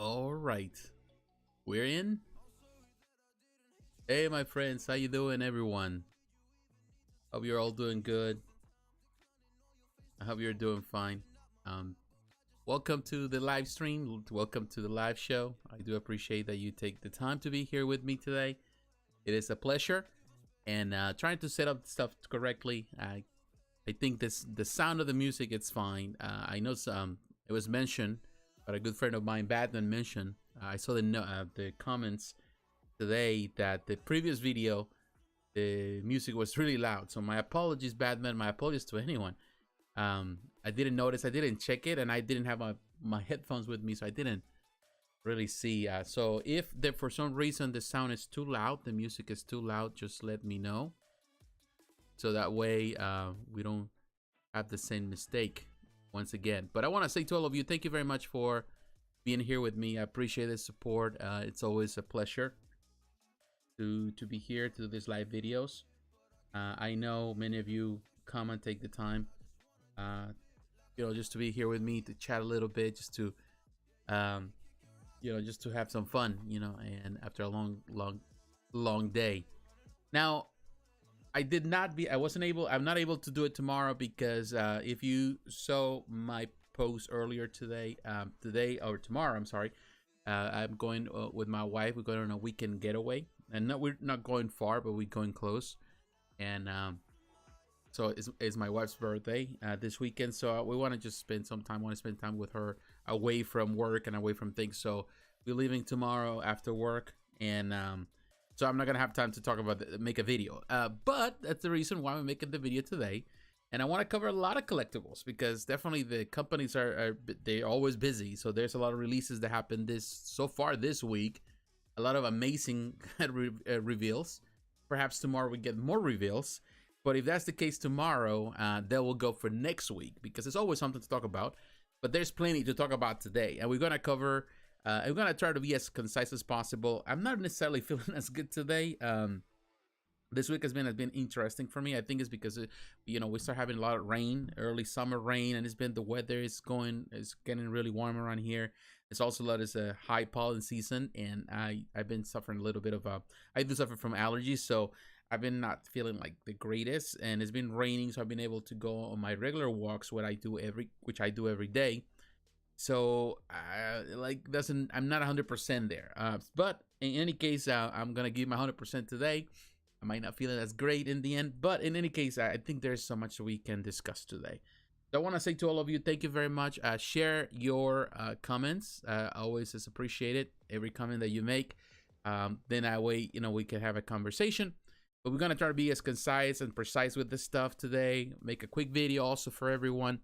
All right, we're in. Hey, my friends, how you doing, everyone? Hope you're all doing good. I hope you're doing fine. Um, Welcome to the live stream. Welcome to the live show. I do appreciate that you take the time to be here with me today. It is a pleasure. And trying to set up stuff correctly. I think the sound of the music it's fine. I know it was mentioned, but a good friend of mine, Batman, mentioned. I saw the comments today that the previous video, the music was really loud. So my apologies, Batman. My apologies to anyone. I didn't notice. I didn't check it, and I didn't have my headphones with me, so I didn't really see. So if there for some reason the sound is too loud, the music is too loud, just let me know. So that way we don't have the same mistake once again. But I want to say to all of you, thank you very much for being here with me. I appreciate the support. It's always a pleasure to be here to do these live videos. I know many of you come and take the time, just to be here with me, to chat a little bit, just to, just to have some fun, and after a long day. Now, I'm not able to do it tomorrow because if you saw my post earlier today or tomorrow, I'm sorry, I'm going with my wife. We're going on a weekend getaway, and we're not going far, but we're going close. And so it's my wife's birthday this weekend, so we want to just spend some time. Want to spend time with her away from work and away from things. So we're leaving tomorrow after work, and so I'm not gonna have time to talk about make a video. But that's the reason why I'm making the video today, and I want to cover a lot of collectibles because definitely the companies they're always busy. So there's a lot of releases that happened so far this week. A lot of amazing reveals. Perhaps tomorrow we get more reveals. But if that's the case tomorrow, that will go for next week because there's always something to talk about. But there's plenty to talk about today, and we're gonna cover. I'm gonna try to be as concise as possible. I'm not necessarily feeling as good today. This week has been interesting for me. I think it's because we start having a lot of rain, early summer rain, and the weather is getting really warm around here. It's also a high pollen season, and I've been suffering a little bit of I do suffer from allergies, so I've been not feeling like the greatest, and it's been raining, so I've been able to go on my regular walks, which I do every day. So I'm not 100% there. But in any case, I'm gonna give my 100% today. I might not feel it as great in the end, but in any case, I think there's so much we can discuss today. So I want to say to all of you, thank you very much. Share your comments. Always is appreciated. Every comment that you make. Then that way, we can have a conversation. But we're gonna try to be as concise and precise with this stuff today. Make a quick video also for everyone,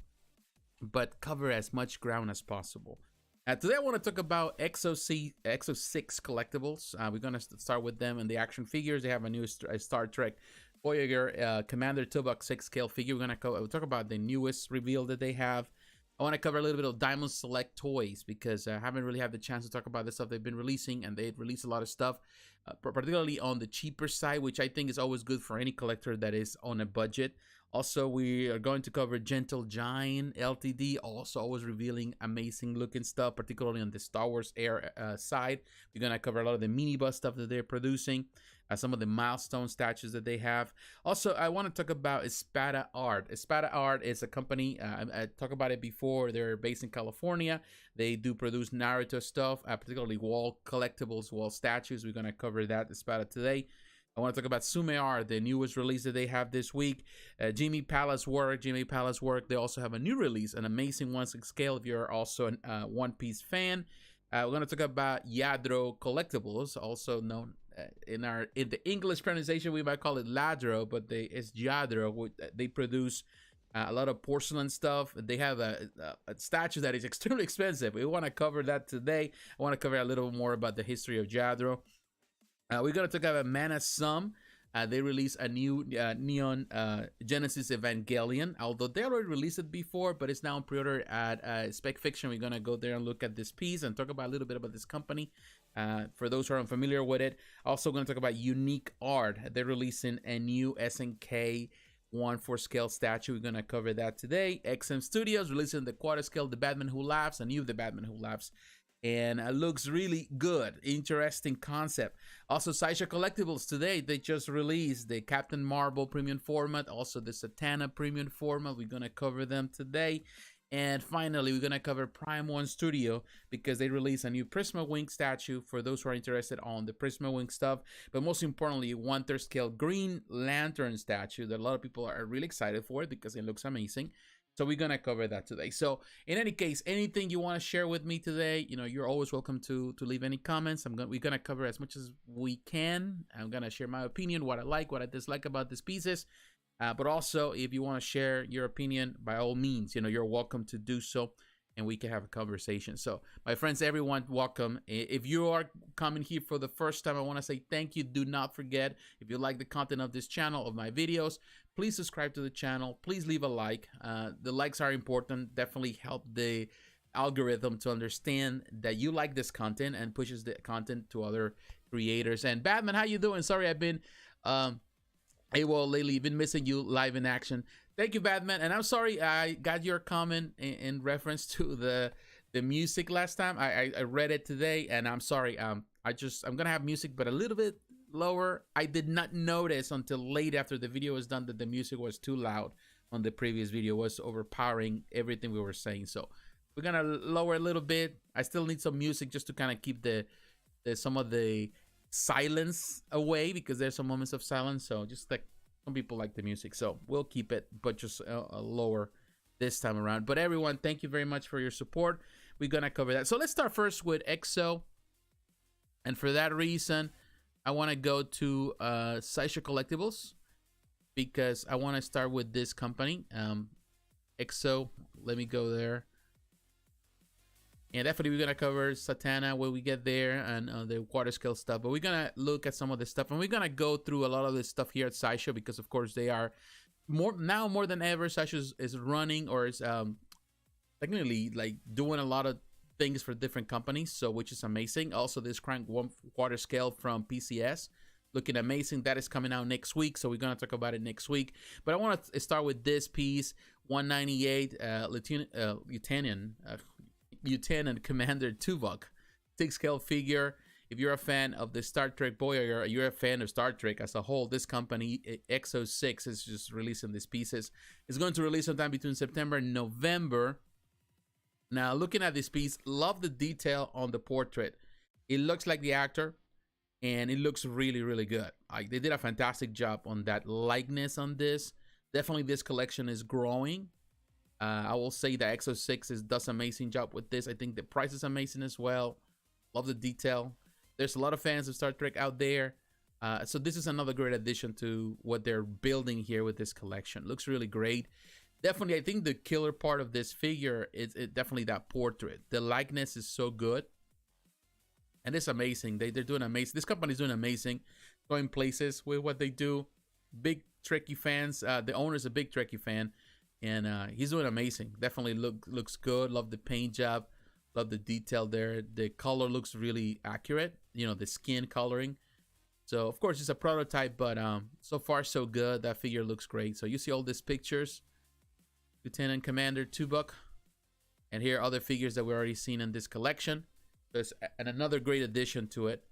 but cover as much ground as possible. Today I want to talk about Exo6 collectibles. We're going to start with them and the action figures. They have a new Star Trek Voyager Commander Tuvok 6-scale figure. We'll talk about the newest reveal that they have. I want to cover a little bit of Diamond Select toys because I haven't really had the chance to talk about the stuff they've been releasing, and they've released a lot of stuff, particularly on the cheaper side, which I think is always good for any collector that is on a budget. Also, we are going to cover Gentle Giant LTD, also always revealing amazing looking stuff, particularly on the Star Wars side. We're going to cover a lot of the mini bus stuff that they're producing, some of the milestone statues that they have. Also, I want to talk about Espada Art. Espada Art is a company, I talked about it before. They're based in California. They do produce Naruto stuff, particularly wall collectibles, wall statues. We're going to cover that Espada today. I want to talk about Tsume Art, the newest release that they have this week. Jimei Palacework. They also have a new release, an amazing 1/6 scale if you're also a One Piece fan. We're going to talk about Lladro Collectibles, also known in the English pronunciation, we might call it Lladro, but it's Lladro. They produce a lot of porcelain stuff. They have a statue that is extremely expensive. We want to cover that today. I want to cover a little more about the history of Lladro. We're going to talk about Mana SUM. They released a new Neon Genesis Evangelion, although they already released it before, but it's now on pre-order at Spec Fiction. We're going to go there and look at this piece and talk about a little bit about this company. For those who are unfamiliar with it, also going to talk about Unique Art. They're releasing a new SNK 1/4 scale statue. We're going to cover that today. XM Studios releasing the quarter scale The Batman Who Laughs, a new The Batman Who Laughs and it looks really good. Interesting concept. Also, Sideshow Collectibles today, they just released the Captain Marvel premium format, also the Zatanna premium format. We're gonna cover them today. And finally, we're gonna cover Prime1 Studio because they released a new Prisma Wing statue for those who are interested on the Prisma Wing stuff. But most importantly, 1/3 scale Green Lantern statue that a lot of people are really excited for it because it looks amazing. So we're gonna cover that today. So in any case, anything you want to share with me today, you know, you're always welcome to leave any comments. We're gonna cover as much as we can. I'm gonna share my opinion, what I like, what I dislike about these pieces. But also, if you want to share your opinion, by all means, you know, you're welcome to do so, and we can have a conversation. So, my friends, everyone, welcome. If you are coming here for the first time, I want to say thank you. Do not forget, if you like the content of this channel, of my videos, please subscribe to the channel. Please leave a like. The likes are important. Definitely help the algorithm to understand that you like this content and pushes the content to other creators. And Batman, how you doing? Sorry, I've been hey, well, lately, been missing you live in action. Thank you, Batman. And I'm sorry I got your comment in reference to the music last time. I read it today, and I'm sorry. I'm gonna have music, but a little bit lower. I did not notice until late after the video was done that the music was too loud on the previous video. It was overpowering everything we were saying. So we're gonna lower a little bit. I still need some music just to kind of keep some of the silence away, because there's some moments of silence. So just like some people like the music, so we'll keep it, but just lower this time around. But everyone, thank you very much for your support. We're gonna cover that. So let's start first with EXO, and for that reason I want to go to Sideshow Collectibles because I want to start with this company, EXO. Let me go there. And definitely we're going to cover Zatanna when we get there, and the quarter scale stuff. But we're going to look at some of this stuff, and we're going to go through a lot of this stuff here at Sideshow because, of course, they are more than ever. Sideshow is running, or is technically like doing a lot of things for different companies, so which is amazing. Also, this Crank 1/4 scale from PCS, looking amazing. That is coming out next week, so we're going to talk about it next week. But I want to start with this piece, 198 Lieutenant Commander Tuvok 6-scale figure. If you're a fan of the Star Trek, boy, or you're a fan of Star Trek as a whole, this company, EXO-6, is just releasing these pieces. It's going to release sometime between September and November. Now, looking at this piece, love the detail on the portrait. It looks like the actor, and it looks really, really good. Like, they did a fantastic job on that likeness on this. Definitely, this collection is growing. I will say that EXO-6 does an amazing job with this. I think the price is amazing as well. Love the detail. There's a lot of fans of Star Trek out there. So this is another great addition to what they're building here with this collection. Looks really great. Definitely, I think the killer part of this figure is definitely that portrait. The likeness is so good. And it's amazing. They're doing amazing. This company's doing amazing. Going places with what they do. Big Trekkie fans. The owner's a big Trekkie fan. And he's doing amazing. Definitely looks good. Love the paint job. Love the detail there. The color looks really accurate. You know, the skin coloring. So, of course, it's a prototype, but so far, so good. That figure looks great. So, you see all these pictures. Lieutenant Commander Tuvok. And here are other figures that we've already seen in this collection. There's another great addition to it.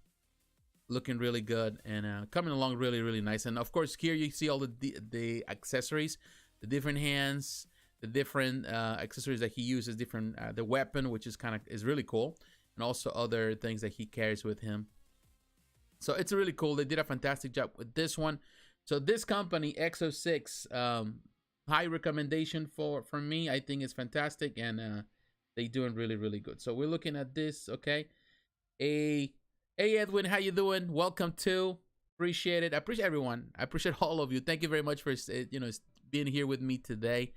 Looking really good and coming along really, really nice. And, of course, here you see all the accessories. The different hands, the different accessories that he uses, different the weapon, which is really cool, and also other things that he carries with him. So it's really cool. They did a fantastic job with this one. So this company, EXO-6, high recommendation for me. I think it's fantastic, and they doing really, really good. So we're looking at this. Okay, hey Edwin, how you doing? Welcome to. Appreciate it. I appreciate everyone. I appreciate all of you. Thank you very much for being here with me today.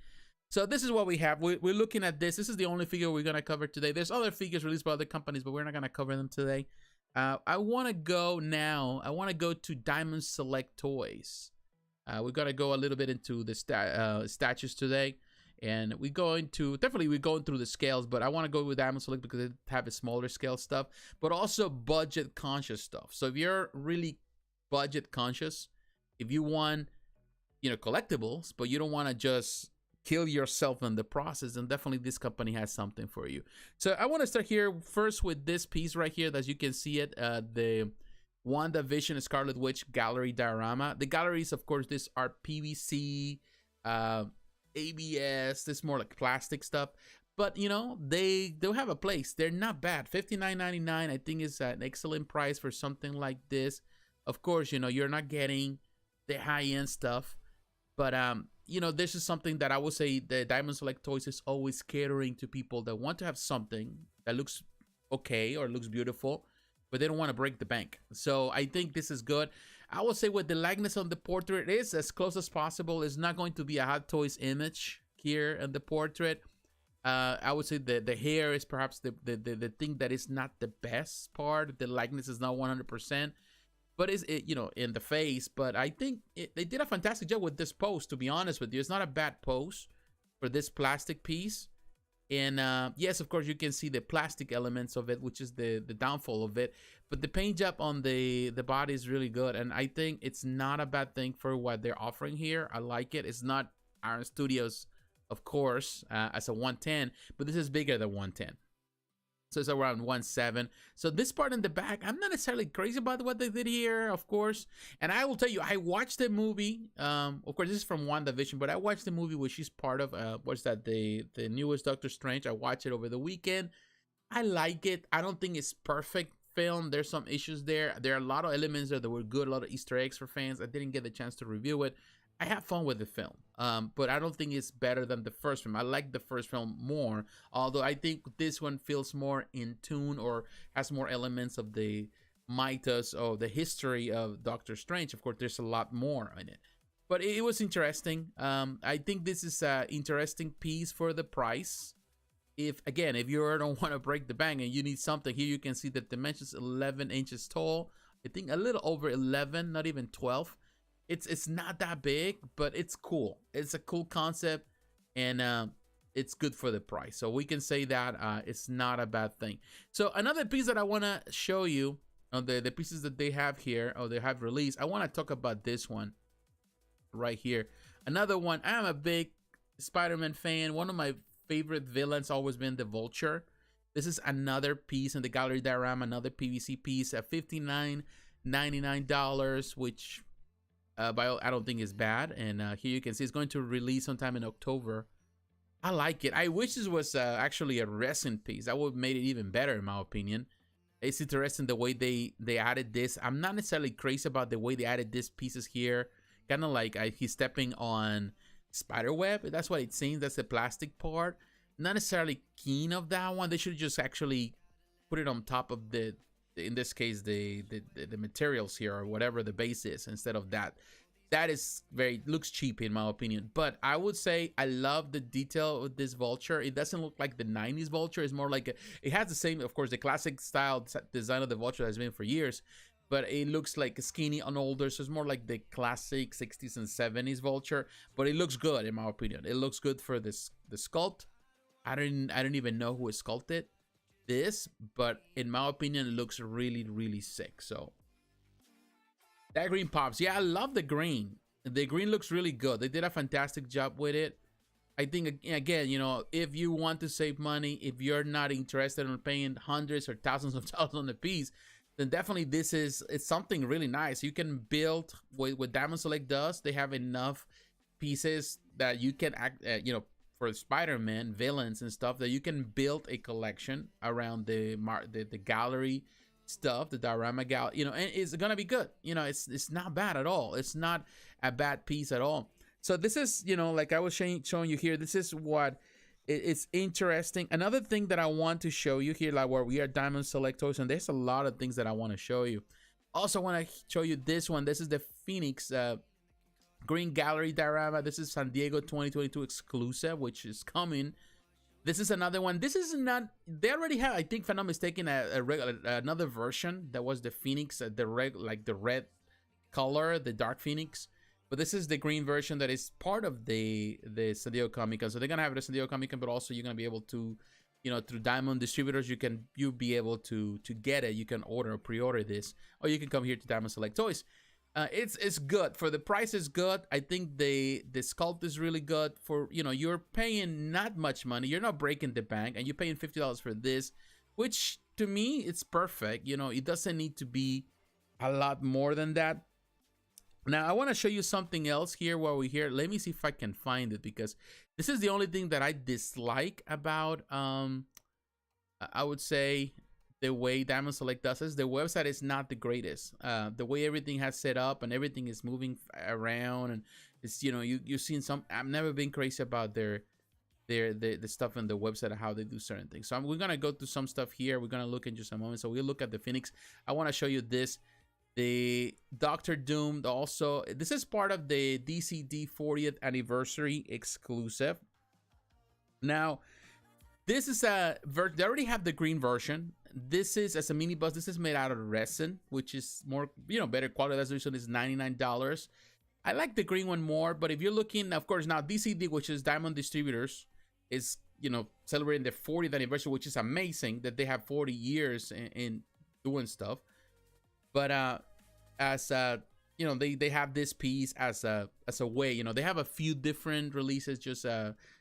So this is what we have. We're looking at this. This is the only figure we're going to cover today. There's other figures released by other companies, but we're not going to cover them today. I want to go now. I want to go to Diamond Select Toys. We're going to go a little bit into the statues today. And we're going through the scales, but I want to go with Diamond Select because they have a smaller scale stuff, but also budget conscious stuff. So if you're really budget conscious, if you want, collectibles, but you don't want to just kill yourself in the process, then definitely this company has something for you. So I want to start here first with this piece right here, that you can see it, the WandaVision Scarlet Witch gallery diorama. The galleries, of course, these are PVC, ABS. This is more like plastic stuff, but you know, they do have a place. They're not bad. $59.99 I think is an excellent price for something like this. Of course, you know, you're not getting the high-end stuff, but you know, this is something that I would say the Diamond Select Toys is always catering to people that want to have something that looks okay or looks beautiful, but they don't want to break the bank. So I think this is good. I will say with the likeness on the portrait is as close as possible. It's not going to be a Hot Toys image here in the portrait. I would say the hair is perhaps the thing that is not the best part. The likeness is not 100%, but it's you know, in the face. But I think they did a fantastic job with this pose, to be honest with you. It's not a bad pose for this plastic piece. And yes, of course, you can see the plastic elements of it, which is the downfall of it. But the paint job on the body is really good. And I think it's not a bad thing for what they're offering here. I like it. It's not Iron Studios, of course, as a 110, but this is bigger than 110. So it's around 1.7. So this part in the back, I'm not necessarily crazy about what they did here, of course. And I will tell you, I watched the movie. Of course, this is from WandaVision, but I watched the movie which she's part of. What's that? The newest Doctor Strange. I watched it over the weekend. I like it. I don't think it's perfect film. There's some issues there. There are a lot of elements there that were good, a lot of Easter eggs for fans. I didn't get the chance to review it. I had fun with the film, but I don't think it's better than the first film. I like the first film more, although I think this one feels more in tune or has more elements of the mythos of the history of Doctor Strange. Of course, there's a lot more in it, but it was interesting. I think this is an interesting piece for the price. If you don't want to break the bank and you need something, here you can see the dimensions 11 inches tall. I think a little over 11, not even 12. It's not that big, but it's cool. It's a cool concept, and it's good for the price. So we can say that it's not a bad thing. So another piece that I want to show you on the pieces that they have here, or they have released, I want to talk about this one right here. Another one. I'm a big Spider-Man fan. One of my favorite villains always been the Vulture. This is another piece in the gallery diorama, another PVC piece at $59.99, which I don't think is bad. And here you can see it's going to release sometime in October. I like it. I wish this was actually a resin piece. That would have made it even better, in my opinion. It's interesting the way they added this. I'm not necessarily crazy about the way they added these pieces here. Kind of like he's stepping on spiderweb. That's what it seems. That's the plastic part. Not necessarily keen of that one. They should just actually put it on top of the, in this case, the materials here, or whatever the base is, instead of that. That is looks cheap, in my opinion. But I would say I love the detail of this Vulture. It doesn't look like the 90s Vulture. It's more like it has the same, of course, the classic style design of the Vulture that has been for years, but it looks like skinny and older. So it's more like the classic 60s and 70s Vulture, but it looks good, in my opinion. It looks good for the sculpt. I don't even know who sculpted this, but in my opinion, it looks really, really sick. So that green pops. Yeah, I love the green. The green looks really good. They did a fantastic job with it. I think, again, you know, if you want to save money, if you're not interested in paying hundreds or thousands of dollars on a piece, then definitely it's something really nice. You can build what Diamond Select does. They have enough pieces that you can you know, for Spider-Man villains and stuff, that you can build a collection around the gallery stuff, the diorama gallery, you know, and it's gonna be good. You know, it's not bad at all. It's not a bad piece at all. So this is, you know, like I was showing you here, this is what it's interesting. Another thing that I want to show you here, like where we are Diamond Select Toys, and there's a lot of things that I want to show you. Also want to show you this one. This is the Phoenix Green Gallery diorama. This is San Diego 2022 exclusive, which is coming. This is another one. This is not, they already have, I think, if I'm not mistaken, another version that was the Phoenix, the red color, the Dark Phoenix. But this is the green version that is part of the San Diego Comic-Con. So they're gonna have it at San Diego Comic-Con, but also you're gonna be able to, you know, through Diamond distributors, you'll be able to get it. You can order or pre-order this, or you can come here to Diamond Select Toys. It's good for the price. Is good. I think the sculpt is really good for, you know, you're paying not much money. You're not breaking the bank, and you're paying $50 for this, which to me it's perfect. You know, it doesn't need to be a lot more than that. Now I want to show you something else here while we're here. Let me see if I can find it, because this is the only thing that I dislike about I would say the way Diamond Select does is the website is not the greatest. The way everything has set up and everything is moving around, and it's, you know, you've seen some. I've never been crazy about the stuff on the website and how they do certain things. So we're gonna go through some stuff here. We're gonna look in just a moment. So we'll look at the Phoenix. I want to show you this. The Doctor Doom. Also, this is part of the DCD 40th anniversary exclusive. Now, this is a they already have the green version. This is as a mini bus. This is made out of resin, which is more, you know, better quality. That's the reason it's $99. I like the green one more, but if you're looking, of course, now DCD, which is Diamond Distributors, is, you know, celebrating their 40th anniversary, which is amazing that they have 40 years in doing stuff. But as you know, they have this piece as a way, you know, they have a few different releases, just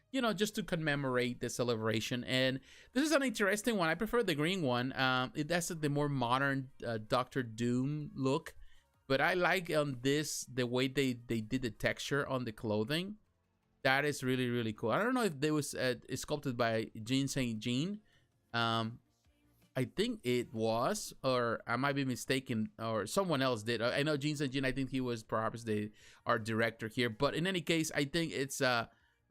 you know, just to commemorate the celebration. And this is an interesting one. I prefer the green one. It has the more modern Doctor Doom look, but I like this the way they did the texture on the clothing. That is really, really cool. I don't know if they was sculpted by Jean St. Jean. I think it was, or I might be mistaken, or someone else did. I know Jean St. Jean, I think he was perhaps the art director here. But in any case, I think it's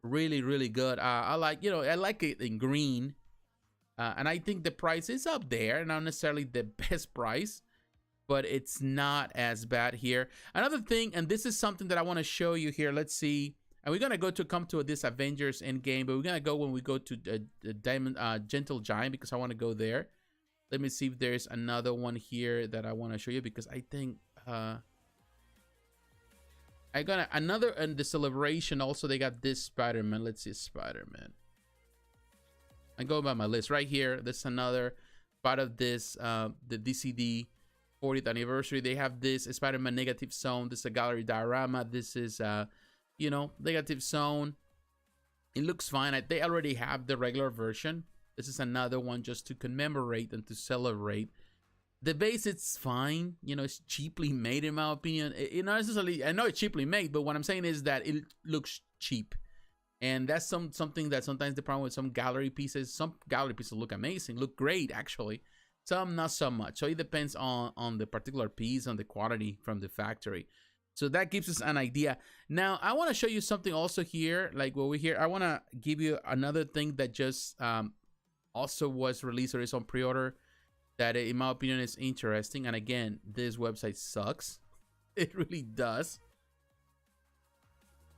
really, really good. I like, you know, I like it in green. And I think the price is up there. Not necessarily the best price, but it's not as bad here. Another thing, and this is something that I want to show you here. Let's see. And we're going to come to this Avengers Endgame, but we're going to go when we go to Diamond Gentle Giant, because I want to go there. Let me see if there's another one here that I want to show you, because I think I got another in the celebration. Also, they got this Spider-Man. Let's see, Spider-Man. I go by my list right here. There's another part of this, the DCD 40th anniversary. They have this Spider-Man Negative Zone. This is a gallery diorama. This is, you know, Negative Zone. It looks fine. They already have the regular version. This is another one just to commemorate and to celebrate. The base, it's fine. You know, it's cheaply made in my opinion. It not necessarily, I know it's cheaply made, but what I'm saying is that it looks cheap. And that's something that sometimes the problem with some gallery pieces. Some gallery pieces look amazing, look great actually. Some not so much. So it depends on the particular piece, on the quality from the factory. So that gives us an idea. Now, I want to show you something also here. Like what we here, I want to give you another thing that just also was released or is on pre-order that in my opinion is interesting. And again, this website sucks. It really does.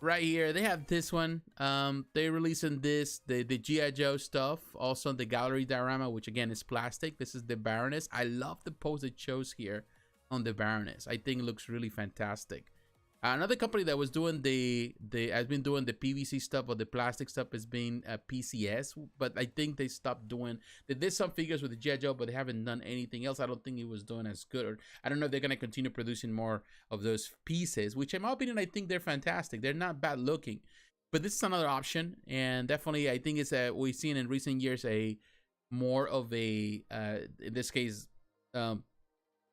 Right here, they have this one. They're releasing this, the G.I. Joe stuff. Also the gallery diorama, which again is plastic. This is the Baroness. I love the pose it shows here on the Baroness. I think it looks really fantastic. Another company that was doing has been doing the PVC stuff or the plastic stuff has been PCS, but I think they stopped doing. They did some figures with the G.I. Joe, but they haven't done anything else. I don't think it was doing as good, or I don't know if they're gonna continue producing more of those pieces, which in my opinion I think they're fantastic. They're not bad looking, but this is another option, and definitely I think it's we've seen in recent years a more of a in this case.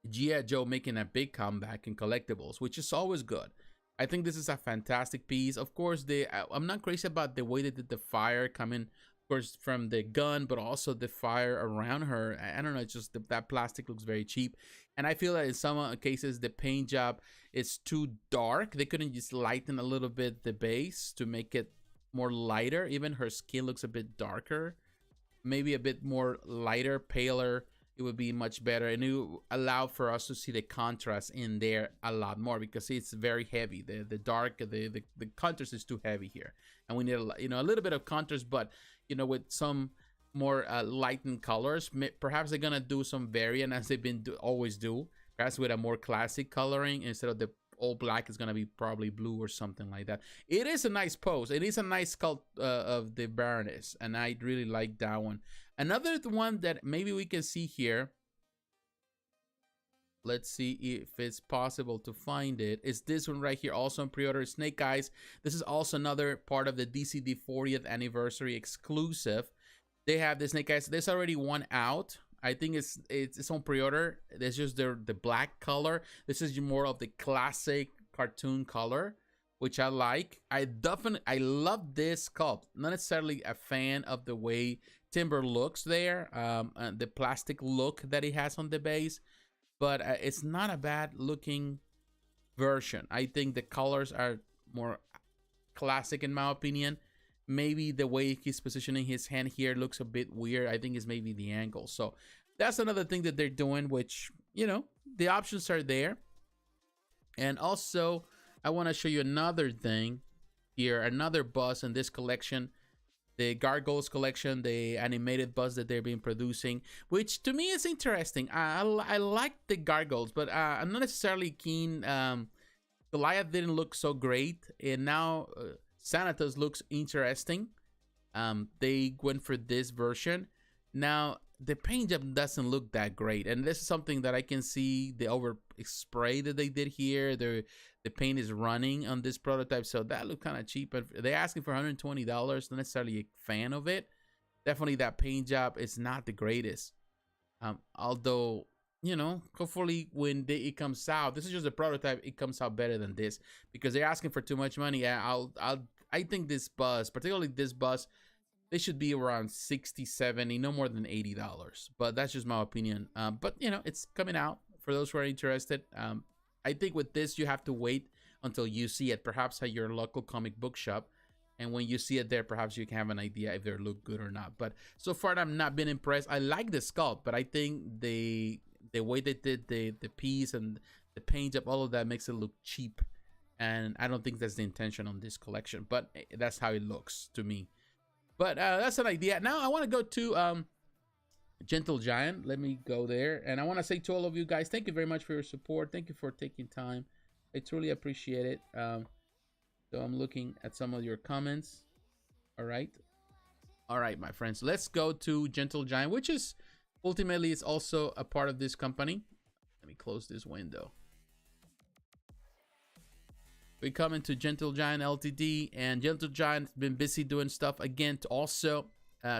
G.I. Joe making a big comeback in collectibles, which is always good. I think this is a fantastic piece. Of course, I'm not crazy about the way they did the fire coming, of course, from the gun, but also the fire around her. I don't know, it's just that plastic looks very cheap. And I feel that in some cases, the paint job is too dark. They couldn't just lighten a little bit the base to make it more lighter. Even her skin looks a bit darker, maybe a bit more lighter, paler. It would be much better, and it would allow for us to see the contrast in there a lot more, because it's very heavy. The dark, the contrast is too heavy here, and we need a little bit of contrast, but with some more lightened colors. Perhaps they're gonna do some variant as they've been always do, perhaps with a more classic coloring instead of the all black. Is gonna be probably blue or something like that. It is a nice pose. It is a nice sculpt of the Baroness, and I really like that one. Another one that maybe we can see here Let's see if it's possible to find it. It's this one right here, also on pre-order. Snake Eyes. This is also another part of the DCD 40th anniversary exclusive. They have the Snake Eyes. There's already one out. I think it's on pre-order. There's just the black color. This is more of the classic cartoon color, which I like. I love this sculpt. Not necessarily a fan of the way Timber looks there, the plastic look that he has on the base, but it's not a bad looking version. I think the colors are more classic in my opinion. Maybe the way he's positioning his hand here looks a bit weird. I think it's maybe the angle. So that's another thing that they're doing, which, you know, the options are there. And also, I want to show you another thing here, another bus in this collection, the Gargoyles collection, the animated bus that they've been producing, which to me is interesting. I like the Gargoyles, but I'm not necessarily keen. Goliath didn't look so great, and now Xanatos looks interesting. They went for this version. Now, the paint job doesn't look that great, and this is something that I can see the over spray that they did here. The paint is running on this prototype, so that looked kind of cheap. But they're asking for $120. Not necessarily a fan of it. Definitely that paint job is not the greatest. Although, you know, hopefully when it comes out, this is just a prototype, it comes out better than this, because they're asking for too much money. I think this bus, particularly this bus, they should be around 60, 70, no more than $80. But that's just my opinion. But you know, it's coming out for those who are interested. I think with this, you have to wait until you see it, perhaps at your local comic book shop. And when you see it there, perhaps you can have an idea if they look good or not. But so far, I've not been impressed. I like the sculpt, but I think the way they did the piece and the paint job, all of that makes it look cheap. And I don't think that's the intention on this collection. But that's how it looks to me. But that's an idea. Now I want to go to Gentle Giant. Let me go there. And I want to say to all of you guys, thank you very much for your support. Thank you for taking time. I truly appreciate it. So I'm looking at some of your comments. All right. All right, my friends. Let's go to Gentle Giant, which is ultimately is also a part of this company. Let me close this window. We come into Gentle Giant Ltd, and Gentle Giant's been busy doing stuff again to also.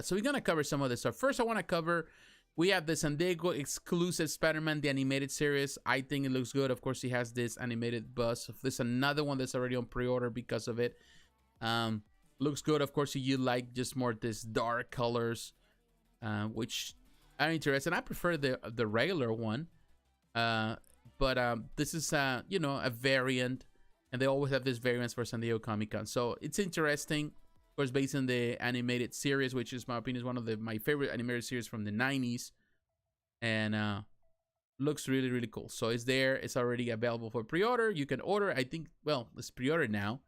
So we're going to cover some of this stuff. First, I want to cover, we have the San Diego exclusive Spider-Man, the animated series. I think it looks good. Of course, he has this animated bus. There's another one that's already on pre-order because of it. Looks good. Of course, you like just more this dark colors, which I'm interested. I prefer the regular one. But this is, you know, a variant. And they always have these variants for San Diego Comic-Con. So it's interesting. Of course, based on the animated series, which is, my opinion, is one of my favorite animated series from the 90s. And looks really, really cool. So it's there. It's already available for pre-order. You can order, I think, well, it's pre-order now.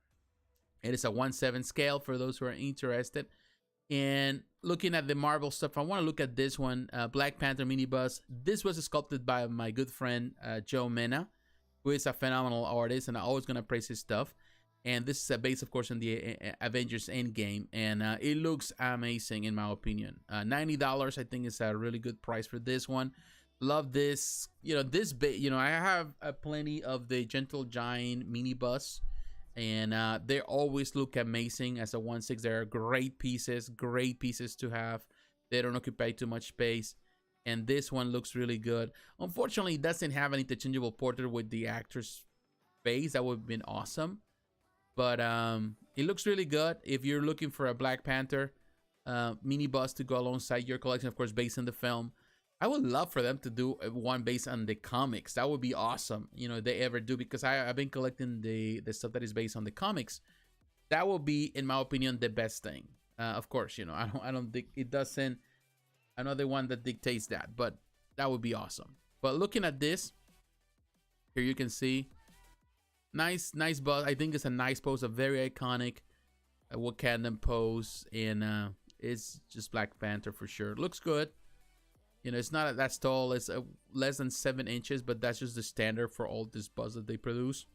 It is a 1/7 scale for those who are interested. And looking at the Marvel stuff, I want to look at this one, Black Panther minibus. This was sculpted by my good friend, Joe Mena, who is a phenomenal artist, and I'm always going to praise his stuff. And this is based, of course, on the Avengers Endgame, and it looks amazing in my opinion. $90, I think, is a really good price for this one. Love this. You know, this bit. You know, I have plenty of the Gentle Giant minibus, and they always look amazing as a 1/6. They're great pieces to have. They don't occupy too much space. And this one looks really good. Unfortunately, it doesn't have an interchangeable portrait with the actor's face. That would have been awesome. But it looks really good. If you're looking for a Black Panther minibus to go alongside your collection, of course, based on the film, I would love for them to do one based on the comics. That would be awesome, you know, if they ever do, because I've been collecting the stuff that is based on the comics. That will be, in my opinion, the best thing. Of course, you know, I don't think it doesn't. Another one that dictates that, but that would be awesome. But looking at this, here you can see, nice bus. I think it's a nice pose, a very iconic Wakandan pose, and it's just Black Panther for sure. Looks good. You know, it's not that tall. It's less than 7 inches, but that's just the standard for all this bus that they produce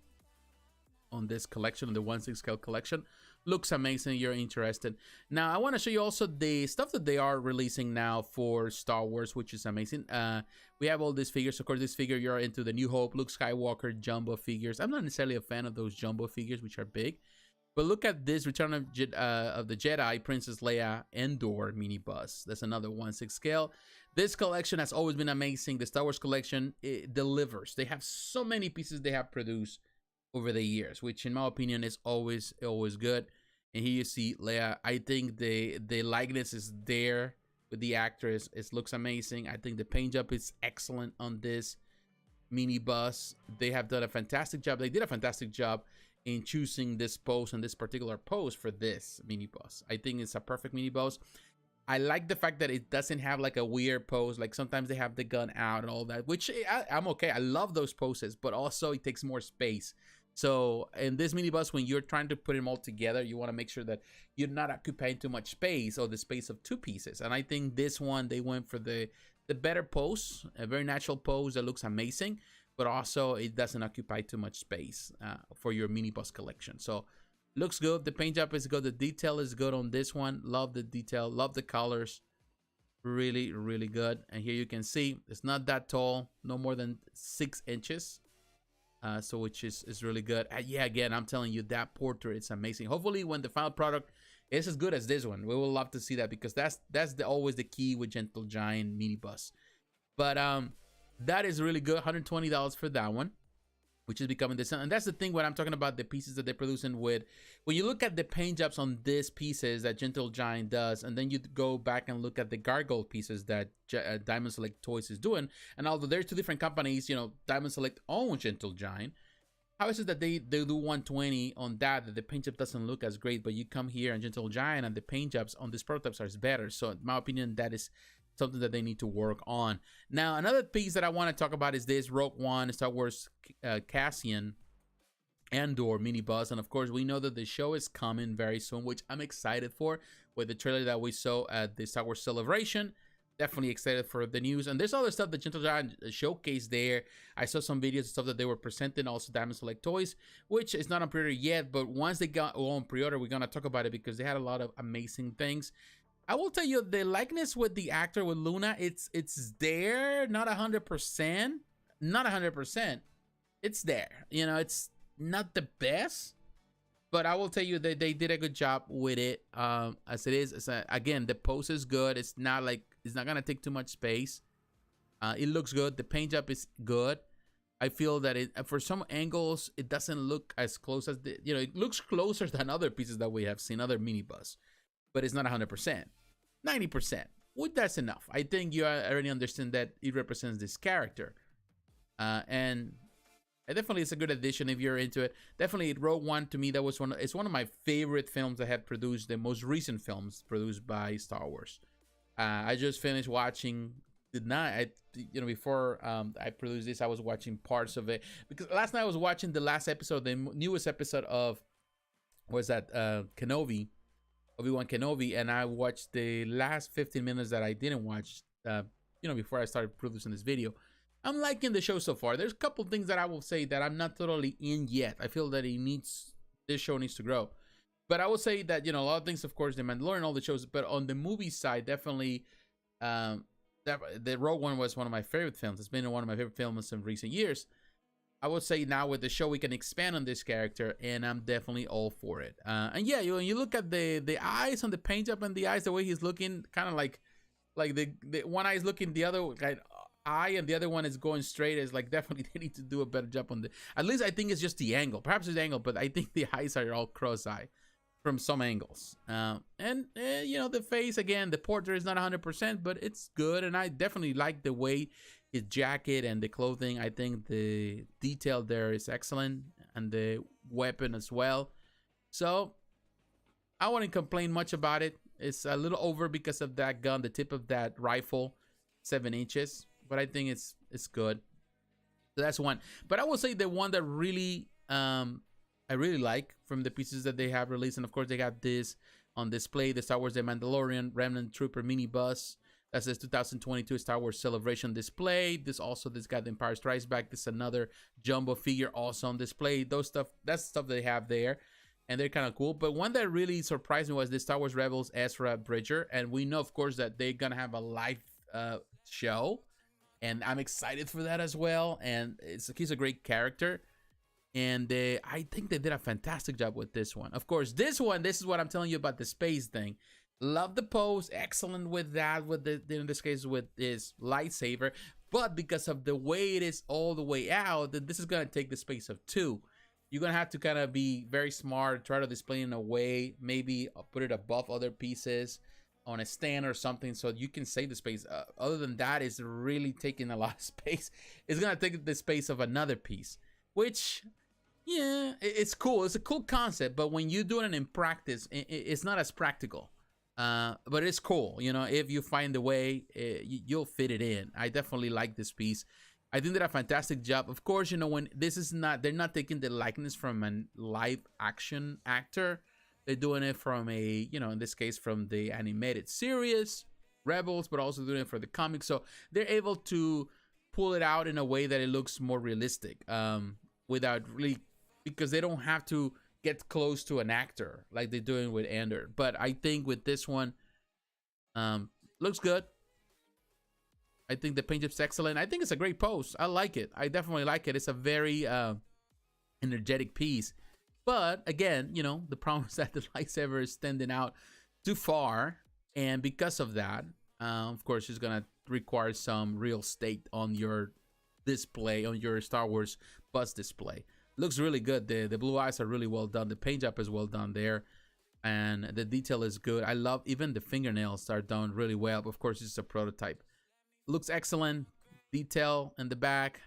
on this collection, on the 1/6 scale collection. Looks amazing. You're interested. Now I want to show you also the stuff that they are releasing now for Star Wars, which is amazing. We have all these figures. Of course, this figure, you're into the New Hope, Luke Skywalker jumbo figures. I'm not necessarily a fan of those jumbo figures, which are big, but look at this Return of the Jedi Princess Leia Endor mini bus. That's another 1/6 scale. This collection has always been amazing. The Star Wars collection, it delivers. They have so many pieces they have produced over the years, which in my opinion is always good. And here you see Leia. I think the likeness is there with the actress. It looks amazing. I think the paint job is excellent on this mini bus. They have done a fantastic job. They did a fantastic job in choosing this pose and this particular pose for this mini bus. I think it's a perfect mini bus. I like the fact that it doesn't have like a weird pose. Like sometimes they have the gun out and all that, which I'm okay. I love those poses, but also it takes more space. So in this mini bus, when you're trying to put them all together, you want to make sure that you're not occupying too much space or the space of two pieces. And I think this one, they went for the better pose, a very natural pose that looks amazing, but also it doesn't occupy too much space for your mini bus collection. So looks good. The paint job is good. The detail is good on this one. Love the detail. Love the colors. Really, really good. And here you can see it's not that tall, no more than 6 inches. So which is really good. Yeah, again, I'm telling you, that portrait, it's amazing. Hopefully when the final product is as good as this one, we will love to see that, because that's always the key with Gentle Giant mini bus. But that is really good. $120 for that one, which is becoming this. And that's the thing when I'm talking about the pieces that they're producing with. When you look at the paint jobs on these pieces that Gentle Giant does, and then you go back and look at the Gargoyle pieces that Diamond Select Toys is doing, and although there's two different companies, you know, Diamond Select owns Gentle Giant, how is it that they do 120 on that the paint job doesn't look as great, but you come here and Gentle Giant and the paint jobs on these prototypes are better? So in my opinion, that is something that they need to work on. Now, another piece that I want to talk about is this Rogue One Star Wars Cassian Andor mini bus. And of course, we know that the show is coming very soon, which I'm excited for, with the trailer that we saw at the Star Wars Celebration. Definitely excited for the news. And there's other stuff that Gentle Giant showcased there. I saw some videos and stuff that they were presenting, also Diamond Select Toys, which is not on pre-order yet, but once they got on pre-order, we're going to talk about it, because they had a lot of amazing things. I will tell you, the likeness with the actor, with Luna, it's there, not 100%, not 100%. It's there, you know, it's not the best, but I will tell you that they did a good job with it. As it is, again, the pose is good. It's not like, it's not gonna take too much space. It looks good. The paint job is good. I feel that it, for some angles, it doesn't look as close as the, you know, it looks closer than other pieces that we have seen, other mini bus, but it's not 100%, 90%. Well, that's enough. I think you already understand that it represents this character, and definitely it's a good addition if you're into it. Definitely Rogue One, to me, that was it's one of my favorite films that have produced, the most recent films produced by Star Wars. I just finished watching before I produced this, I was watching parts of it, because last night I was watching the last episode, the newest episode of, was that Kenobi, Obi-Wan Kenobi, and I watched the last 15 minutes that I didn't watch, before I started producing this video. I'm liking the show so far. There's a couple things that I will say that I'm not totally in yet. I feel that this show needs to grow. But I will say that, a lot of things, of course, The Mandalorian, all the shows, but on the movie side, definitely, the Rogue One was one of my favorite films. It's been one of my favorite films in recent years. I would say now with the show, we can expand on this character, and I'm definitely all for it. And yeah, when you look at the eyes on the paint up and the eyes, the way he's looking, kind of like the one eye is looking the other eye, and the other one is going straight. Is like, definitely they need to do a better job on at least I think it's just the angle. Perhaps it's the angle, but I think the eyes are all cross-eye from some angles. The face, again, the portrait is not 100%, but it's good, and I definitely like the way his jacket and the clothing. I think the detail there is excellent, and the weapon as well. So I wouldn't complain much about it. It's a little over because of that gun, the tip of that rifle, 7 inches, but I think it's good. So that's one. But I will say the one that really I really like from the pieces that they have released, and of course they got this on display, the Star Wars The Mandalorian Remnant Trooper mini bus. That's this 2022 Star Wars Celebration display. This got the Empire Strikes Back. This is another jumbo figure also on display. That's stuff they have there. and they're kind of cool. But one that really surprised me was the Star Wars Rebels Ezra Bridger, and we know, of course, that they're gonna have a live show, and I'm excited for that as well. And he's a great character, and I think they did a fantastic job with this one. Of course, this is what I'm telling you about the space thing. Love the pose, excellent with that, with the, in this case, with his lightsaber. But because of the way it is all the way out, this is gonna take the space of 2. You're gonna have to kind of be very smart, try to display it in a way, maybe put it above other pieces on a stand or something, so you can save the space. Other than that, it's really taking a lot of space. It's gonna take the space of another piece, which, yeah, it's cool. It's a cool concept, but when you do it in practice, it's not as practical. But it's cool, you know. If you find the way, you'll fit it in. I definitely like this piece. I think they did a fantastic job. Of course, you know, when this is not, they're not taking the likeness from a live action actor. They're doing it from a, you know, in this case, from the animated series, Rebels, but also doing it for the comics. So they're able to pull it out in a way that it looks more realistic, without really, because they don't have to get close to an actor like they're doing with Ender. But I think with this one, looks good. I think the paint job's excellent. I think it's a great pose. I like it. I definitely like it. It's a very energetic piece. But again, you know, the problem is that the lightsaber is standing out too far. And because of that, of course, it's going to require some real estate on your display, on your Star Wars bus display. Looks really good. The blue eyes are really well done. The paint job is well done there. And the detail is good. I love, even the fingernails are done really well. Of course, it's a prototype. Looks excellent. Detail in the back,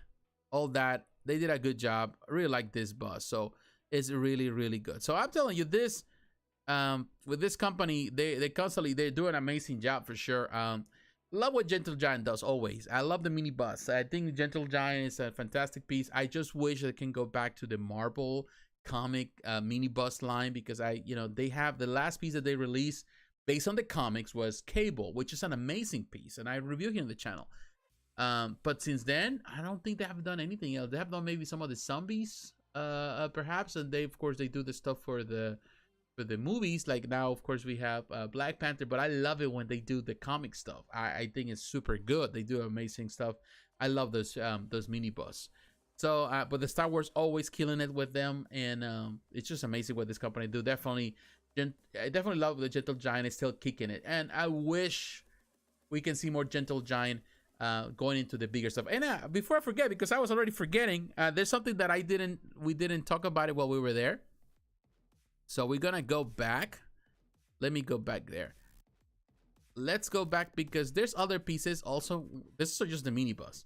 all that. They did a good job. I really like this bus. So it's really, really good. So I'm telling you, this with this company, they're doing an amazing job for sure. Love what Gentle Giant does always. I love the mini bus. I think Gentle Giant is a fantastic piece. I just wish they can go back to the Marvel comic mini bus line, because they have the last piece that they released based on the comics was Cable, which is an amazing piece, and I review here on the channel. But since then, I don't think they have done anything else. They have done maybe some of the zombies, perhaps, and of course they do the stuff for the movies. Like now, of course, we have Black Panther, but I love it when they do the comic stuff. I think it's super good. They do amazing stuff. I love those mini bus. So, but the Star Wars always killing it with them, and it's just amazing what this company do. I definitely love the Gentle Giant is still kicking it, and I wish we can see more Gentle Giant going into the bigger stuff. And before I forget, because I was already forgetting, there's something that we didn't talk about it while we were there. So we're gonna go back. Let me go back there. Let's go back, because there's other pieces also. This is just the mini bus.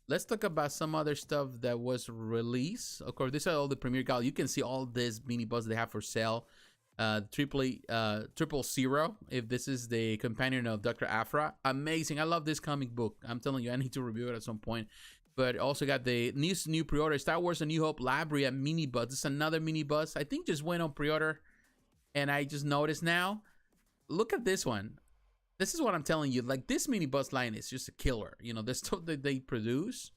Let's talk about some other stuff that was released. Of course, these are all the Premier Gal. You can see all this mini bus they have for sale. Triple Zero, if this is the companion of Dr. Aphra. Amazing. I love this comic book. I'm telling you, I need to review it at some point. But also got the new pre-order, Star Wars A New Hope Labria mini bus. This is another mini bus. I think just went on pre-order, and I just noticed now. Look at this one. This is what I'm telling you. Like, this mini bus line is just a killer. You know, the stuff that they produce,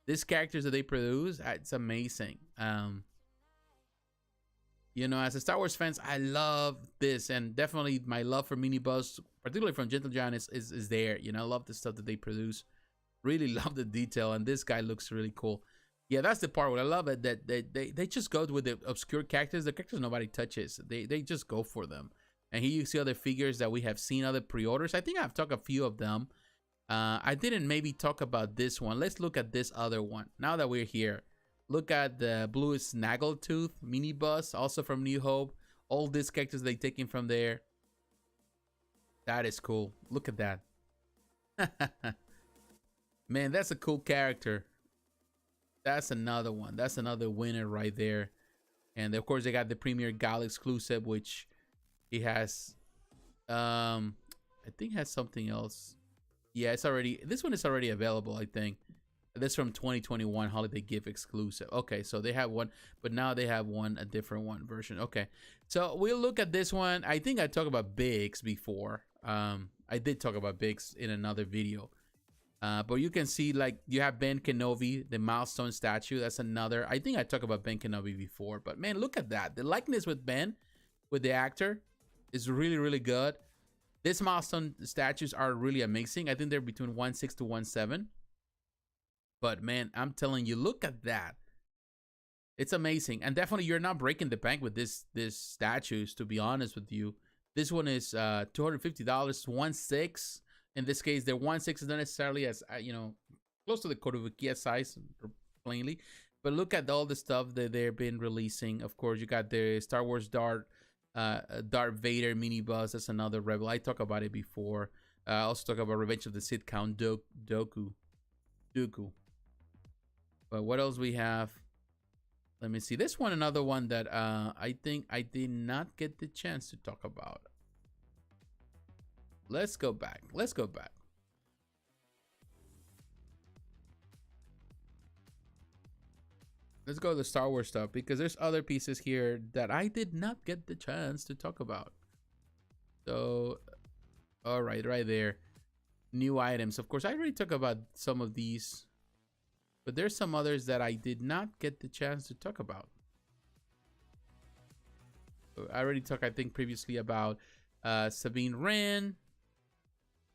these characters that they produce, it's amazing. You know, as a Star Wars fans, I love this, and definitely my love for mini bus, particularly from Gentle Giant, is there. You know, I love the stuff that they produce. Really love the detail, and this guy looks really cool. Yeah, that's the part where I love it, that they just go with the obscure characters, the characters nobody touches. They just go for them. And here you see other figures that we have seen, other pre-orders. I think I've talked a few of them. I didn't maybe talk about this one. Let's look at this other one. Now that we're here, look at the Blue Snaggletooth mini bus, also from New Hope. All these characters they taken from there. That is cool. Look at that. Man, that's a cool character. That's another one. That's another winner right there. And of course, they got the Premier Gal exclusive, which it has, I think has something else. Yeah, this one is already available, I think. This from 2021 holiday gift exclusive. Okay, so they have one, but now they have a different version. Okay, so we'll look at this one. I think I talked about Biggs before. I did talk about Biggs in another video. But you can see, like, you have Ben Kenobi, the milestone statue. That's another. I think I talked about Ben Kenobi before, but man, look at that. The likeness with Ben, with the actor, is really, really good. These milestone statues are really amazing. I think they're between 1.6 to 1.7. But man, I'm telling you, look at that. It's amazing. And definitely you're not breaking the bank with this statues, to be honest with you. This one is $250, 1.6. In this case, the 1.6 is not necessarily as, close to the Kotobukiya size, plainly. But look at all the stuff that they've been releasing. Of course, you got the Star Wars Darth Vader minibus. That's another Rebel. I talked about it before. I also talk about Revenge of the Sith Count Dooku. But what else we have? Let me see. This one, another one that I think I did not get the chance to talk about. Let's go back. Let's go to the Star Wars stuff, because there's other pieces here that I did not get the chance to talk about. So, all right, right there. New items. Of course, I already talked about some of these, but there's some others that I did not get the chance to talk about. I already talked, I think, previously about Sabine Wren.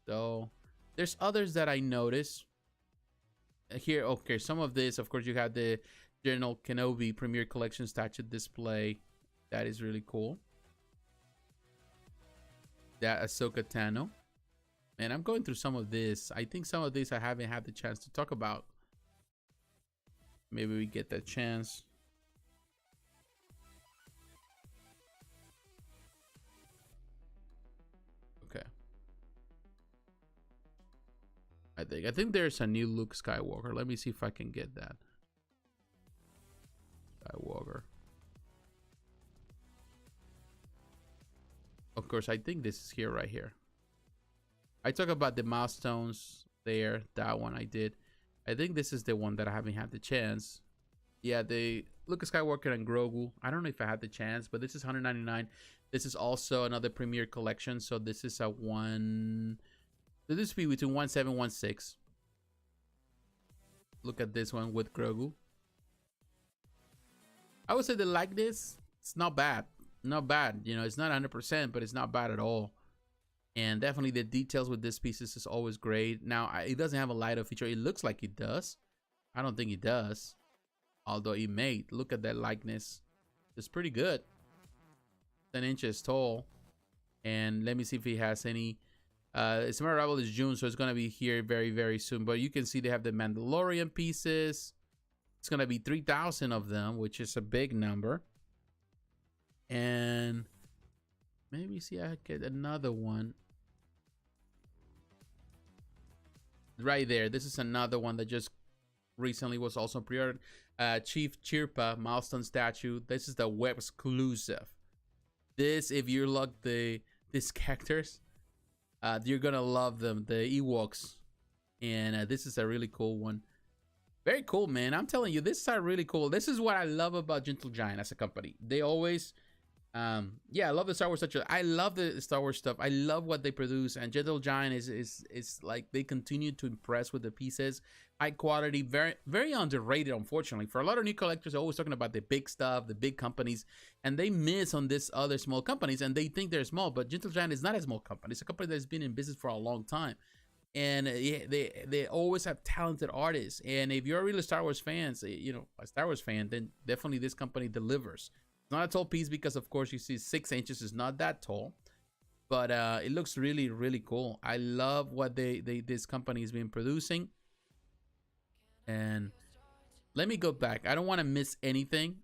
So there's others that I noticed here. Okay, some of this, of course, you had the General Kenobi Premier Collection statue display. That is really cool. That Ahsoka Tano. And I'm going through some of this. I think some of this I haven't had the chance to talk about. Maybe we get that chance. Okay. I think there's a new Luke Skywalker. Let me see if I can get that. Skywalker. Of course, I think this is here, right here. I talk about the milestones there. That one I did. I think this is the one that I haven't had the chance. Yeah, the Luke Skywalker and Grogu. I don't know if I had the chance, but this is $199. This is also another Premier Collection. So this is a one. So this would be between 1.7 and 1.6. Look at this one with Grogu. I would say the likeness, it's not bad. Not bad. You know, it's not 100%, but it's not bad at all. And definitely the details with this pieces is always great. Now, it doesn't have a LiDAR feature. It looks like it does. I don't think it does. Although it may. Look at that likeness. It's pretty good. 10 inches tall. And let me see if it has any. Its arrival is June, so it's going to be here very, very soon. But you can see they have the Mandalorian pieces. It's going to be 3,000 of them, which is a big number. And maybe see I get another one. Right there. This is another one that just recently was also pre-ordered. Chief Chirpa milestone statue. This is the web exclusive. This, if you love these characters, you're gonna love them. The Ewoks, and this is a really cool one. Very cool, man. I'm telling you, this is really cool. This is what I love about Gentle Giant as a company. They always. Yeah, I love the Star Wars stuff. I love the Star Wars stuff. I love what they produce, and Gentle Giant is like they continue to impress with the pieces, high quality, very, very underrated. Unfortunately, for a lot of new collectors, they're always talking about the big stuff, the big companies, and they miss on this other small companies, and they think they're small. But Gentle Giant is not a small company. It's a company that's been in business for a long time, and they always have talented artists. And if you're a real Star Wars fans, you know, a Star Wars fan, then definitely this company delivers. It's not a tall piece because, of course, you see 6 inches is not that tall, but it looks really, really cool. I love what this company has been producing. And let me go back. I don't want to miss anything.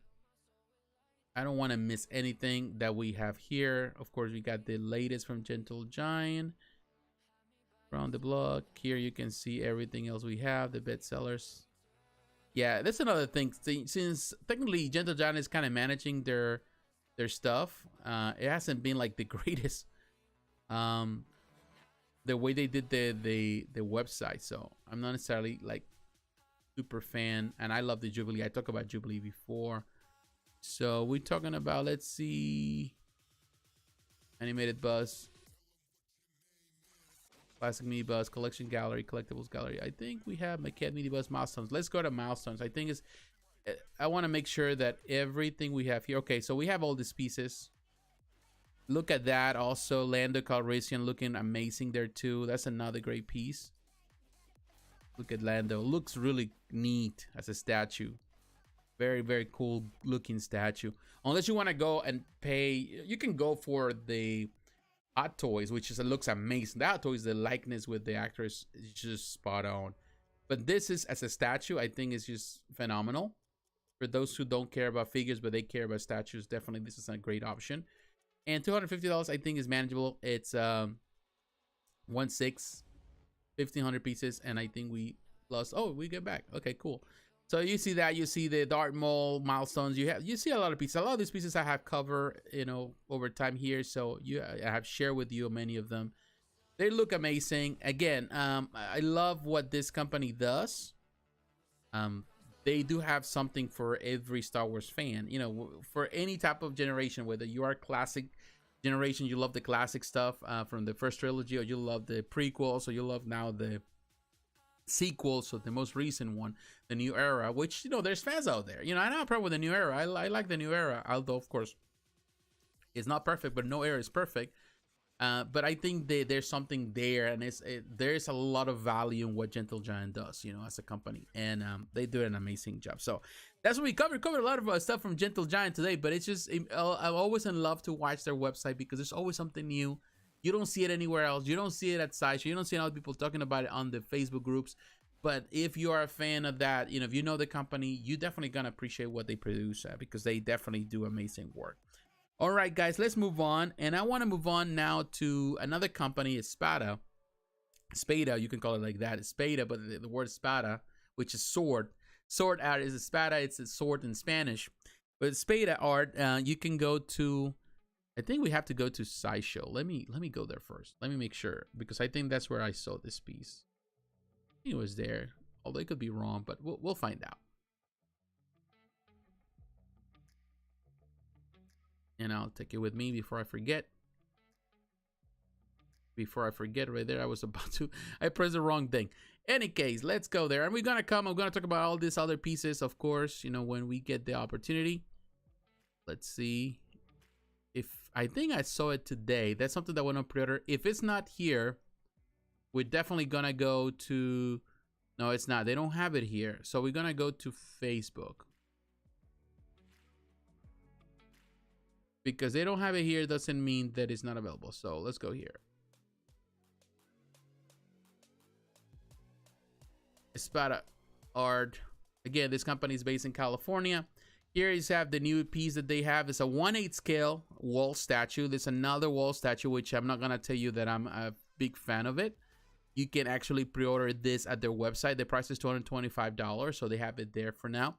I don't want to miss anything that we have here. Of course, we got the latest from Gentle Giant. Around the block. Here you can see everything else we have, the bestsellers. Yeah, that's another thing. Since technically Gentle Giant is kind of managing their stuff, it hasn't been like the greatest. The way they did the website, so I'm not necessarily like super fan. And I love the Jubilee. I talked about Jubilee before, so we're talking about, let's see, animated bus. Classic Mini Bus, Collection Gallery, Collectibles Gallery. I think we have Maquette Mini Bus, Milestones. Let's go to Milestones. I think it's, I want to make sure that everything we have here. Okay, so we have all these pieces. Look at that. Also, Lando Calrissian looking amazing there too. That's another great piece. Look at Lando. Looks really neat as a statue. Very, very cool looking statue. Unless you want to go and pay, you can go for the Hot Toys, which is, it looks amazing. The Hot Toys, the likeness with the actress is just spot on. But this is, as a statue, I think is just phenomenal. For those who don't care about figures, but they care about statues, definitely this is a great option. And $250 I think is manageable. It's 1,600 pieces, and I think we lost. Oh, we get back. Okay, cool. So you see that, you see the Darth Maul Milestones. You see a lot of pieces. A lot of these pieces I have covered, you know, over time here. So I have shared with you many of them. They look amazing. Again, I love what this company does. They do have something for every Star Wars fan, you know, for any type of generation, whether you are classic generation, you love the classic stuff from the first trilogy, or you love the prequels, or you love now the sequels, so the most recent one, the new era, which, you know, there's fans out there. You know, I don't have a problem with the new era. I like the new era, although, of course, it's not perfect, but no era is perfect. But I think there's something there, and there's a lot of value in what Gentle Giant does, you know, as a company, and they do an amazing job. So that's what we covered a lot of stuff from Gentle Giant today. But it's just, I'm always in love to watch their website, because there's always something new. You don't see it anywhere else. You don't see it at Sideshow. You don't see other people talking about it on the Facebook groups. But if you are a fan of that, you know, if you know the company, you definitely gonna appreciate what they produce, because they definitely do amazing work. All right, guys, let's move on. And I want to move on now to another company, Espada. Espada, you can call it like that. Espada, but the word Espada, which is sword. Sword art is Espada. It's a sword in Spanish. But Espada art, you can go to, I think we have to go to Sideshow. Let me go there first. Let me make sure, because I think that's where I saw this piece. I think it was there, although it could be wrong, but we'll find out. And I'll take it with me before I forget. Right there, I was about to, I pressed the wrong thing. Any case, let's go there. And I'm gonna talk about all these other pieces, of course, you know, when we get the opportunity. Let's see. If I think I saw it today. That's something that went on pre-order. If it's not here, we're definitely gonna go to, no, it's not. They don't have it here. So we're gonna go to Facebook. Because they don't have it here doesn't mean that it's not available. So let's go here. Espada art. Again, this company is based in California. Here you have the new piece that they have. It's a 1/8 scale wall statue. There's another wall statue, which I'm not gonna tell you that I'm a big fan of it. You can actually pre-order this at their website. The price is $225, so they have it there for now.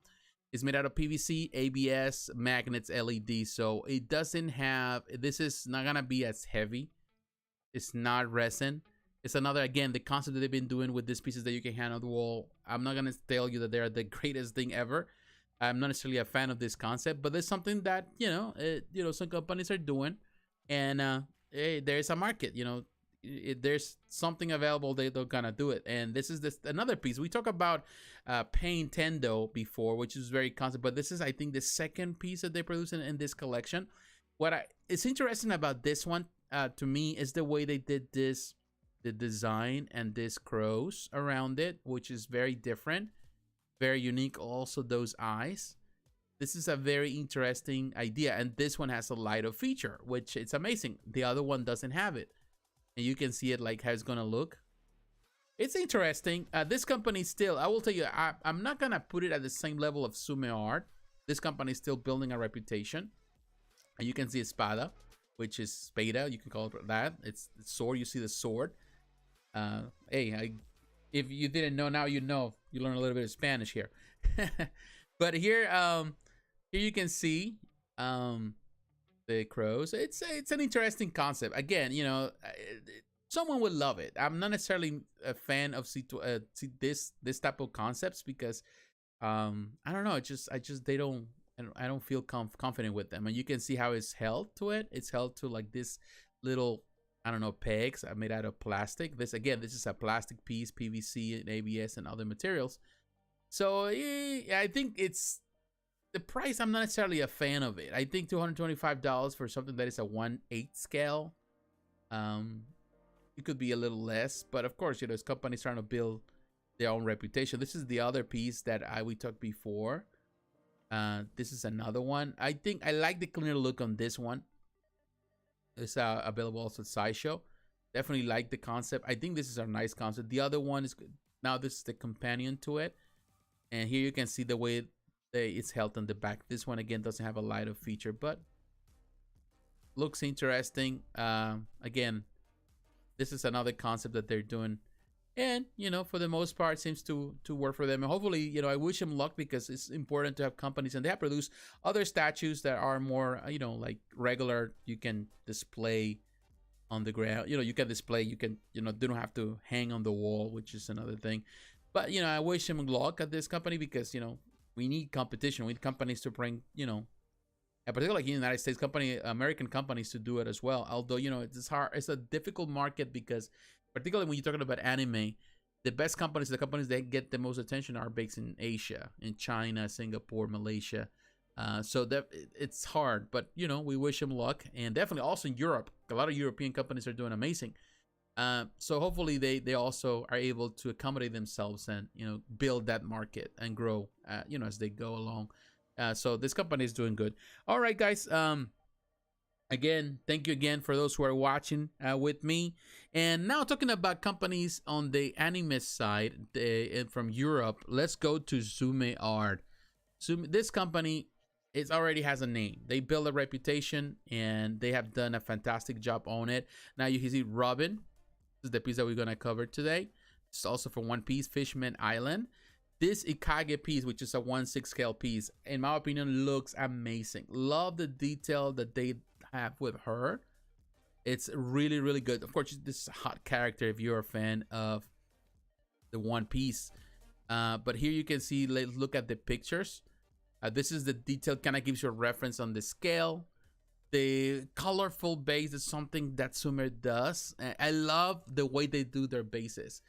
It's made out of PVC, ABS, magnets, LED. So it doesn't have, this is not gonna be as heavy. It's not resin. It's another, again, the concept that they've been doing with these pieces that you can hang on the wall. I'm not gonna tell you that they're the greatest thing ever. I'm not necessarily a fan of this concept, but there's something that, you know, some companies are doing, and hey, there's a market, you know. There's something available, they're gonna do it. And this is another piece. We talked about Pain Tendo before, which is very concept, but this is, I think, the second piece that they produce in this collection. It's interesting about this one, to me, is the way they did this, the design and this crows around it, which is very different, very unique. Also those eyes, this is a very interesting idea. And this one has a light up feature, which it's amazing. The other one doesn't have it. And you can see it like how it's gonna look. It's interesting. This company still, I will tell you, I'm not gonna put it at the same level of Tsume art. This company is still building a reputation. And you can see Espada, which is Spada, you can call it that. It's the sword. You see the sword. Hey, if you didn't know, now you know. You learn a little bit of Spanish here. But here you can see the crows. It's an interesting concept. Again, you know, someone would love it. I'm not necessarily a fan of this type of concepts, because I don't know. I don't feel confident with them. And you can see how it's held to it. It's held to like this little I don't know, pegs made out of plastic. This again, this is a plastic piece, PVC and ABS and other materials. So I think it's the price. I'm not necessarily a fan of it. I think $225 for something that is a 1/8 scale. It could be a little less, but of course, this company's trying to build their own reputation. This is the other piece that we took before. This is another one. I think I like the cleaner look on this one. It's available also at Sideshow. Definitely like the concept. I think this is a nice concept. The other one is now this is the companion to it, and here you can see the way it's held on the back. This one again doesn't have a light up feature, but looks interesting. Again, this is another concept that they're doing, and for the most part seems to work for them. And hopefully, I wish them luck, because it's important to have companies, and they have produced other statues that are more like regular. You can display on the ground. You can display, you can they don't have to hang on the wall, which is another thing. But I wish them luck at this company, because we need competition. We need companies to bring and particularly like in the United States, American companies to do it as well. Although, it's hard. It's a difficult market, because particularly when you're talking about anime, the best companies, the companies that get the most attention are based in Asia, in China, Singapore, Malaysia. So that it's hard, but we wish them luck. And definitely also in Europe, a lot of European companies are doing amazing. So hopefully they also are able to accommodate themselves and build that market and grow as they go along. So this company is doing good. All right, guys. Again, thank you again for those who are watching with me. And now talking about companies on the anime side from Europe, let's go to Tsume Art. Tsume, this company already has a name. They build a reputation, and they have done a fantastic job on it. Now you can see Robin. This is the piece that we're gonna cover today. It's also from One Piece, Fishman Island. This Ikagai piece, which is a 1/6 scale piece, in my opinion, looks amazing. Love the detail that they have with her. It's really, really good. Of course, this is a hot character if you're a fan of the One Piece. But here you can see, let's look at the pictures. This is the detail, kind of gives you a reference on the scale. The colorful base is something that Tsume does. I love the way they do their bases.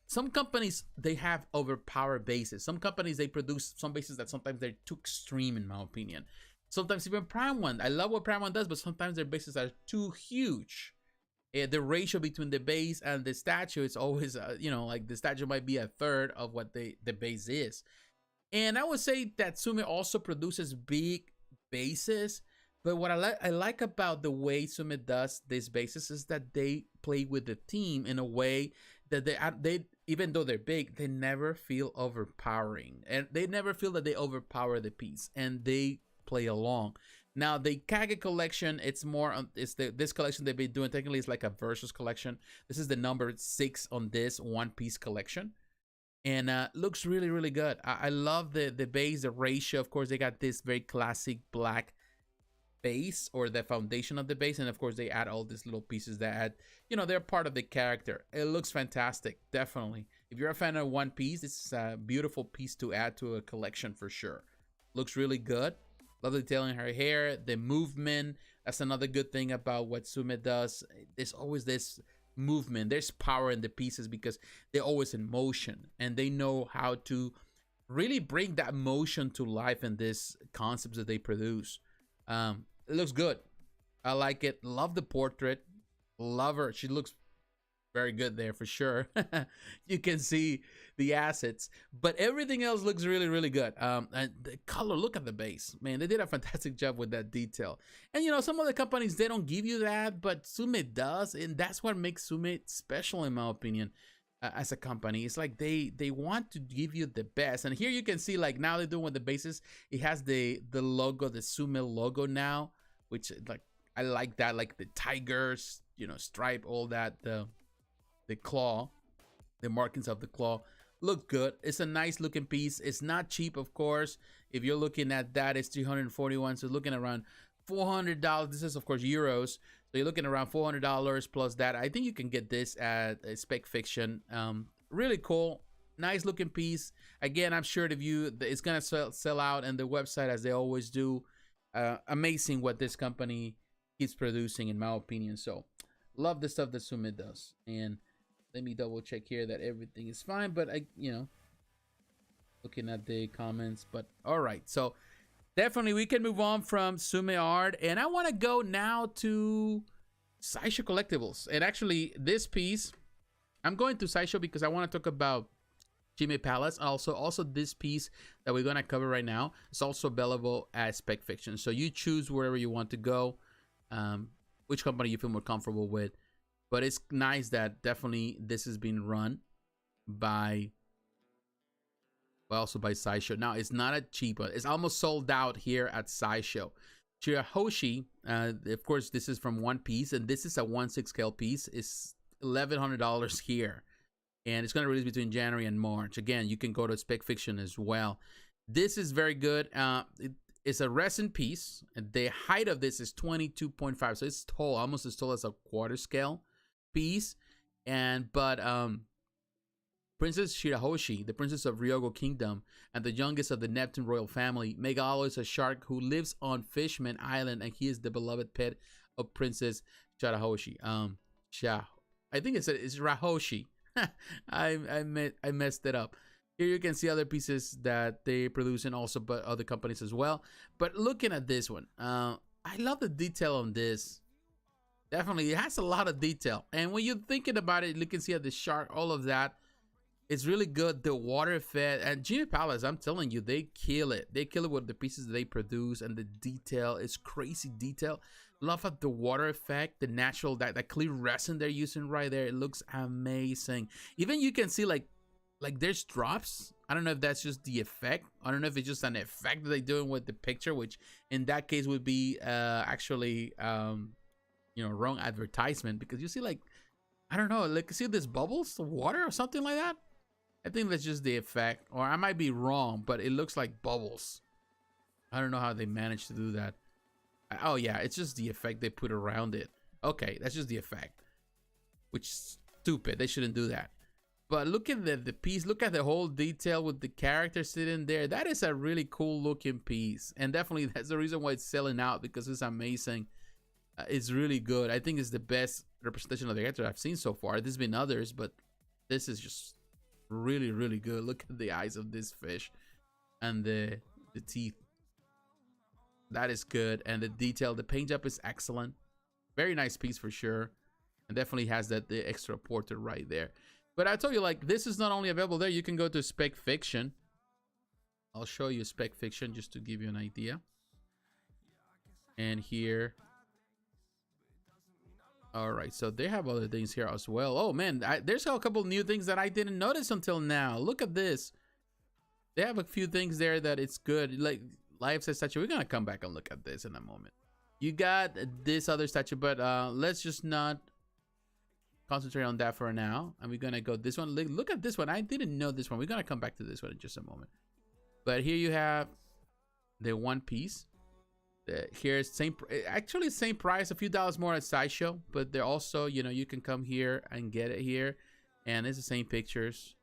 Some companies, they have overpowered bases. Some companies, they produce some bases that sometimes they're too extreme, in my opinion. Sometimes even Prime1. I love what Prime1 does, but sometimes their bases are too huge. The ratio between the base and the statue is always, like the statue might be a third of what the base is. And I would say that Tsume also produces big bases. But what I like about the way Tsume does these bases is that they play with the team in a way that they even though they're big, they never feel overpowering, and they never feel that they overpower the piece, and they play along. Now the Ikagai collection, it's more this collection they've been doing. Technically, it's like a versus collection. This is the number 6 on this One Piece collection, and looks really, really good. I love the base, the ratio. Of course, they got this very classic black base, or the foundation of the base, and of course they add all these little pieces that add, they're part of the character. It looks fantastic. Definitely, if you're a fan of One Piece, this is a beautiful piece to add to a collection for sure. Looks really good. Love the detail in her hair, the movement. That's another good thing about what Tsume does. There's always this movement. There's power in the pieces because they're always in motion, and they know how to really bring that motion to life in these concepts that they produce. It looks good. I like it. Love the portrait. Love her. She looks very good there for sure. You can see the assets, but everything else looks really, really good. And the color, look at the base, man. They did a fantastic job with that detail. And some other companies, they don't give you that, but Tsume does, and that's what makes Tsume special, in my opinion. As a company, it's like they want to give you the best. And here you can see, like, now they're doing with the bases, it has the logo, the Tsume logo now, which, like, I like that, like the tigers, stripe, all that, the claw, the markings of the claw look good. It's a nice looking piece. It's not cheap, of course. If you're looking at that, it's 341, so looking around $400. This is, of course, euros. So you're looking around $400 plus that. I think you can get this at Spec Fiction. Really cool, nice looking piece. Again, I'm sure it's gonna sell out on the website, as they always do. Amazing what this company keeps producing, in my opinion. So Love the stuff that Tsume does. And let me double check here that everything is fine. But I, looking at the comments. But all right, so definitely we can move on from Tsume art, and I want to go now to Sideshow Collectibles. And actually, this piece, I'm going to Sideshow because I want to talk about Jimei Palace. Also this piece that we're going to cover right now is also available as Spec Fiction. So you choose wherever you want to go, which company you feel more comfortable with. But it's nice that definitely this is being run by, but also by Sideshow. Now, it's not a cheap one. It's almost sold out here at Sideshow. Shirahosi, of course, this is from One Piece, and this is a 1/6 scale piece. It's $1,100 here. And it's going to release between January and March. Again, you can go to Spec Fiction as well. This is very good. It's a resin piece. The height of this is 22.5. So it's tall, almost as tall as a quarter scale piece. But Princess Shirahosi, the princess of Ryogo Kingdom and the youngest of the Neptune royal family, Megalo is a shark who lives on Fishman Island, and he is the beloved pet of Princess Shirahosi. I think it's Rahoshi. I messed it up. Here you can see other pieces that they produce and also but other companies as well. But looking at this one, I love the detail on this. Definitely, it has a lot of detail. And when you're thinking about it, you can see the shark, all of that. It's really good. The water effect and Jimei Palace, I'm telling you, they kill it. They kill it with the pieces that they produce, and the detail is crazy detail. Love of the water effect, the natural that clear resin they're using right there. It looks amazing. Even you can see like there's drops. I don't know if that's just the effect. I don't know if it's just an effect that they're doing with the picture, which in that case would be actually wrong advertisement, because you see like, I don't know, like see this bubbles of water or something like that. I think that's just the effect, or I might be wrong, but it looks like bubbles. I don't know how they managed to do that. Oh yeah, it's just the effect they put around it. Okay, that's just the effect, which is stupid. They shouldn't do that. But look at the piece. Look at the whole detail with the character sitting there. That is a really cool looking piece, and definitely that's the reason why it's selling out, because it's amazing. It's really good. I think it's the best representation of the character I've seen so far. There's been others, but this is just really, really good. Look at the eyes of this fish and the teeth. That is good. And the detail, the paint job is excellent. Very nice piece for sure. And definitely has the extra portrait right there. But I told you, like, this is not only available there. You can go to Spec Fiction. I'll show you Spec Fiction just to give you an idea. And here. All right, so they have other things here as well. Oh man, there's a couple new things that I didn't notice until now. Look at this. They have a few things there that it's good. Like Live says statue. We're gonna come back and look at this in a moment. You got this other statue, but let's just not concentrate on that for now. And we're gonna go this one. Look at this one. I didn't know this one. We're gonna come back to this one in just a moment. But here you have the One Piece. Here's actually same price, a few dollars more at Sideshow, but they're also, you can come here and get it here, and it's the same pictures.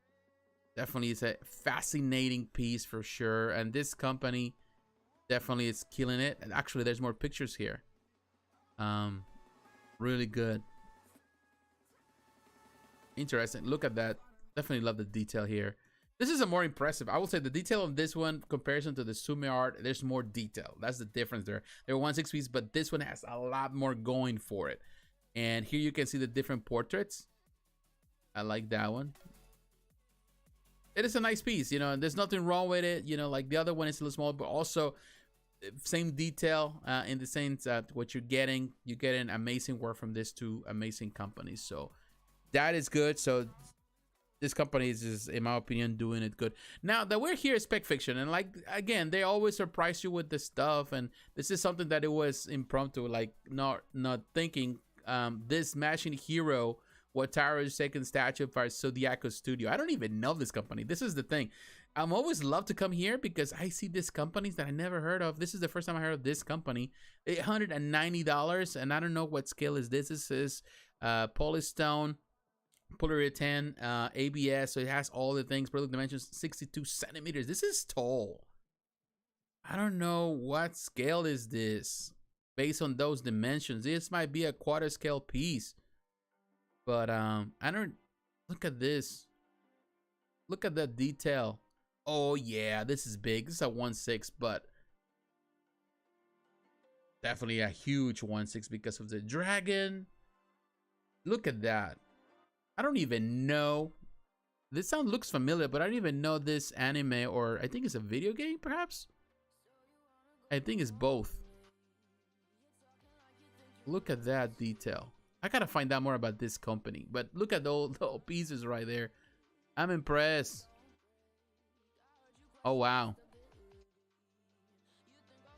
Definitely, it's a fascinating piece for sure, and this company definitely is killing it. And actually, there's more pictures here. Really good, interesting. Look at that. Definitely love the detail here. This is a more impressive. I will say the detail of this one, comparison to the Tsume art, there's more detail. That's the difference there. They're 1/6 piece, but this one has a lot more going for it. And here you can see the different portraits. I like that one. It is a nice piece, and there's nothing wrong with it. Like the other one is a little small, but also same detail in the sense that what you're getting amazing work from these two amazing companies. So that is good. So this company is just, in my opinion, doing it good. Now that we're here at Spec Fiction, and like, again, they always surprise you with the stuff, and this is something that it was impromptu, like not thinking. This Mashin hero, Wataru's second statue for Zodiakos studio. I don't even know this company. This is the thing. I'm always love to come here because I see these companies that I never heard of. This is the first time I heard of this company. $890, and I don't know what scale is this. This is polystone, polyurethane, ABS, so it has all the things. Product dimensions 62 centimeters. This is tall. I don't know what scale is this based on those dimensions. This might be a quarter scale piece. But I don't look at this. Look at that detail. Oh yeah, this is big. This is a 1/6, but definitely a huge 1/6 because of the dragon. Look at that. I don't even know. This sound looks familiar, but I don't even know this anime, or I think it's a video game, perhaps? I think it's both. Look at that detail. I gotta find out more about this company, but look at the old pieces right there. I'm impressed. Oh, wow.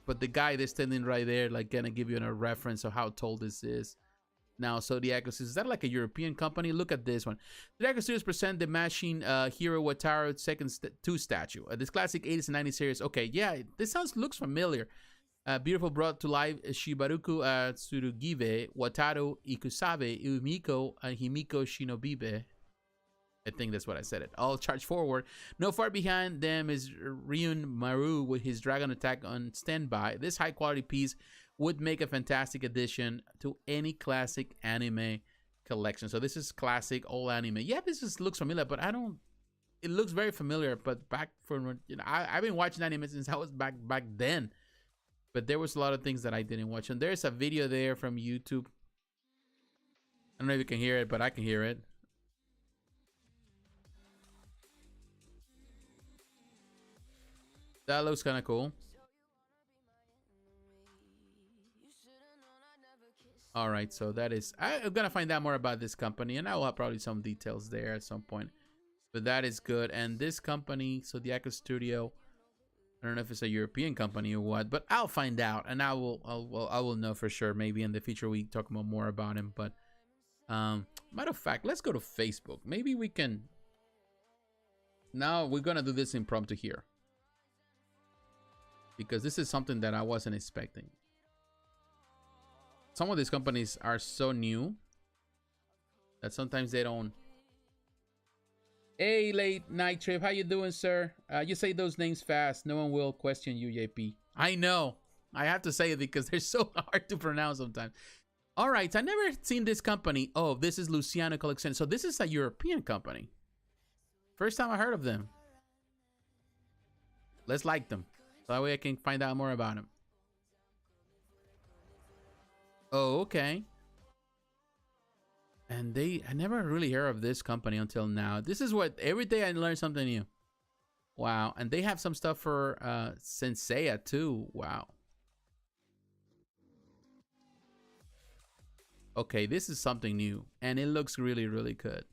But the guy that's standing right there, like, gonna give you a reference of how tall this is. Now, Zodiakos, is that like a European company? Look at this one. Zodiakos Studios present the Mashin hero Wataru second 2 statue. This classic 80s and 90s series. Okay, yeah, this looks familiar. Beautiful brought to life Shibaruku Tsurugibe, Wataru Ikusabe, Umiko, and Himiko Shinobibe. I think that's what I said it. All charge forward. No far behind them is Ryun Maru with his dragon attack on standby. This high quality piece would make a fantastic addition to any classic anime collection. So this is classic old anime. Yeah, this looks familiar, but I don't. It looks very familiar, but back from, you know, I've been watching anime since I was back then. But there was a lot of things that I didn't watch. And there's a video there from YouTube. I don't know if you can hear it, but I can hear it. That looks kind of cool. All right, so that is... I'm going to find out more about this company, and I will have probably some details there at some point. But that is good. And this company, Zodiakos Studio... I don't know if it's a European company or what, but I'll find out, and I will know for sure. Maybe in the future we talk about more about him. But matter of fact, let's go to Facebook. Maybe we can. Now we're gonna do this impromptu here because this is something that I wasn't expecting. Some of these companies are so new that sometimes they don't. Hey, late night trip, how you doing, sir? You say those names fast, no one will question you, JP. I know, I have to say it because they're so hard to pronounce sometimes. All right, I never seen this company. Oh, this is Luciano Collection. So this is a European company. First time I heard of them. Let's like them, so that way I can find out more about them. Oh, okay. And I never really heard of this company until now. This is what, every day I learn something new. Wow. And they have some stuff for Senseiya too. Wow. Okay, this is something new. And it looks really, really good.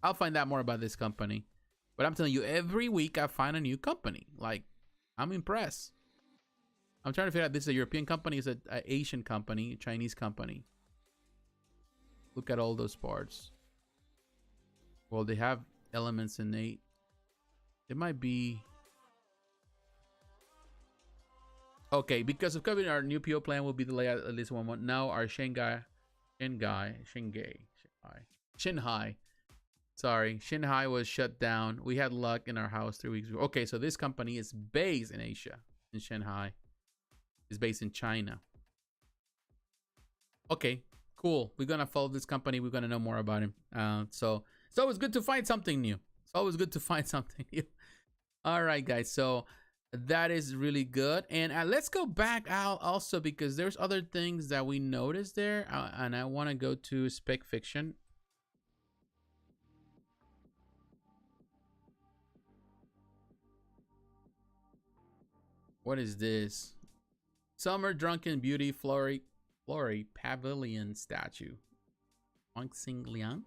I'll find out more about this company. But I'm telling you, every week I find a new company. Like, I'm impressed. I'm trying to figure out, this is a European company, it's an Asian company, a Chinese company. Look at all those parts. Well, they have elements innate. It might be... Okay, because of COVID, our new PO plan will be delayed at least 1 month. Now our Shanghai. Sorry, Shanghai was shut down. We had luck in our house 3 weeks ago. Okay, so this company is based in Asia, in Shanghai. It's based in China. Okay. Cool. We're gonna follow this company. We're gonna know more about him. So it's always good to find something new. It's always good to find something new. All right, guys. So that is really good. And let's go back out also because there's other things that we noticed there. And I want to go to Spec Fiction. What is this? Summer Drunken Beauty Flory Pavilion statue. Yuanxin Liang.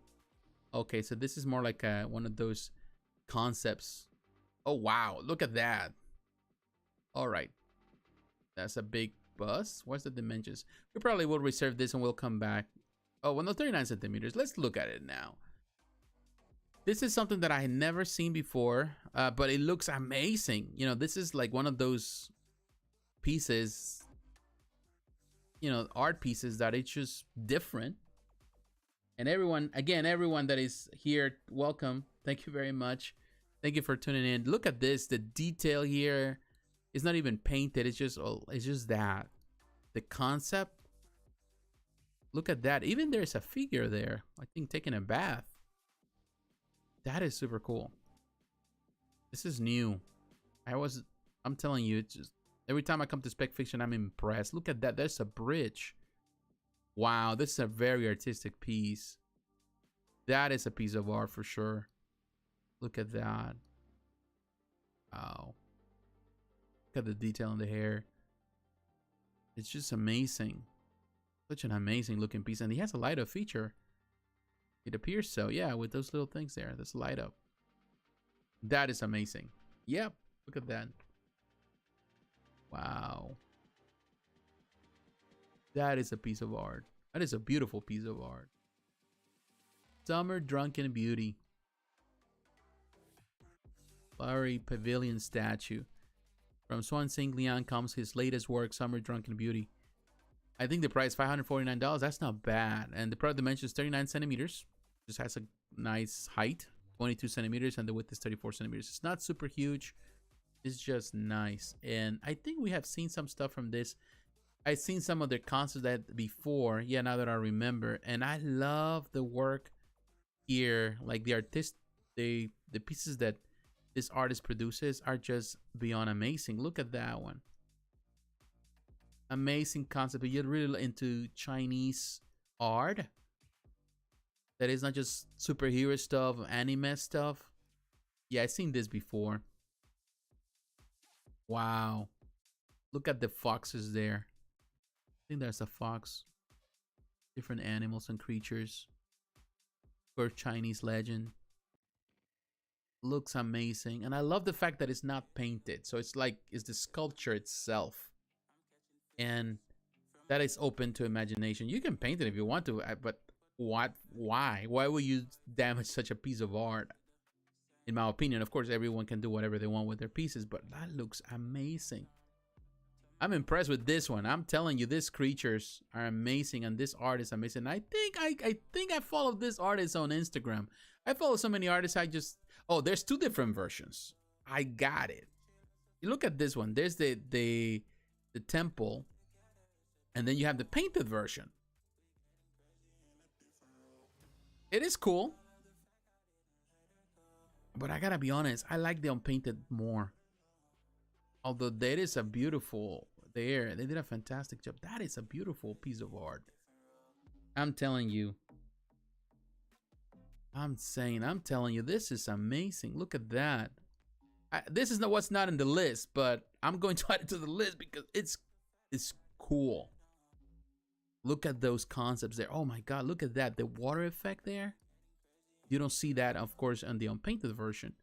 Okay, so this is more like one of those concepts. Oh wow, look at that. All right, that's a big bus. What's the dimensions? We probably will reserve this and we'll come back. Oh, well, no, 39 centimeters. Let's look at it now. This is something that I had never seen before, but it looks amazing. You know, this is like one of those pieces, you know, art pieces that it's just different. And everyone, again, everyone that is here, welcome. Thank you very much. Thank you for tuning in. Look at this. The detail here is not even painted. It's just that. The concept Look at that. Even there's a figure there, I think, taking a bath. That is super cool. This is new. I'm telling you, it's just every time I come to Spec Fiction, I'm impressed. Look at that. There's a bridge. Wow, this is a very artistic piece. That is a piece of art for sure. Look at that. Wow. Look at the detail in the hair. It's just amazing. Such an amazing looking piece. And he has a light up feature. It appears so. Yeah, with those little things there. This light up. That is amazing. Yep. Look at that. Wow. That is a piece of art. That is a beautiful piece of art. Summer Drunken Beauty. Flowery Pavilion statue. From Yuanxin Liang comes his latest work, Summer Drunken Beauty. I think the price $549. That's not bad. And the product dimension is 39 centimeters. Just has a nice height, 22 centimeters, and the width is 34 centimeters. It's not super huge. It's just nice. And I think we have seen some stuff from this. I've seen some of their concepts that before. Yeah, now that I remember. And I love the work here. Like the the pieces that this artist produces are just beyond amazing. Look at that one. Amazing concept. But you're really into Chinese art. That is not just superhero stuff, anime stuff. Yeah, I've seen this before. Wow. Look at the foxes there. I think there's a fox. Different animals and creatures. For Chinese legend. Looks amazing. And I love the fact that it's not painted. So it's like, it's the sculpture itself. And that is open to imagination. You can paint it if you want to, but what? Why? Why would you damage such a piece of art? In my opinion, of course, everyone can do whatever they want with their pieces, but that looks amazing. I'm impressed with this one. I'm telling you, these creatures are amazing, and this art is amazing. I think I followed this artist on Instagram. I follow so many artists. Oh, there's two different versions. I got it. You look at this one. There's the temple, and then you have the painted version. It is cool. But I gotta be honest, I like the unpainted more. Although that is a beautiful there. They did a fantastic job. That is a beautiful piece of art. I'm telling you. I'm telling you, this is amazing. Look at that. This is not what's not in the list, but I'm going to add it to the list because it's cool. Look at those concepts there. Oh my God, look at that. The water effect there. You don't see that, of course, on the unpainted version.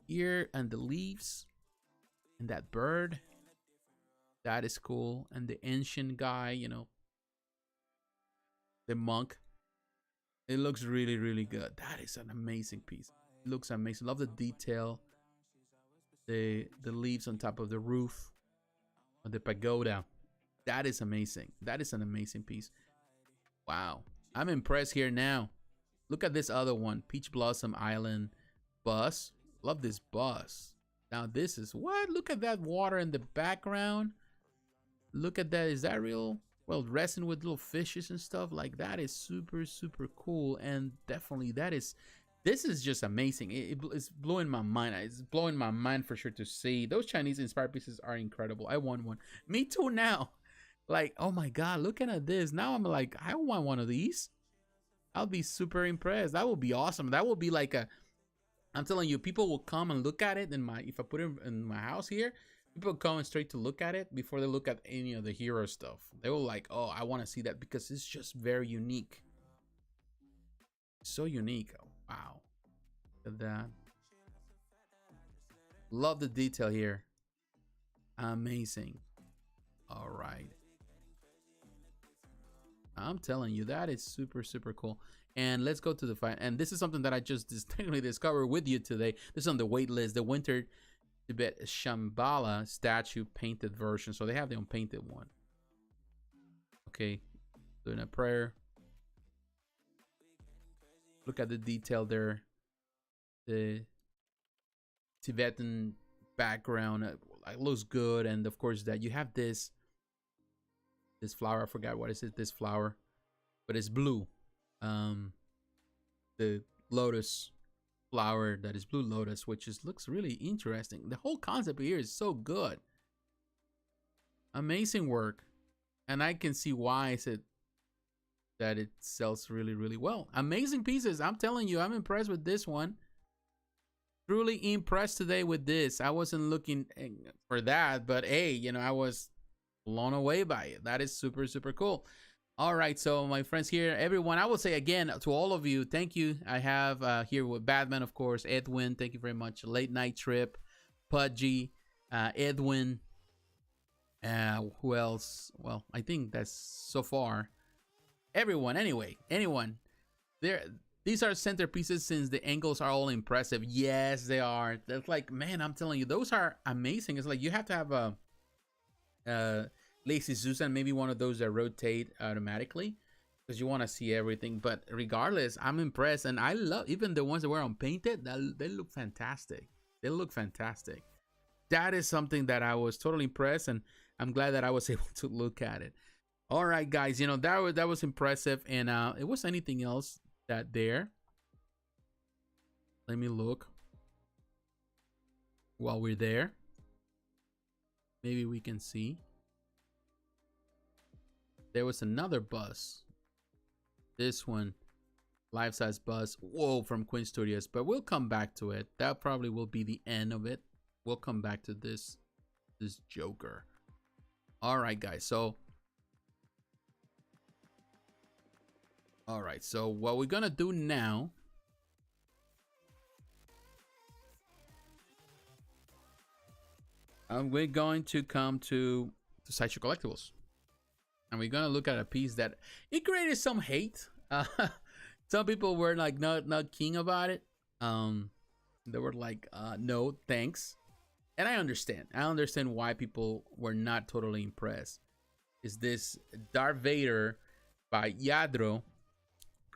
Here, and the leaves. And that bird. That is cool. And the ancient guy, you know. The monk. It looks really, really good. That is an amazing piece. It looks amazing. Love the detail. The leaves on top of the roof. Of the pagoda. That is amazing. That is an amazing piece. Wow. I'm impressed here now. Look at this other one. Peach Blossom Island bus. Love this bus. Now this is what? Look at that water in the background. Look at that. Is that real? Well, wrestling with little fishes and stuff like that is super, super cool. And definitely this is just amazing. It's blowing my mind. It's blowing my mind for sure to see. Those Chinese inspired pieces are incredible. I want one. Me too now. Like, oh my God, looking at this. Now I'm like, I want one of these. I'll be super impressed. That will be awesome. That will be like I'm telling you, people will come and look at it if I put it in my house here, people come straight to look at it before they look at any of the hero stuff. They will like, oh, I want to see that because it's just very unique. So unique. Oh, wow. Look at that. Love the detail here. Amazing. All right. I'm telling you, that is super, super cool. And let's go to the fight. And this is something that I just technically discovered with you today. This is on the wait list. The Winter Tibet Shambhala statue painted version. So they have the unpainted one. Okay. Doing a prayer. Look at the detail there. The Tibetan background. It looks good. And of course that you have this flower. I forgot what is it. This flower. but it's blue. The lotus flower that is blue lotus, which is looks really interesting. The whole concept here is so good. Amazing work. And I can see why I said that it sells really, really well. Amazing pieces. I'm telling you, I'm impressed with this one. Truly impressed today with this. I wasn't looking for that, but hey, you know, I was blown away by it. That is super, super cool. All right, so my friends here, everyone, I will say again to all of you, thank you. I have here with Batman, of course, Edwin, thank you very much. Late Night Trip, Pudgy, Edwin. Who else? Well, I think that's so far everyone. Anyway, anyone there. These are centerpieces since the angles are all impressive. Yes, they are. That's like, man, I'm telling you, those are amazing. It's like you have to have a lazy Susan, maybe one of those that rotate automatically because you want to see everything. But regardless, I'm impressed, and I love even the ones that were unpainted. They look fantastic. They look fantastic. That is something that I was totally impressed, and I'm glad that I was able to look at it. All right, guys, you know, that was impressive, and it was anything else that there. Let me look while we're there. Maybe we can see. There was another bus. This one, life-size bus. Whoa, from Queen Studios, but we'll come back to it. That probably will be the end of it. We'll come back to this Joker. All right, guys. So all right, so what we're gonna do now, we're going to come to Sideshow Collectibles, and we're gonna look at a piece that it created some hate. Some people were like not keen about it. They were like, no thanks, and I understand why people were not totally impressed. Is this Darth Vader by Lladro?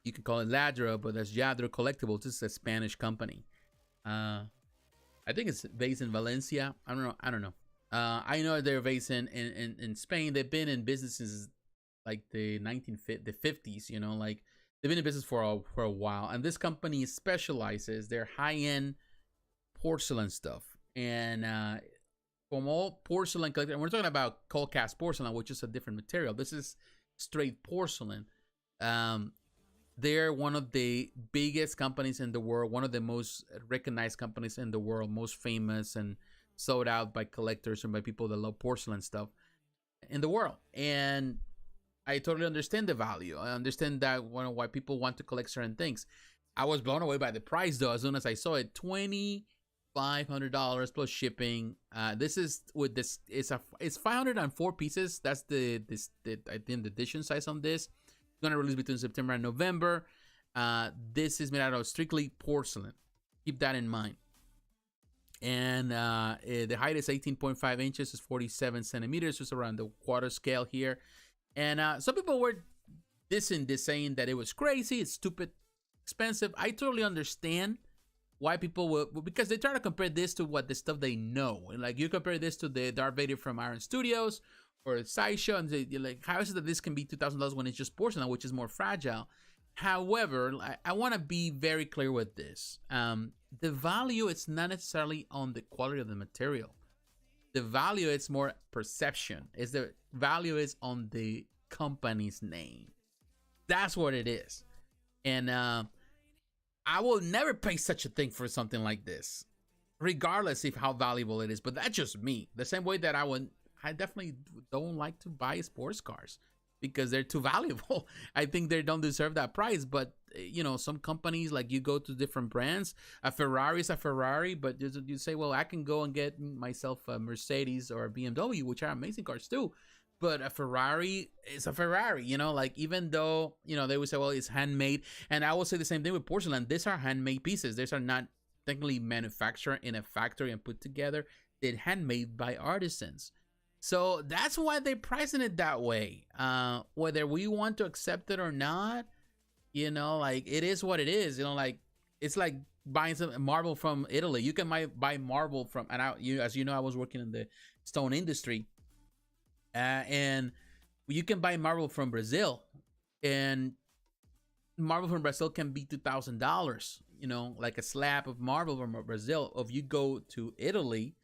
You can call it Lladro, but that's Lladro Collectibles. This is a Spanish company. I think it's based in Valencia. I don't know. I know they're based in Spain. They've been in business since like the 50s. You know, like they've been in business for a while. And this company specializes their high-end porcelain stuff. And from all porcelain collectors, and we're talking about cold cast porcelain, which is a different material. This is straight porcelain. They're one of the biggest companies in the world, one of the most recognized companies in the world, most famous and sold out by collectors and by people that love porcelain stuff in the world. And I totally understand the value. I understand that why people want to collect certain things. I was blown away by the price though. As soon as I saw it, $2,500 plus shipping. This is with this. It's 504 pieces. That's the I think the edition size on this. Gonna release between September and November. This is made out of strictly porcelain. Keep that in mind. And the height is 18.5 inches, is 47 centimeters, just around the quarter scale here. And some people were dissing this, saying that it was crazy, it's stupid, expensive. I totally understand why people will, because they try to compare this to what the stuff they know. Like you compare this to the Darth Vader from Iron Studios or Sideshow, and you're like, how is it that this can be $2,000 when it's just porcelain, which is more fragile? However, I want to be very clear with this. The value, it's not necessarily on the quality of the material. The value, it's more perception. The value is on the company's name. That's what it is. And I will never pay such a thing for something like this, regardless of how valuable it is. But that's just me. The same way that I definitely don't like to buy sports cars because they're too valuable. I think they don't deserve that price. But you know, some companies, like you go to different brands, a Ferrari is a Ferrari, but you say, well, I can go and get myself a Mercedes or a BMW, which are amazing cars too. But a Ferrari is a Ferrari, you know, like even though, you know, they would say, well, it's handmade. And I will say the same thing with porcelain. These are handmade pieces. These are not technically manufactured in a factory and put together. They're handmade by artisans. So that's why they're pricing it that way. Whether we want to accept it or not, you know, like it is what it is. You know, like it's like buying some marble from Italy. You can buy marble from, and as you know, I was working in the stone industry. And you can buy marble from Brazil, and marble from Brazil can be $2,000. You know, like a slab of marble from Brazil. If you go to Italy,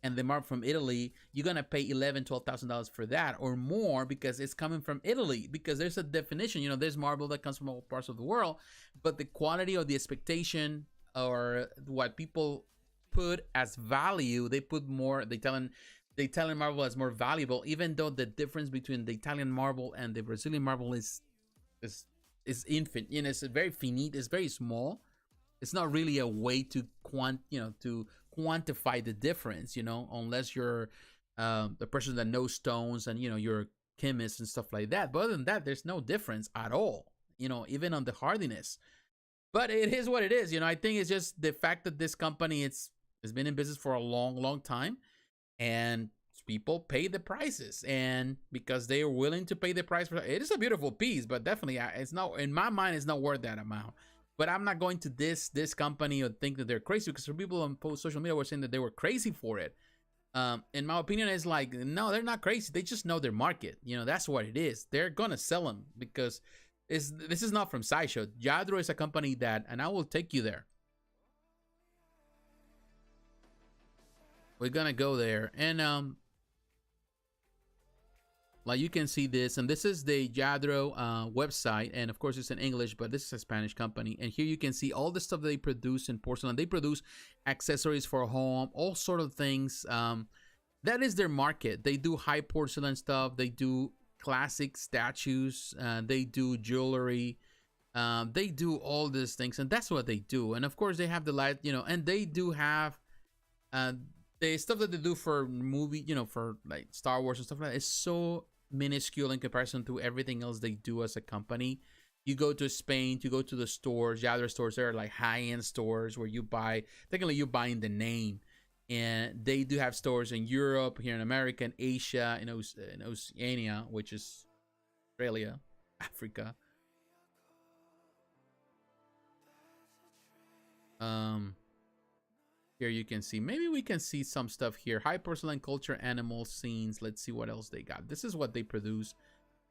and the marble from Italy, you're gonna pay $11,000-$12,000 for that or more, because it's coming from Italy. Because there's a definition, you know, there's marble that comes from all parts of the world, but the quality or the expectation or what people put as value, they put more. The Italian marble is more valuable, even though the difference between the Italian marble and the Brazilian marble is infinite. You know, it's very finite. It's very small. It's not really a way to quantify the difference, you know, unless you're the person that knows stones and, you know, you're a chemist and stuff like that. But other than that, there's no difference at all, you know, even on the hardiness. But it is what it is, you know. I think it's just the fact that this company has been in business for a long time, and people pay the prices, and because they are willing to pay the price for it, is a beautiful piece, but definitely it's not, in my mind, it's not worth that amount. But I'm not going to diss this company or think that they're crazy, because some people on social media were saying that they were crazy for it. In my opinion, it's like, no, they're not crazy. They just know their market. You know, that's what it is. They're gonna sell them, because this is not from Sideshow. Lladro is a company that, and I will take you there. We're gonna go there, and like you can see this, and this is the Lladro website, and of course it's in English, but this is a Spanish company. And here you can see all the stuff they produce in porcelain. They produce accessories for home, all sort of things. That is their market. They do high porcelain stuff. They do classic statues. They do jewelry. They do all these things, and that's what they do. And of course they have the light, you know, and they do have the stuff that they do for movie, you know, for like Star Wars and stuff like that is so minuscule in comparison to everything else they do as a company. You go to Spain, you go to the stores, other stores, there are like high-end stores where you buy, technically you're buying the name. And they do have stores in Europe, here in America, in Asia, in Oceania, which is Australia, Africa. Here you can see, maybe we can see some stuff here. High porcelain culture, animal scenes. Let's see what else they got. This is what they produce.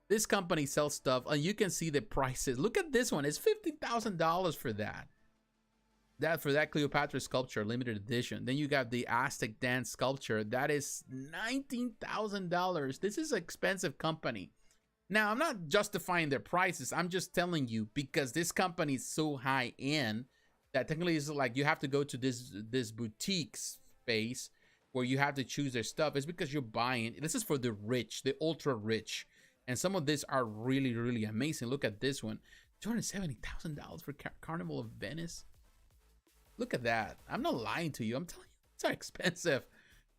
This company sells stuff, and you can see the prices. Look at this one. It's $50,000 for that. For that Cleopatra sculpture, limited edition. Then you got the Aztec dance sculpture. That is $19,000. This is an expensive company. Now, I'm not justifying their prices. I'm just telling you, because this company is so high end that technically it's like you have to go to this boutique space where you have to choose their stuff. It's because you're buying. This is for the rich, the ultra rich. And some of these are really, really amazing. Look at this one. $270,000 for Carnival of Venice. Look at that. I'm not lying to you. I'm telling you, it's expensive.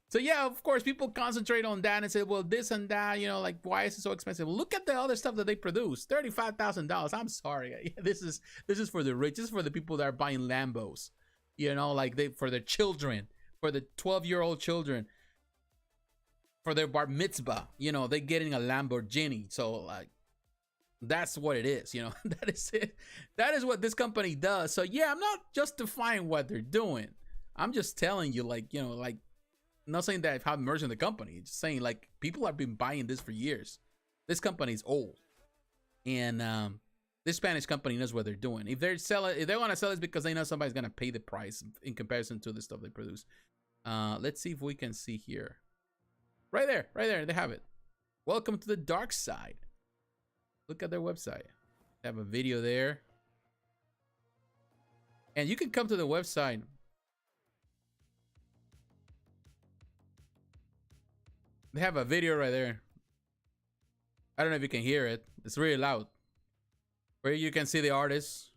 So yeah, of course, people concentrate on that and say, well, this and that, you know, like, why is it so expensive? Look at the other stuff that they produce. $35,000. I'm sorry. This is for the rich. This is for the people that are buying Lambos. You know, like for their children, for the 12-year-old children, for their bar mitzvah. You know, they're getting a Lamborghini. So like, that's what it is. You know, that is it. That is what this company does. So yeah, I'm not justifying what they're doing. I'm just telling you, like, you know, like, not saying that I've had merged in the company. Just saying, like, people have been buying this for years. This company is old, and this Spanish company knows what they're doing. If they want to sell it, it's because they know somebody's gonna pay the price in comparison to the stuff they produce. Let's see if we can see here. Right there, they have it. Welcome to the dark side. Look at their website. They have a video there, and you can come to the website. They have a video right there. I don't know if you can hear it. It's really loud. Where you can see the artists.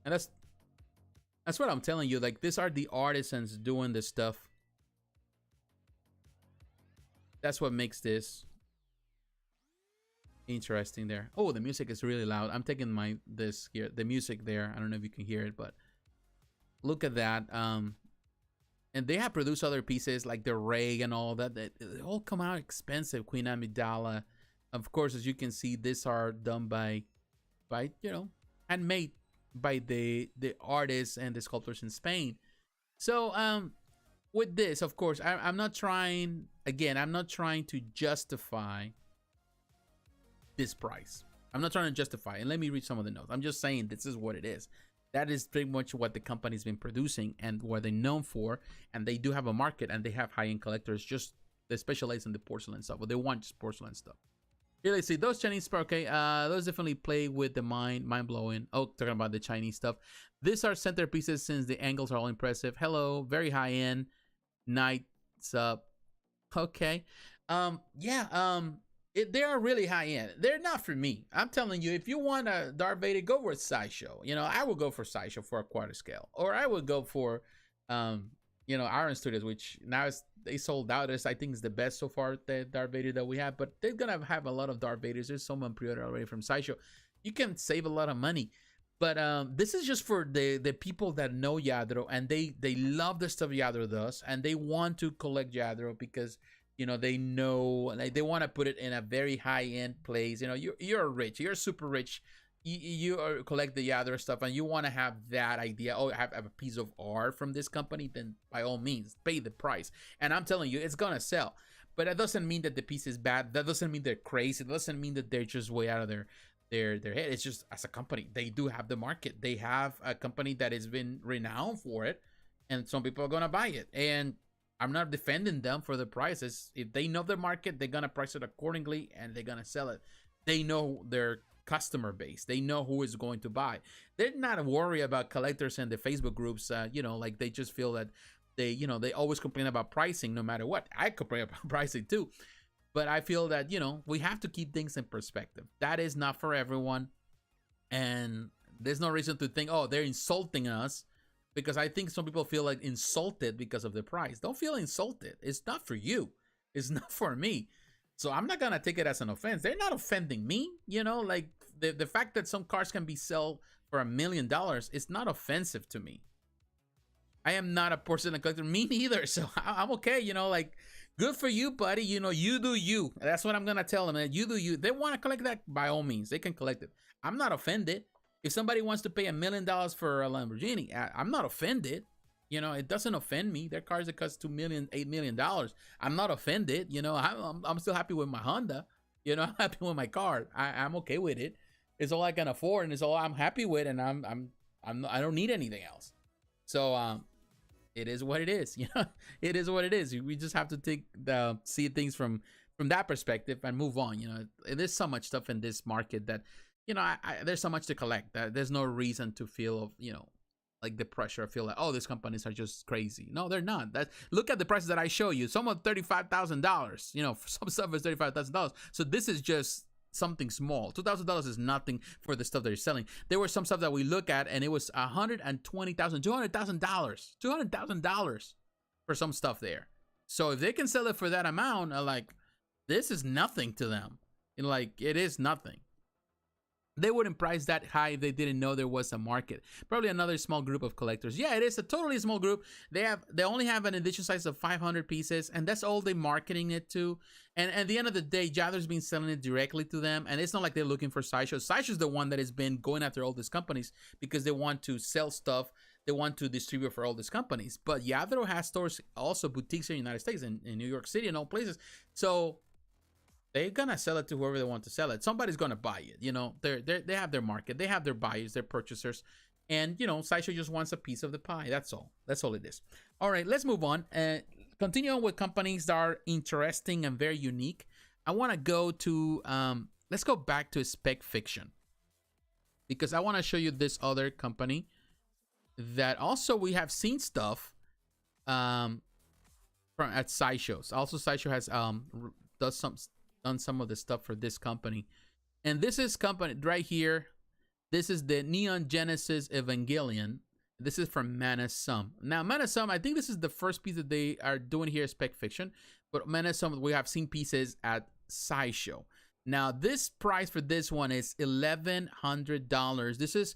And that's what I'm telling you. Like, these are the artisans doing this stuff. That's what makes this interesting there. Oh, the music is really loud. I'm taking the music there. I don't know if you can hear it, but look at that. And they have produced other pieces like the Ray and all that. They all come out expensive. Queen Amidala. Of course, as you can see, these are done by you know, handmade by the artists and the sculptors in Spain. So with this, of course, I'm not trying, again, I'm not trying to justify this price. I'm not trying to justify, and let me read some of the notes. I'm just saying this is what it is. That is pretty much what the company's been producing and what they're known for. And they do have a market, and they have high-end collectors. Just they specialize in the porcelain stuff, but they want just porcelain stuff. Here, let's see. Those Chinese, okay, those definitely play with the mind-blowing. Oh, talking about the Chinese stuff. These are centerpieces since the angles are all impressive. Hello, very high-end. Nights up. Okay. They are really high end. They're not for me. I'm telling you, if you want a Darth Vader, go with Sideshow. You know, I would go for Sideshow for a quarter scale, or I would go for, Iron Studios, which now they sold out. I think is the best so far, the Darth Vader that we have. But they're gonna have a lot of Darth Vaders. There's some on pre-order already from Sideshow. You can save a lot of money. But this is just for the people that know Lladro, and they love the stuff Lladro does, and they want to collect Lladro because, they know, like, they want to put it in a very high-end place. You're rich. You're super rich. You collect the Lladro stuff, and you want to have that idea. Oh, have a piece of art from this company, then by all means, pay the price. And I'm telling you, it's going to sell. But that doesn't mean that the piece is bad. That doesn't mean they're crazy. It doesn't mean that they're just way out of their head. It's just, as a company, they do have the market. They have a company that has been renowned for it, and some people are going to buy it. And I'm not defending them for the prices. If they know the market, they're gonna price it accordingly, and they're gonna sell it. They know their customer base. They know who is going to buy. They're not worried about collectors and the Facebook groups. Like, they just feel that they always complain about pricing no matter what. I complain about pricing too, but I feel that we have to keep things in perspective. That is not for everyone, and there's no reason to think, oh, they're insulting us. Because I think some people feel like insulted because of the price. Don't feel insulted. It's not for you. It's not for me. So I'm not going to take it as an offense. They're not offending me. Like the fact that some cars can be sold for $1 million is not offensive to me. I am not a porcelain collector. Me neither. So I'm okay. Like, good for you, buddy. You do you. That's what I'm going to tell them. You do you. They want to collect that, by all means. They can collect it. I'm not offended. If somebody wants to pay $1 million for a Lamborghini, I'm not offended. It doesn't offend me. There are cars that cost $2 million, $8 million. I'm not offended. I'm still happy with my Honda. I'm happy with my car. I'm okay with it. It's all I can afford, and it's all I'm happy with, and I don't need anything else. So it is what it is. It is what it is. We just have to see things from that perspective and move on. There's so much stuff in this market that. There's so much to collect that there's no reason to feel like the pressure. I feel like, oh, these companies are just crazy. No, they're not. Look at the prices that I show you. Some are $35,000. Some stuff is $35,000. So this is just something small. $2,000 is nothing for the stuff that you're selling. There were some stuff that we look at, and it was $120,000, $200,000 for some stuff there. So if they can sell it for that amount, this is nothing to them. It is nothing. They wouldn't price that high if they didn't know there was a market. Probably another small group of collectors. Yeah, it is a totally small group. They only have an edition size of 500 pieces, and that's all they're marketing it to. And at the end of the day, Lladro's been selling it directly to them, and it's not like they're looking for Sideshow. Sideshow's the one that has been going after all these companies because they want to sell stuff. They want to distribute for all these companies. But Lladro has stores, also boutiques in the United States, in New York City and all places. So they're gonna sell it to whoever they want to sell it. Somebody's gonna buy it. They have their market. They have their buyers, their purchasers, and Sideshow just wants a piece of the pie. That's all. That's all it is. All right, let's move on. Continue on with companies that are interesting and very unique. I want to go to let's go back to Spec Fiction, because I want to show you this other company that also we have seen stuff from at Sideshows. Also, Sideshow has done some of the stuff for this company, and this is company right here. This is the Neon Genesis Evangelion. This is from SUM. Now, SUM, I think this is the first piece that they are doing here, Spec Fiction, but SUM, we have seen pieces at Sideshow. Now, this price for this one is $1,100. This is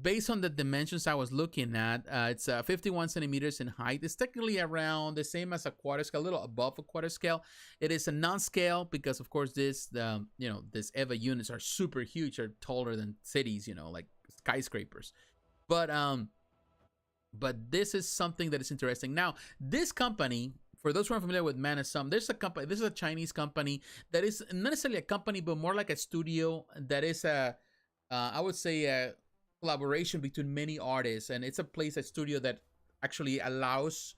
based on the dimensions I was looking at. It's 51 centimeters in height. It's technically around the same as a quarter scale, a little above a quarter scale. It is a non-scale because, of course, this Eva units are super huge, are taller than cities, like skyscrapers. But this is something that is interesting. Now, this company, for those who are familiar with Mana Sum, there's a company. This is a Chinese company that is not necessarily a company, but more like a studio that is a, I would say, a collaboration between many artists, and it's a place, a studio that actually allows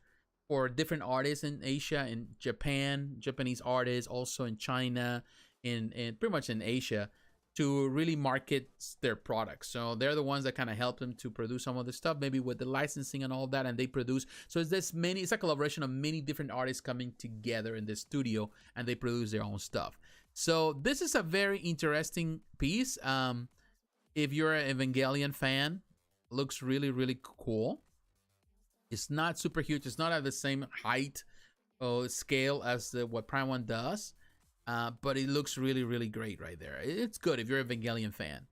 for different artists in Asia, in Japan, Japanese artists, also in China, in pretty much in Asia, to really market their products. So they're the ones that kind of help them to produce some of the stuff, maybe with the licensing and all that, and they produce. So it's a collaboration of many different artists coming together in the studio, and they produce their own stuff. So this is a very interesting piece. If you're an Evangelion fan, looks really, really cool. It's not super huge. It's not at the same height or scale as what Prime1 does. But it looks really, really great right there. It's good if you're an Evangelion fan.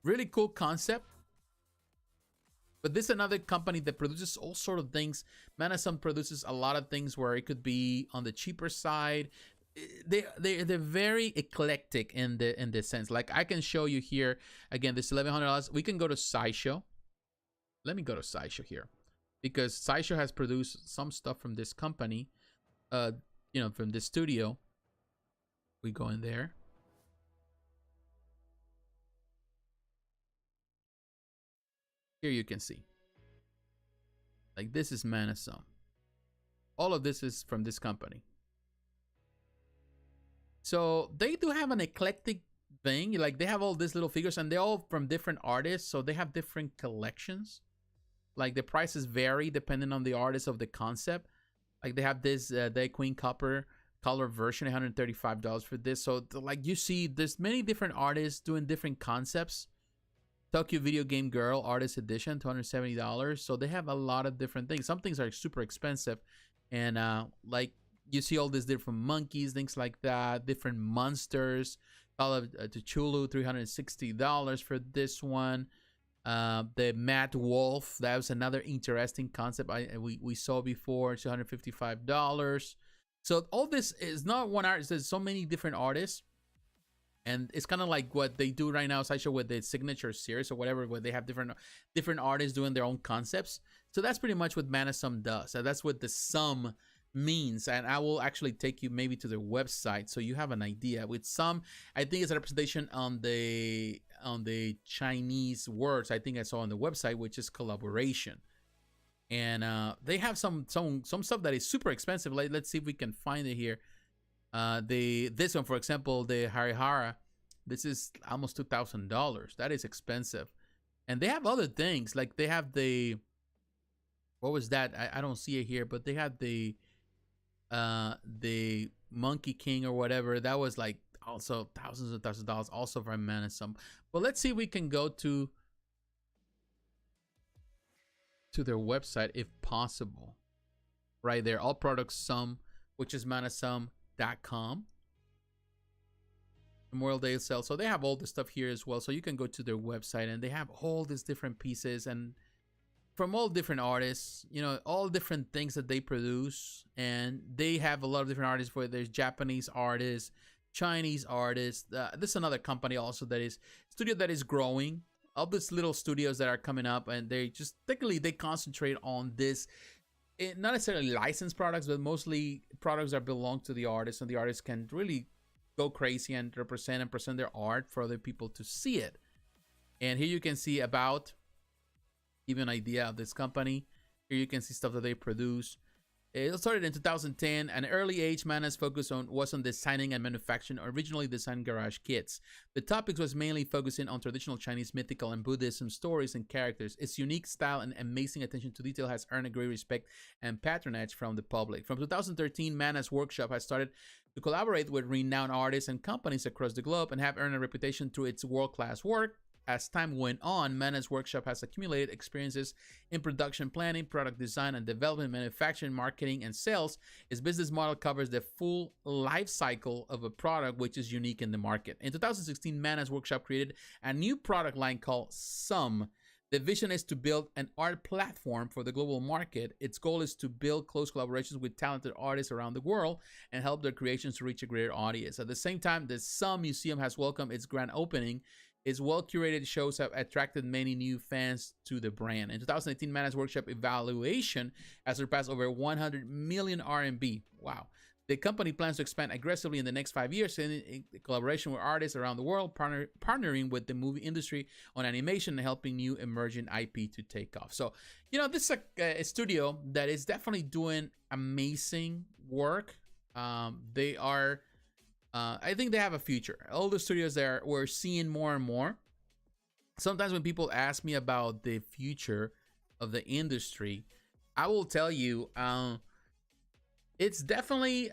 Really cool concept. But this is another company that produces all sort of things. Manasum produces a lot of things where it could be on the cheaper side. They're very eclectic in this sense. Like I can show you here again. This $1,100. We can go to Sideshow. Let me go to Sideshow here, because Sideshow has produced some stuff from this company. You know, from this studio. We go in there. Here you can see. Like this is Manasum. All of this is from this company. So they do have an eclectic thing. Like they have all these little figures, and they're all from different artists. So they have different collections. Like the prices vary depending on the artist of the concept. Like they have this the Queen Copper color version, $135 for this. So like you see, there's many different artists doing different concepts. Tokyo Video Game Girl Artist Edition, $270. So they have a lot of different things. Some things are super expensive, and like you see all these different monkeys, things like that, different monsters. Call of Cthulhu, $360 for this one. The Mad Wolf, that was another interesting concept we saw before, $255. So all this is not one artist. There's so many different artists, and it's kind of like what they do right now, Sideshow, with the signature series or whatever, where they have different artists doing their own concepts. So that's pretty much what Manasum does. And that's what the sum means, and I will actually take you maybe to their website so you have an idea. With SUM, I think it's a representation on the Chinese words I think I saw on the website, which is collaboration. And they have some stuff that is super expensive. Let's see if we can find it here. This one, for example, the Harihara, this is almost $2,000. That is expensive. And they have other things, like they have the, what was that? I don't see it here, but they had the Monkey King or whatever. That was like also thousands and thousands of dollars, also from Manasum. But let's see if we can go to their website if possible. Right there, all products SUM, which is manasum.com. Memorial Day sale. So they have all this stuff here as well. So you can go to their website, and they have all these different pieces, and from all different artists, you know, all different things that they produce. And they have a lot of different artists, where there's Japanese artists, Chinese artists. This is another company also that is studio that is growing. All these little studios that are coming up, and they just technically they concentrate on this, not necessarily licensed products, but mostly products that belong to the artist, and the artists can really go crazy and present their art for other people to see it. And here you can see about, give you an idea of this company. Here you can see stuff that they produce. It started in 2010. An early age, Mana's focus was on designing and manufacturing originally designed garage kits. The topics was mainly focusing on traditional Chinese mythical and Buddhism stories and characters. Its unique style and amazing attention to detail has earned a great respect and patronage from the public. From 2013, Mana's workshop has started to collaborate with renowned artists and companies across the globe, and have earned a reputation through its world-class work. As time went on, Mana's workshop has accumulated experiences in production planning, product design and development, manufacturing, marketing, and sales. Its business model covers the full life cycle of a product, which is unique in the market. In 2016, Mana's workshop created a new product line called SUM. The vision is to build an art platform for the global market. Its goal is to build close collaborations with talented artists around the world and help their creations to reach a greater audience. At the same time, the SUM Museum has welcomed its grand opening Its well-curated shows have attracted many new fans to the brand. In 2018, Mana's Workshop evaluation has surpassed over 100 million RMB. Wow. The company plans to expand aggressively in the next 5 years in collaboration with artists around the world, partnering with the movie industry on animation and helping new emerging IP to take off. So, you know, this is a studio that is definitely doing amazing work. They are, I think they have a future. All the studios there, we're seeing more and more. Sometimes when people ask me about the future of the industry, I will tell you, it's definitely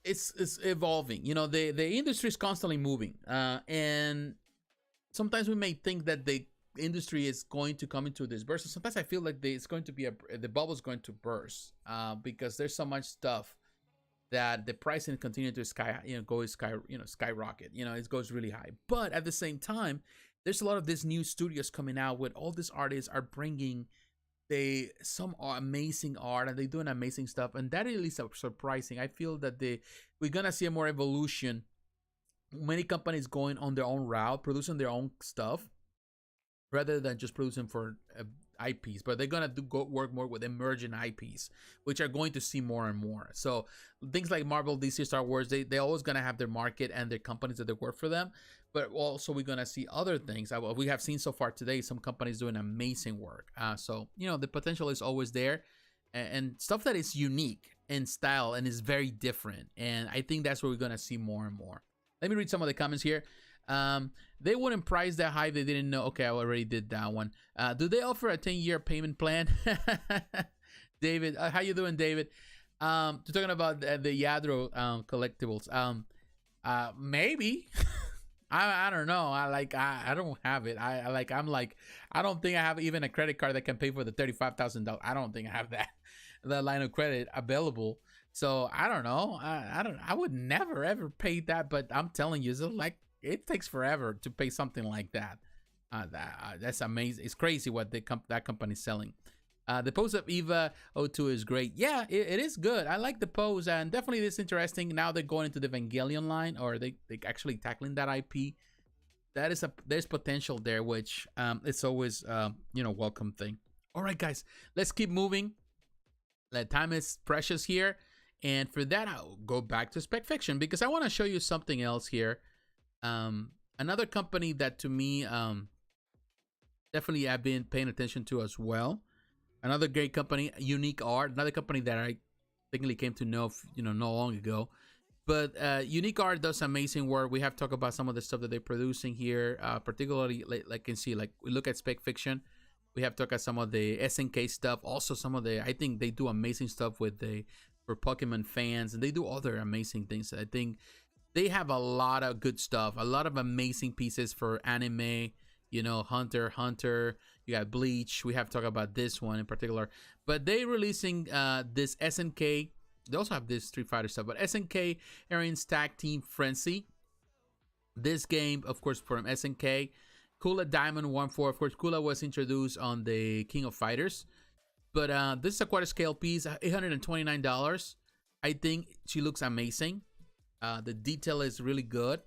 it's evolving. You know, the industry is constantly moving, and sometimes we may think that the industry is going to come into this burst. Sometimes I feel like it's going to be the bubble is going to burst, because there's so much stuff that the pricing continue to skyrocket. You know, it goes really high. But at the same time, there's a lot of these new studios coming out with all these artists are bringing some amazing art, and they're doing amazing stuff, and that is surprising. I feel that we're gonna see a more evolution. Many companies going on their own route, producing their own stuff, rather than just producing for IPs. But they're gonna work more with emerging IPs, which are going to see more and more. So things like Marvel, DC, Star Wars, they always gonna have their market and their companies that they work for them. But also we're gonna see other things. We have seen so far today some companies doing amazing work. So you know, the potential is always there, and stuff that is unique in style and is very different. And I think that's what we're gonna see more and more. Let me read some of the comments here. They wouldn't price that high if they didn't know. Okay, I already did that one. Do they offer a 10-year payment plan? David, how you doing, David? Talking about the Lladro collectibles. Maybe. I don't know. I don't have it. I don't think I have even a credit card that can pay for the $35,000. I don't think I have that line of credit available. So I don't know. I would never ever pay that. But I'm telling you, it takes forever to pay something like that. That's amazing. It's crazy what that company's selling. The pose of Eva 02 is great. Yeah, it is good. I like the pose, and definitely it's interesting. Now they're going into the Evangelion line, or they actually tackling that IP. There's potential there, which it's always welcome thing. All right, guys, let's keep moving. The time is precious here, and for that I'll go back to Spec Fiction because I want to show you something else here. Another company that to me definitely I've been paying attention to as well. Another great company, Unique Art, another company that I technically came to know, not long ago. But Unique Art does amazing work. We have talked about some of the stuff that they're producing here, particularly like you can see, like we look at Spec Fiction. We have talked about some of the SNK stuff. Also, some of I think they do amazing stuff for Pokemon fans, and they do other amazing things. I think they have a lot of good stuff, a lot of amazing pieces for anime. Hunter x Hunter, you got Bleach. We have talked about this one in particular, but they releasing this SNK. They also have this Street Fighter stuff, but SNK Arian's Tag Team Frenzy. This game, of course, from SNK. Kula Diamond 1-4. Of course, Kula was introduced on the King of Fighters, but this is a quarter scale piece, $829. I think she looks amazing. The detail is really good,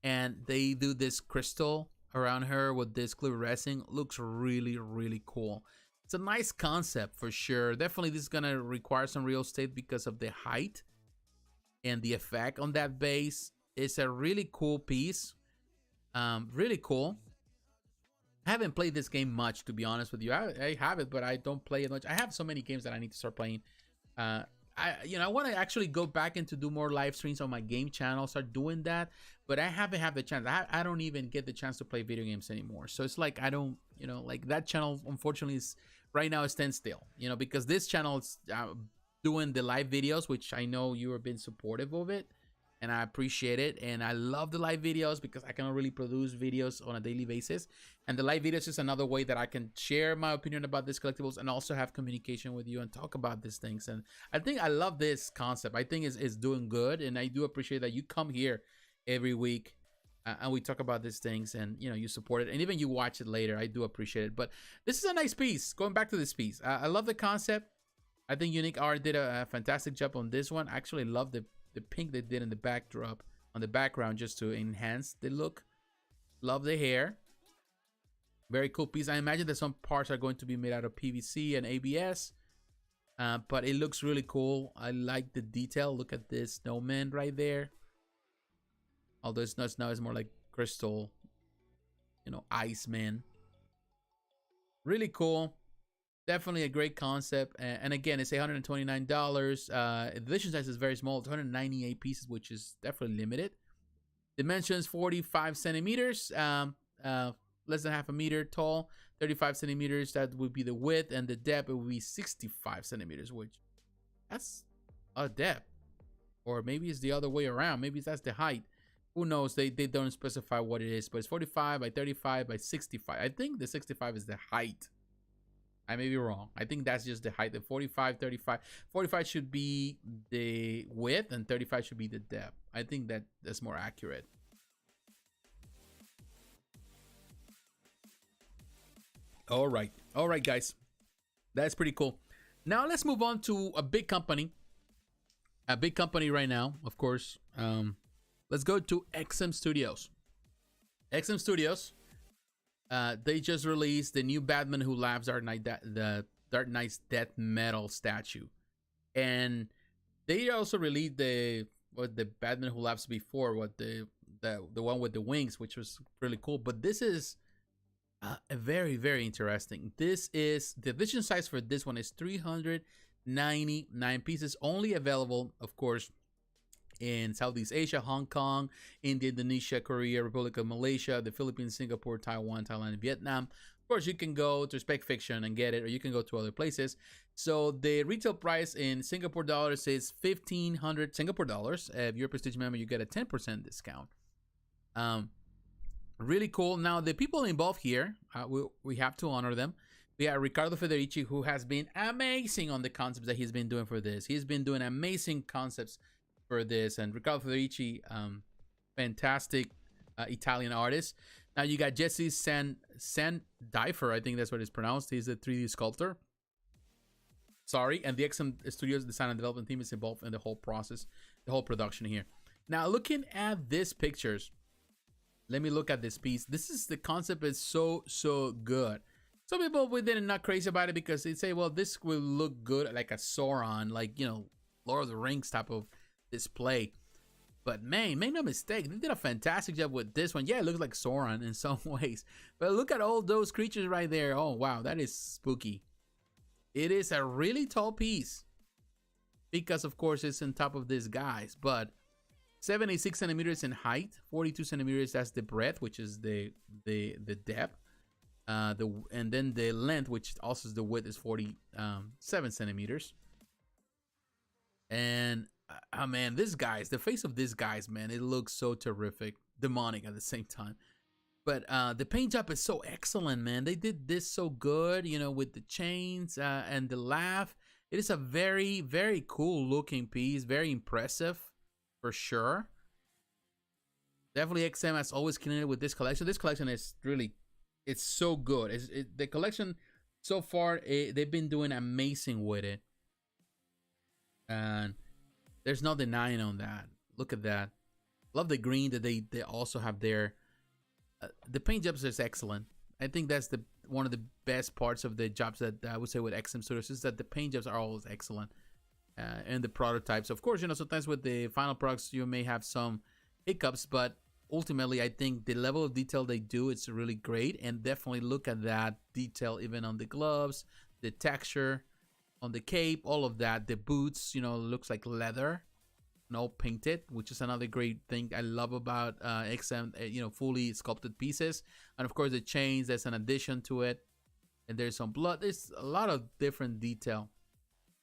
and they do this crystal around her with this clear resin. Looks really, really cool. It's a nice concept for sure. Definitely this is gonna require some real estate because of the height and the effect on that base. It's a really cool piece. Really cool. I haven't played this game much, to be honest with you. I have it, but I don't play it much. I have so many games that I need to start playing. I want to actually go back and to do more live streams on my game channel, start doing that, but I haven't had the chance. I don't even get the chance to play video games anymore. So it's like I don't, like that channel unfortunately is right now stands still, because this channel is doing the live videos, which I know you have been supportive of it, and I appreciate it. And I love the live videos because I can really produce videos on a daily basis. And the live videos is another way that I can share my opinion about these collectibles and also have communication with you and talk about these things. And I think I love this concept. I think it's doing good. And I do appreciate that you come here every week and we talk about these things, and you support it, and even you watch it later. I do appreciate it. But this is a nice piece. Going back to this piece, I love the concept. I think Unique Art did a fantastic job on this one. I actually love the pink they did in the backdrop on the background just to enhance the look. Love the hair. Very cool piece. I imagine that some parts are going to be made out of PVC and ABS. But it looks really cool. I like the detail. Look at this snowman right there. Although it's not snow, it's more like crystal, you know, ice man. Really cool. Definitely a great concept. And again, it's $129. The edition size is very small. It's 198 pieces, which is definitely limited. Dimensions 45 centimeters. Less than half a meter tall. 35 centimeters, that would be the width, and the depth, it would be 65 centimeters, which that's a depth. Or maybe it's the other way around. Maybe that's the height. Who knows? They don't specify what it is, but it's 45 by 35 by 65. I think the 65 is the height. I may be wrong. I think that's just the height. The 45, 35. 45 should be the width, and 35 should be the depth. I think that's more accurate. All right, guys, that's pretty cool. Now let's move on to a big company right now, of course. Let's go to XM Studios. XM Studios, they just released the new Batman Who Laughs Dark Knight, the Dark Knight's death metal statue, and they also released the Batman Who Laughs before, the one with the wings, which was really cool. But this is very, very interesting. This is the edition size for this one is 399 pieces, only available, of course, in Southeast Asia, Hong Kong, India, Indonesia, Korea, Republic of Malaysia, the Philippines, Singapore, Taiwan, Thailand, and Vietnam. Of course, you can go to Spec Fiction and get it, or you can go to other places. So the retail price in Singapore dollars is 1,500 Singapore dollars. If you're a Prestige member, you get a 10% discount. Really cool. Now, the people involved here, we have to honor them. We have Riccardo Federici, who has been amazing on the concepts that he's been doing for this. He's been doing amazing concepts for this. And Riccardo Federici, fantastic Italian artist. Now, you got Jesse Sandifer, I think that's what it's pronounced. He's a 3D sculptor. Sorry. And the XM Studios design and development team is involved in the whole process, the whole production here. Now, looking at these pictures, let me look at this piece. This is the concept is so good. Some people were not crazy about it because they say, well, this will look good like a Sauron, like, you know, Lord of the Rings type of display. But man, make no mistake, they did a fantastic job with this one. Yeah, it looks like Sauron in some ways, but look at all those creatures right there. Oh wow, that is spooky. It is a really tall piece because of course it's on top of these guys, but 76 centimeters in height, 42 centimeters, that's the breadth, which is the depth. And then the length, which also is the width, is 47 centimeters. And man, the face of these guys, man, it looks so terrific, demonic at the same time. But the paint job is so excellent, man. They did this so good, you know, with the chains and the laugh. It is a very, very cool looking piece, very impressive. For sure. Definitely XM has always connected with this collection. This collection is really, it's so good. The collection so far, they've been doing amazing with it. And there's no denying on that. Look at that. Love the green that they also have there. The paint jobs is excellent. I think that's one of the best parts of the jobs that I would say with XM Studios is that the paint jobs are always excellent. And the prototypes, of course, you know, sometimes with the final products you may have some hiccups, but ultimately I think the level of detail they do, it's really great. And definitely look at that detail even on the gloves, the texture on the cape, all of that. The boots, you know, looks like leather, no painted, which is another great thing I love about XM, you know, fully sculpted pieces. And of course the chains, there's an addition to it, and there's some blood. There's a lot of different detail.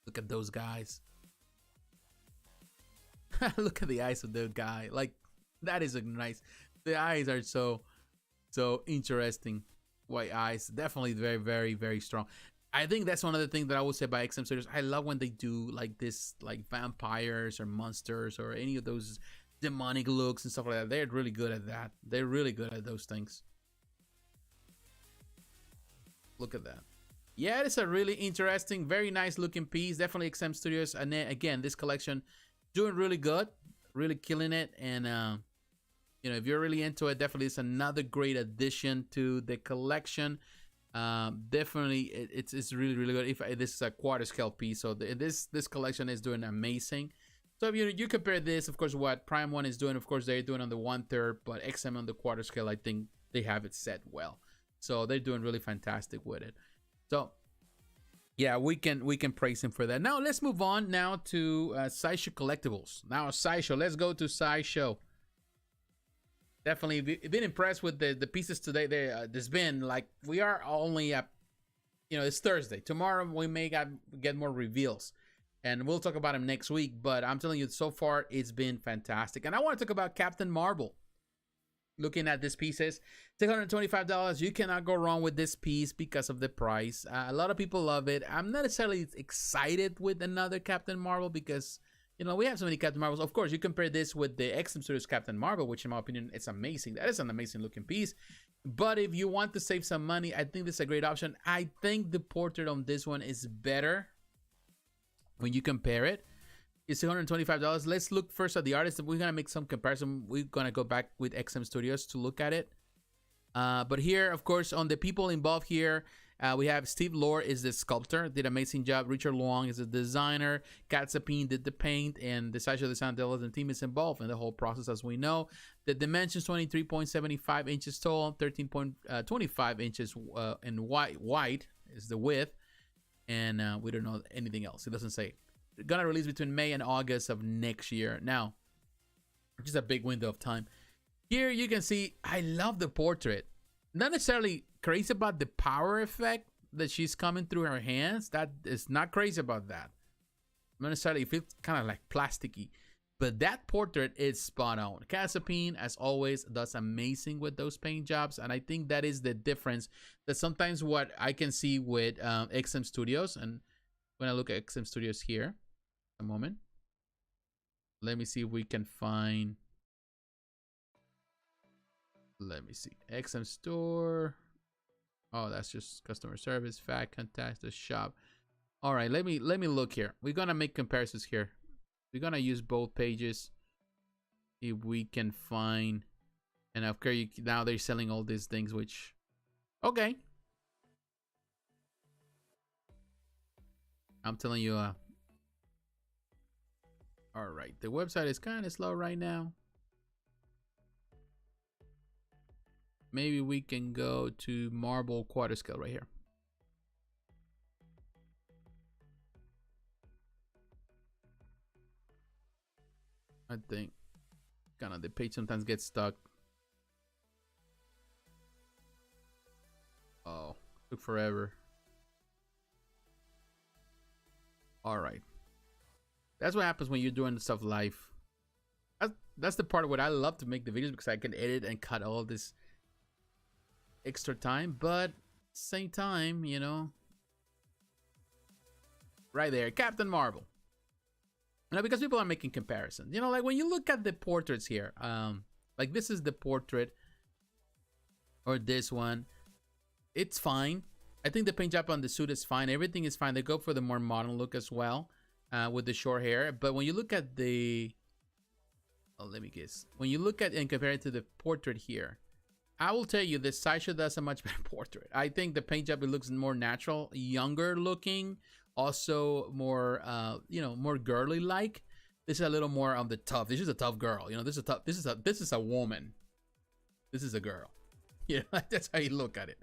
Look at those guys. Look at the eyes of the guy. Like, that is nice. The eyes are so interesting. White eyes. Definitely very, very, very strong. I think that's one of the things that I would say by XM Studios. I love when they do like this, like vampires or monsters or any of those demonic looks and stuff like that. They're really good at that. They're really good at those things. Look at that. Yeah, it's a really interesting, very nice looking piece. Definitely XM Studios. And then, again, this collection doing really good, really killing it. And you know, if you're really into it, definitely it's another great addition to the collection. Definitely, it's really really good. If this is a quarter scale piece, so this collection is doing amazing. So if you compare this, of course, what Prime1 is doing, of course, they're doing on the 1/3, but XM on the quarter scale, I think they have it set well. So they're doing really fantastic with it. So yeah, we can praise him for that. Now let's move on now to Sideshow Collectibles. Now Sideshow, let's go to Sideshow. Definitely been impressed with the pieces today. There's been like, we are only at, you know, it's Thursday. Tomorrow we may get more reveals, and we'll talk about them next week. But I'm telling you, so far it's been fantastic. And I want to talk about Captain Marvel. Looking at these pieces, $625. You cannot go wrong with this piece because of the price. A lot of people love it. I'm not necessarily excited with another Captain Marvel because, you know, we have so many Captain Marvels. Of course, you compare this with the XM Studios Captain Marvel, which in my opinion, it's amazing. That is an amazing looking piece. But if you want to save some money, I think this is a great option. I think the portrait on this one is better when you compare it. It's $125. Let's look first at the artist. We're going to make some comparison. We're going to go back with XM Studios to look at it. But here, of course, on the people involved here, we have Steve Lore is the sculptor, did an amazing job. Richard Long is the designer. Kat Sapine did the paint, and the Sideshow Design Development team is involved in the whole process, as we know. The dimensions 23.75 inches tall, 13.25 inches in wide is the width, and we don't know anything else. It doesn't say. They're gonna release between May and August of next year. Now, which is a big window of time. Here you can see, I love the portrait. Not necessarily crazy about the power effect that she's coming through her hands. That is not crazy about that. Not necessarily, it feels kind of like plasticky. But that portrait is spot on. Kasapine, as always, does amazing with those paint jobs. And I think that is the difference. That sometimes what I can see with XM Studios, and when I look at XM Studios here, a moment. Let me see if we can find. Let me see. XM Store. Oh, that's just customer service. Fact, contact the shop. All right, let me look here. We're gonna make comparisons here. We're gonna use both pages if we can find. And of course, now they're selling all these things, which, okay. I'm telling you. All right, the website is kind of slow right now. Maybe we can go to Marble Quarter Scale right here. I think kind of the page sometimes gets stuck. Oh, took forever. All right. That's what happens when you're doing stuff live. That's the part where I love to make the videos, because I can edit and cut all this extra time, but same time, you know, right there, Captain Marvel. You know, because people are making comparisons. You know, like when you look at the portraits here, like this is the portrait, or this one, it's fine. I think the paint job on the suit is fine. Everything is fine. They go for the more modern look as well, with the short hair. But when you look at the, oh, let me guess. When you look at and compare it to the portrait here, I will tell you, this Sideshow does a much better portrait. I think the paint job, it looks more natural, younger looking, also more, you know, more girly like. This is a little more of the tough. This is a tough girl. You know, this is a tough. This is a woman. This is a girl. Yeah, that's how you look at it.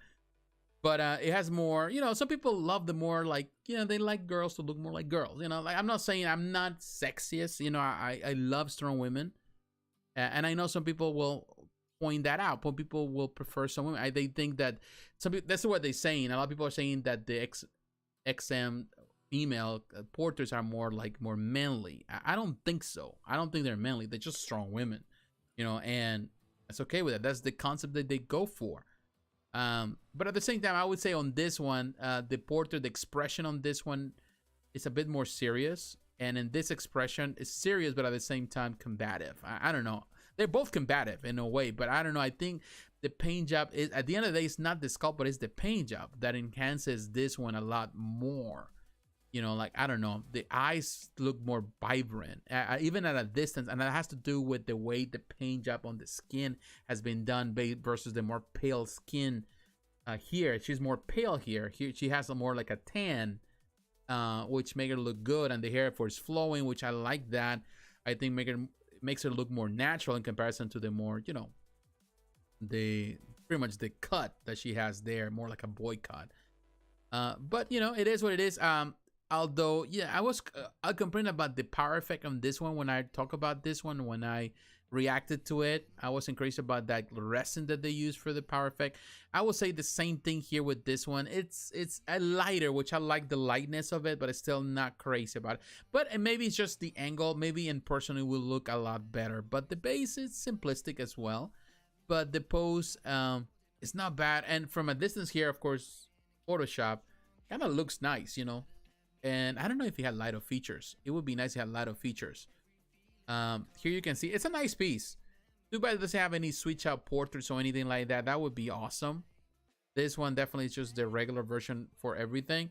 But it has more. You know, some people love the more like, you know, they like girls to look more like girls. You know, like I'm not saying I'm not sexiest. You know, I love strong women, and I know some people will point that out. But people will prefer some women. They think that some people, that's what they're saying. A lot of people are saying that the XM female portraits are more manly. I don't think so. I don't think they're manly. They're just strong women, you know, and that's okay with it. That's the concept that they go for. But at the same time, I would say on this one, the portrait, the expression on this one is a bit more serious, and in this expression is serious, but at the same time combative. I don't know. They're both combative in a way, but I don't know. I think the paint job is, at the end of the day, it's not the sculpt, but it's the paint job that enhances this one a lot more. You know, like, I don't know, the eyes look more vibrant, even at a distance, and that has to do with the way the paint job on the skin has been done versus the more pale skin here. She's more pale here. Here she has a more like a tan, which make her look good, and the hair, of course, flowing, which I like that. I think makes her look more natural in comparison to the more, you know, the pretty much the cut that she has there, more like a boy cut. But you know, it is what it is. Although, yeah, I complained about the power effect on this one when I talk about this one, when I reacted to it. I wasn't crazy about that resin that they use for the power effect. I will say the same thing here with this one. It's a lighter, which I like the lightness of it, but it's still not crazy about it. But maybe it's just the angle. Maybe in person it will look a lot better. But the base is simplistic as well. But the pose is not bad. And from a distance here, of course, Photoshop kind of looks nice, you know. And I don't know if he had lighter features. It would be nice to have lighter features. Here you can see it's a nice piece. Too bad it doesn't have any switch out portraits or anything like that. That would be awesome. This one definitely is just the regular version for everything.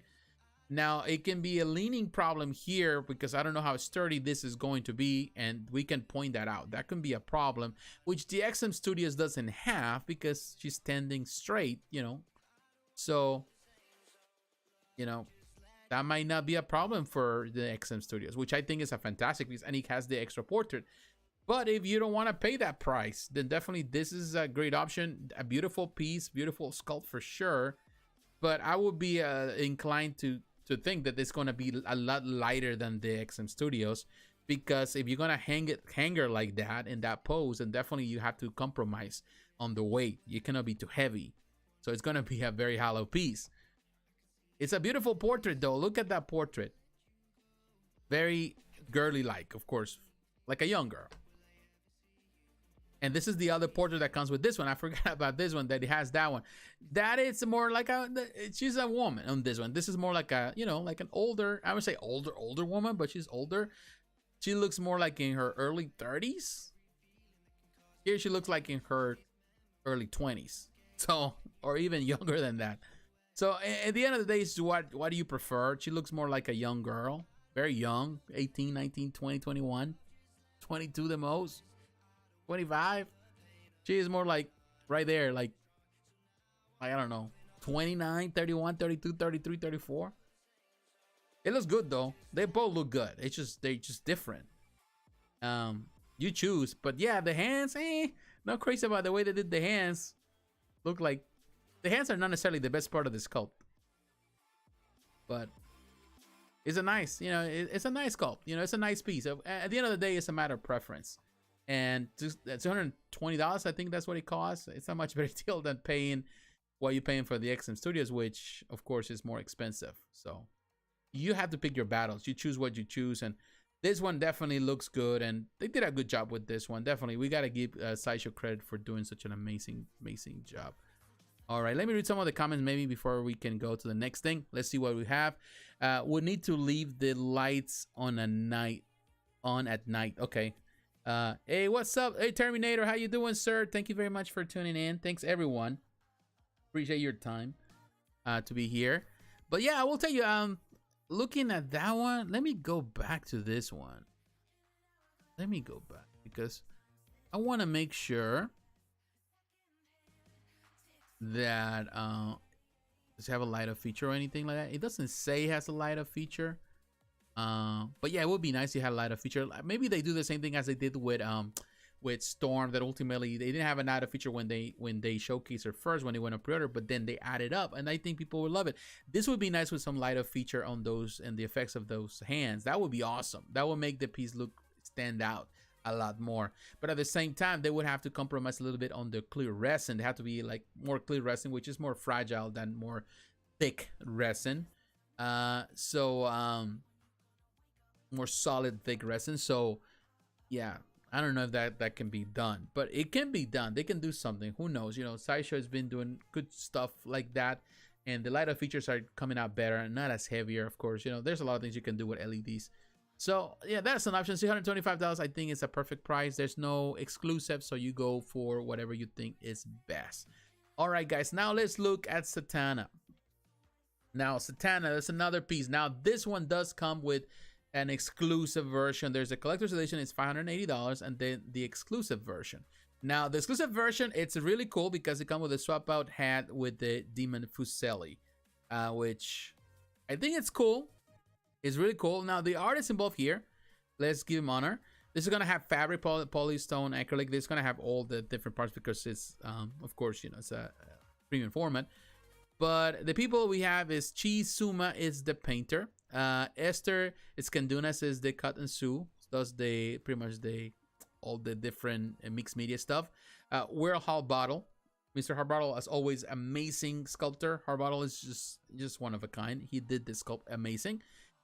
Now, it can be a leaning problem here because I don't know how sturdy this is going to be, and we can point that out. That can be a problem, which the XM Studios doesn't have because she's standing straight, you know. So, you know, that might not be a problem for the XM Studios, which I think is a fantastic piece, and it has the extra portrait. But if you don't want to pay that price, then definitely this is a great option. A beautiful piece, beautiful sculpt for sure. But I would be inclined to think that it's going to be a lot lighter than the XM Studios, because if you're going to hang her like that in that pose, then definitely you have to compromise on the weight. You cannot be too heavy. So it's going to be a very hollow piece. It's a beautiful portrait, though. Look at that portrait. Very girly-like, of course. Like a young girl. And this is the other portrait that comes with this one. I forgot about this one, that it has that one. That is more like she's a woman on this one. This is more like a, you know, like an older, I would say older woman, but she's older. She looks more like in her early 30s. Here she looks like in her early 20s. So, or even younger than that. So at the end of the day, what do you prefer? She looks more like a young girl, very young, 18, 19, 20, 21, 22 the most, 25. She is more like right there, like I don't know, 29, 31, 32, 33, 34. It looks good though. They both look good. They're just different. You choose, but yeah, the hands, not crazy about the way they did the hands. Look like the hands are not necessarily the best part of the sculpt, but it's a nice, you know, it's a nice sculpt. You know, it's a nice piece. At the end of the day, it's a matter of preference. And just $220, I think that's what it costs. It's a much better deal than paying what you're paying for the XM Studios, which of course is more expensive. So you have to pick your battles. You choose what you choose, and this one definitely looks good, and they did a good job with this one. Definitely, we gotta give Sideshow credit for doing such an amazing job. All right, let me read some of the comments maybe before we can go to the next thing. Let's see what we have. We need to leave the lights on at night. Okay. Hey, what's up? Hey, Terminator, how you doing, sir? Thank you very much for tuning in. Thanks, everyone. Appreciate your time to be here. But yeah, I will tell you, looking at that one, let me go back to this one. Let me go back because I want to make sure that does it have a lighter feature or anything like that. It doesn't say it has a lighter feature, but yeah, it would be nice to have a lighter feature. Maybe they do the same thing as they did with Storm, that ultimately they didn't have a lighter feature when they showcased her first, when they went on pre-order, but then they added up, and I think people would love it. This would be nice with some lighter feature on those and the effects of those hands. That would be awesome. That would make the piece stand out a lot more. But at the same time, they would have to compromise a little bit on the clear resin. They have to be like more clear resin, which is more fragile than more thick resin. More solid thick resin. So yeah, I don't know if that can be done, but it can be done. They can do something. Who knows? You know, Sideshow has been doing good stuff like that, and the lighter features are coming out better and not as heavier. Of course, you know, there's a lot of things you can do with LEDs. So yeah, that's an option. $625, I think, is a perfect price. There's no exclusive, so you go for whatever you think is best. All right, guys, now let's look at Zatanna. Now, Zatanna, that's another piece. Now, this one does come with an exclusive version. There's a collector's edition, it's $580, and then the exclusive version. Now, the exclusive version, it's really cool because it comes with a swap out hat with the Demon Fuseli, which I think it's cool. It's really cool. Now, the artist involved here, let's give him honor. This is going to have fabric, polystone, acrylic. This is going to have all the different parts because it's, of course, you know, it's a premium format. But the people we have is Tsume is the painter. Esther Escandunas is the cut and sew. Does the pretty much all the different mixed media stuff. We're Harbottle. Mr. Harbottle, as always, amazing sculptor. Harbottle is just one of a kind. He did this sculpt amazing.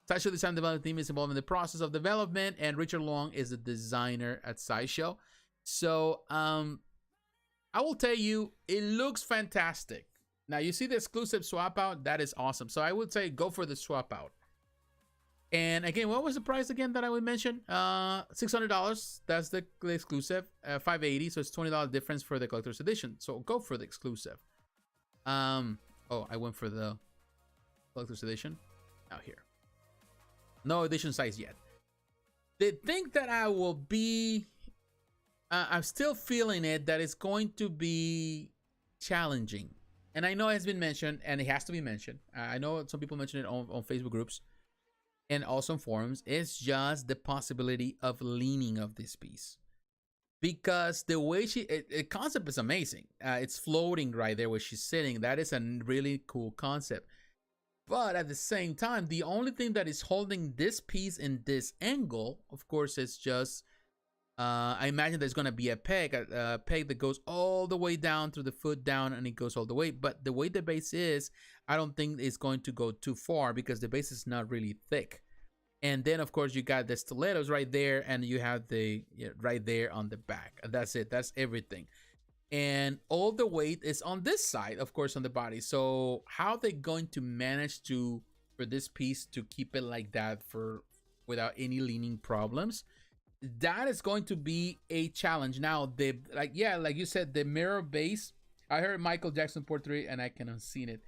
Sideshow Design Development Team is involved in the process of development, and Richard Long is the designer at Sideshow. So I will tell you, it looks fantastic. Now, you see the exclusive swap out? That is awesome. So I would say go for the swap out. And again, what was the price again that I would mention? $600. That's the exclusive. $580. So it's $20 difference for the collector's edition. So go for the exclusive. Oh, I went for the collector's edition. Out here. No edition size yet. They think that I will be... I'm still feeling it that it's going to be challenging. And I know it has been mentioned, and it has to be mentioned. I know some people mention it on Facebook groups and also on forums. It's just the possibility of leaning of this piece. Because the way the concept is amazing. It's floating right there where she's sitting. That is a really cool concept. But at the same time, the only thing that is holding this piece in this angle, of course, is just... I imagine there's going to be a peg that goes all the way down to the foot down, and it goes all the way. But the way the base is, I don't think it's going to go too far because the base is not really thick. And then, of course, you got the stilettos right there, and you have the right there on the back. That's it. That's everything. And all the weight is on this side, of course, on the body. So how they going to manage for this piece to keep it like that without any leaning problems? That is going to be a challenge. Now, like you said, the mirror base. I heard Michael Jackson portrait, and I can unseen it.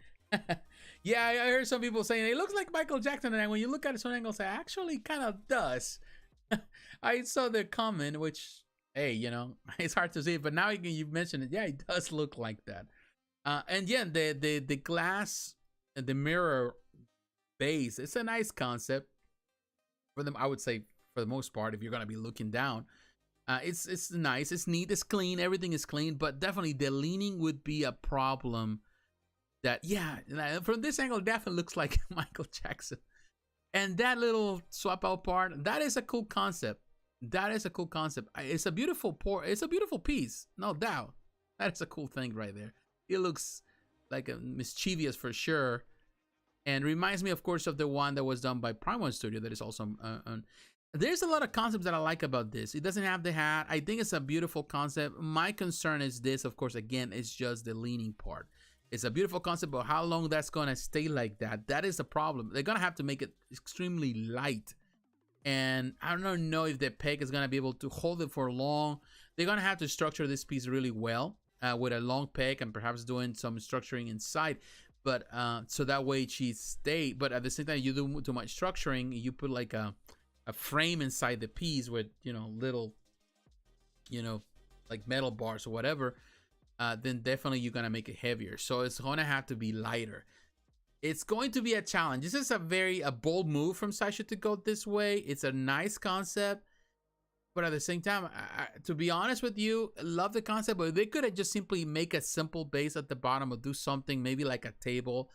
Yeah, I heard some people saying it looks like Michael Jackson, and when you look at it from an angle, it actually kind of does. I saw the comment, which, hey, you know, it's hard to see, but now you mentioned it. Yeah, it does look like that. And yeah, the glass and the mirror base. It's a nice concept for them, I would say. For the most part, if you're going to be looking down, it's nice, it's neat, it's clean, everything is clean, but definitely the leaning would be a problem. That, yeah, from this angle, definitely looks like Michael Jackson. And that little swap out part, that is a cool concept. That is a cool concept. It's a beautiful piece, no doubt. That is a cool thing right there. It looks like a mischievous for sure, and reminds me, of course, of the one that was done by Prime1 Studio. That is also there's a lot of concepts that I like about this. It doesn't have the hat. I think it's a beautiful concept. My concern is this, of course, again, it's just the leaning part. It's a beautiful concept, but how long that's going to stay like that, that is the problem. They're going to have to make it extremely light. And I don't know if the peg is going to be able to hold it for long. They're going to have to structure this piece really well with a long peg and perhaps doing some structuring inside. But so that way she stay. But at the same time, you do too much structuring, you put like a frame inside the piece with, you know, little, you know, like metal bars or whatever, then definitely you're gonna make it heavier. So it's gonna have to be lighter. It's going to be a challenge. This is a bold move from Sideshow to go this way. It's a nice concept, but at the same time, to be honest with you, I love the concept, but they could have just simply make a simple base at the bottom or do something maybe like a table,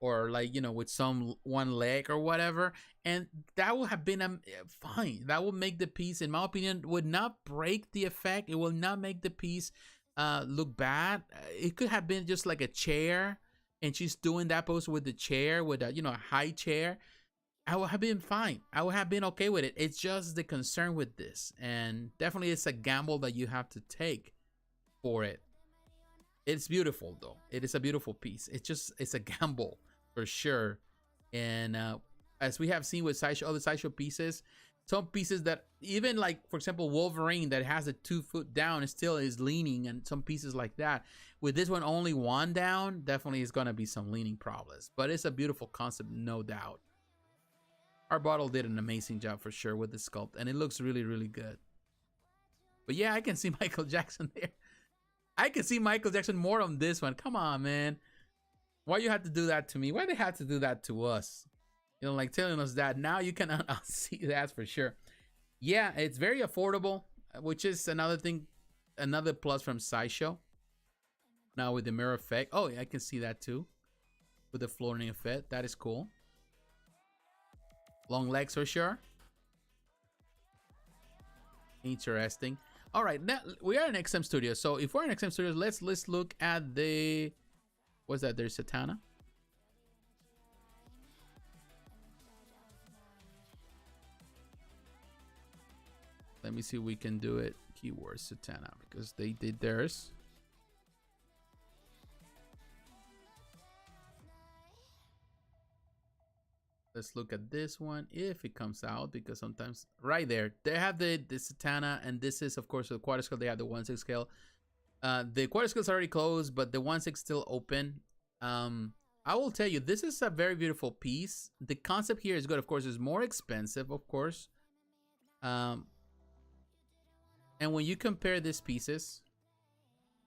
or like, you know, with one leg or whatever, and that would have been fine. That would make the piece, in my opinion, would not break the effect. It will not make the piece look bad. It could have been just like a chair, and she's doing that pose with the chair, with a, you know, a high chair. I would have been fine. I would have been okay with it. It's just the concern with this, and definitely it's a gamble that you have to take for it. It's beautiful though. It is a beautiful piece. It's a gamble for sure. And as we have seen with Sideshow, other Sideshow pieces, some pieces that even like, for example, Wolverine that has a 2 foot down and still is leaning, and some pieces like that. With this one only 1 down, definitely is gonna be some leaning problems. But it's a beautiful concept, no doubt. Our bottle did an amazing job for sure with the sculpt, and it looks really, really good. But yeah, I can see Michael Jackson there. I can see Michael Jackson more on this one. Come on, man. Why you had to do that to me? Why they had to do that to us? You know, like telling us that. Now you can see that for sure. Yeah, it's very affordable, which is another thing, another plus from Sideshow. Now with the mirror effect. Oh, yeah, I can see that too. With the floating effect. That is cool. Long legs for sure. Interesting. All right, now we are in XM Studios. So if we're in XM Studios, let's look at the, what's that? There's Zatanna. Let me see if we can do it. Keywords Zatanna, because they did theirs. Let's look at this one if it comes out, because sometimes right there they have the Zatanna, and this is of course the quarter scale. They have the 1/6 scale. The quarter scale is already closed, but the 1/6 still open. I will tell you, this is a very beautiful piece. The concept here is good. Of course, it's more expensive, of course. And when you compare these pieces,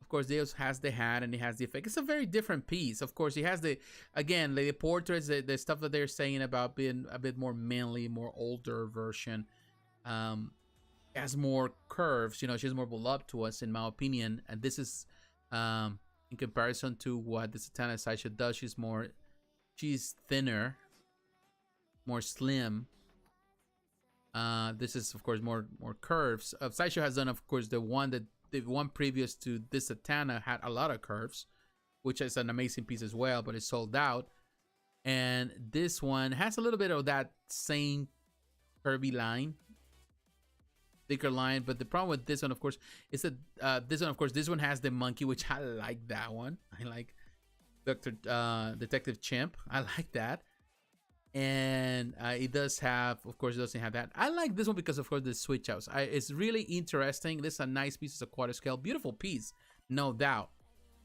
of course, Deus has the hat and it has the effect. It's a very different piece. Of course, he has the, again, the portraits, the stuff that they're saying about being a bit more manly, more older version. Has more curves. You know, she's more beloved to us, in my opinion. And this is, in comparison to what the Zatanna Sideshow does, she's thinner, more slim. This is, of course, more curves. Sideshow has done, of course, the one previous to this Zatanna had a lot of curves, which is an amazing piece as well, but it's sold out. And this one has a little bit of that same curvy line, thicker line. But the problem with this one, of course, is that this one has the monkey, which I like that one. I like Detective Chimp. I like that. And it does have, of course, it doesn't have that. I like this one because, of course, the switch outs. It's really interesting. This is a nice piece. It's a quarter scale, beautiful piece, no doubt.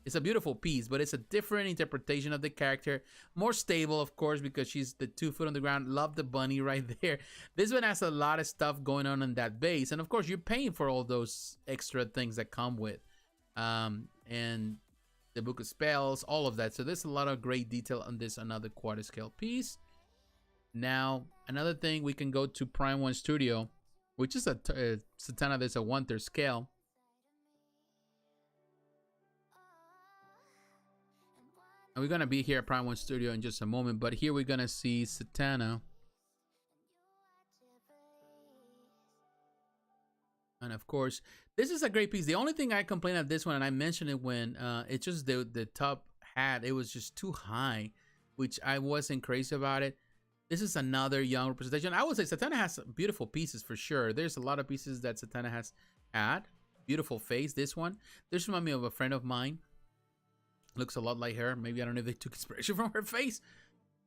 It's a beautiful piece, but it's a different interpretation of the character. More stable, of course, because she's the 2 foot on the ground. Love the bunny right there. This one has a lot of stuff going on that base, and of course, you're paying for all those extra things that come with, and the book of spells, all of that. So there's a lot of great detail on this. Another quarter scale piece. Now, another thing, we can go to Prime1 Studio, which is a Zatanna. There's a 1/3 scale. And we're going to be here at Prime1 Studio in just a moment. But here we're going to see Zatanna. And of course, this is a great piece. The only thing I complain of this one, and I mentioned it when it's just the top hat, it was just too high, which I wasn't crazy about it. This is another young representation. I would say Zatanna has beautiful pieces for sure. There's a lot of pieces that Zatanna has had. Beautiful face. This one, this reminds me of a friend of mine. Looks a lot like her. Maybe, I don't know if they took inspiration from her face,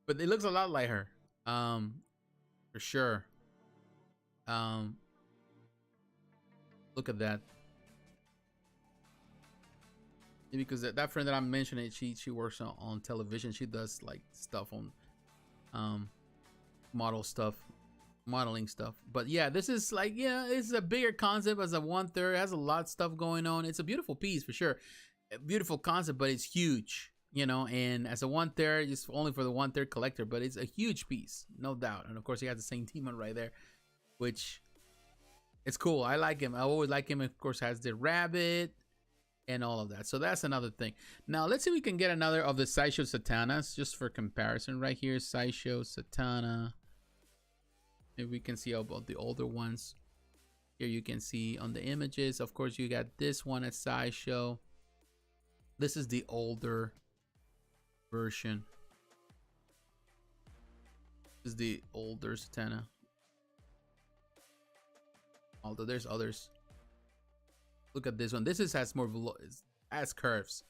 but it looks a lot like her. For sure. Look at that. Because that friend that I'm mentioning, she works on television. She does like stuff on modeling stuff. But yeah, this is like, yeah, it's a bigger concept as a 1/3. It has a lot of stuff going on. It's a beautiful piece for sure. A beautiful concept, but it's huge, you know, and as a 1/3, just only for the 1/3 collector, but it's a huge piece, no doubt. And of course, he has the same demon right there, which it's cool. I like him. I always like him. Of course, has the rabbit and all of that. So that's another thing. Now let's see if we can get another of the Sideshow Zatannas just for comparison. Right here, Sideshow Zatanna. If we can see about the older ones. Here you can see on the images. Of course, you got this one at Sideshow. This is the older version. This is the older Zatanna. Although there's others. Look at this one. This is has more has curves.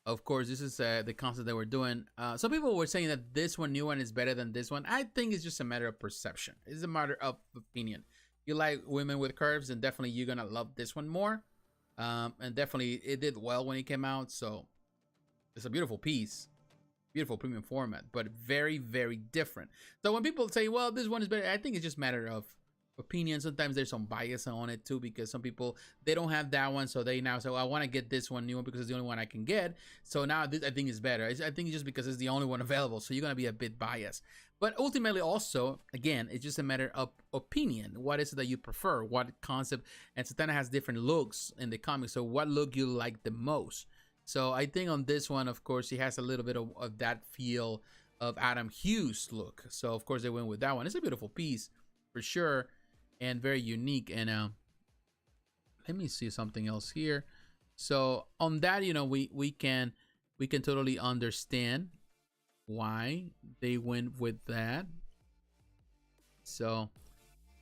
Of course, this is the concept that we're doing. Some people were saying that this one, new one, is better than this one. I think it's just a matter of perception. It's a matter of opinion. You like women with curves, and definitely you're gonna love this one more. And definitely it did well when it came out. So it's a beautiful piece, beautiful premium format, but very, very different. So when people say, well, this one is better, I think it's just a matter of opinion. Sometimes there's some bias on it too, because some people, they don't have that one, so they now say, well, I want to get this one new one because it's the only one I can get. So now this, I think, is better. I think it's just because it's the only one available, so you're gonna be a bit biased. But ultimately, also, again, it's just a matter of opinion. What is it that you prefer? What concept? And Zatanna has different looks in the comics, so what look you like the most? So I think on this one, of course, he has a little bit of that feel of Adam Hughes look. So of course they went with that one. It's a beautiful piece for sure, and very unique. And let me see something else here. So on that, you know, we can totally understand why they went with that. So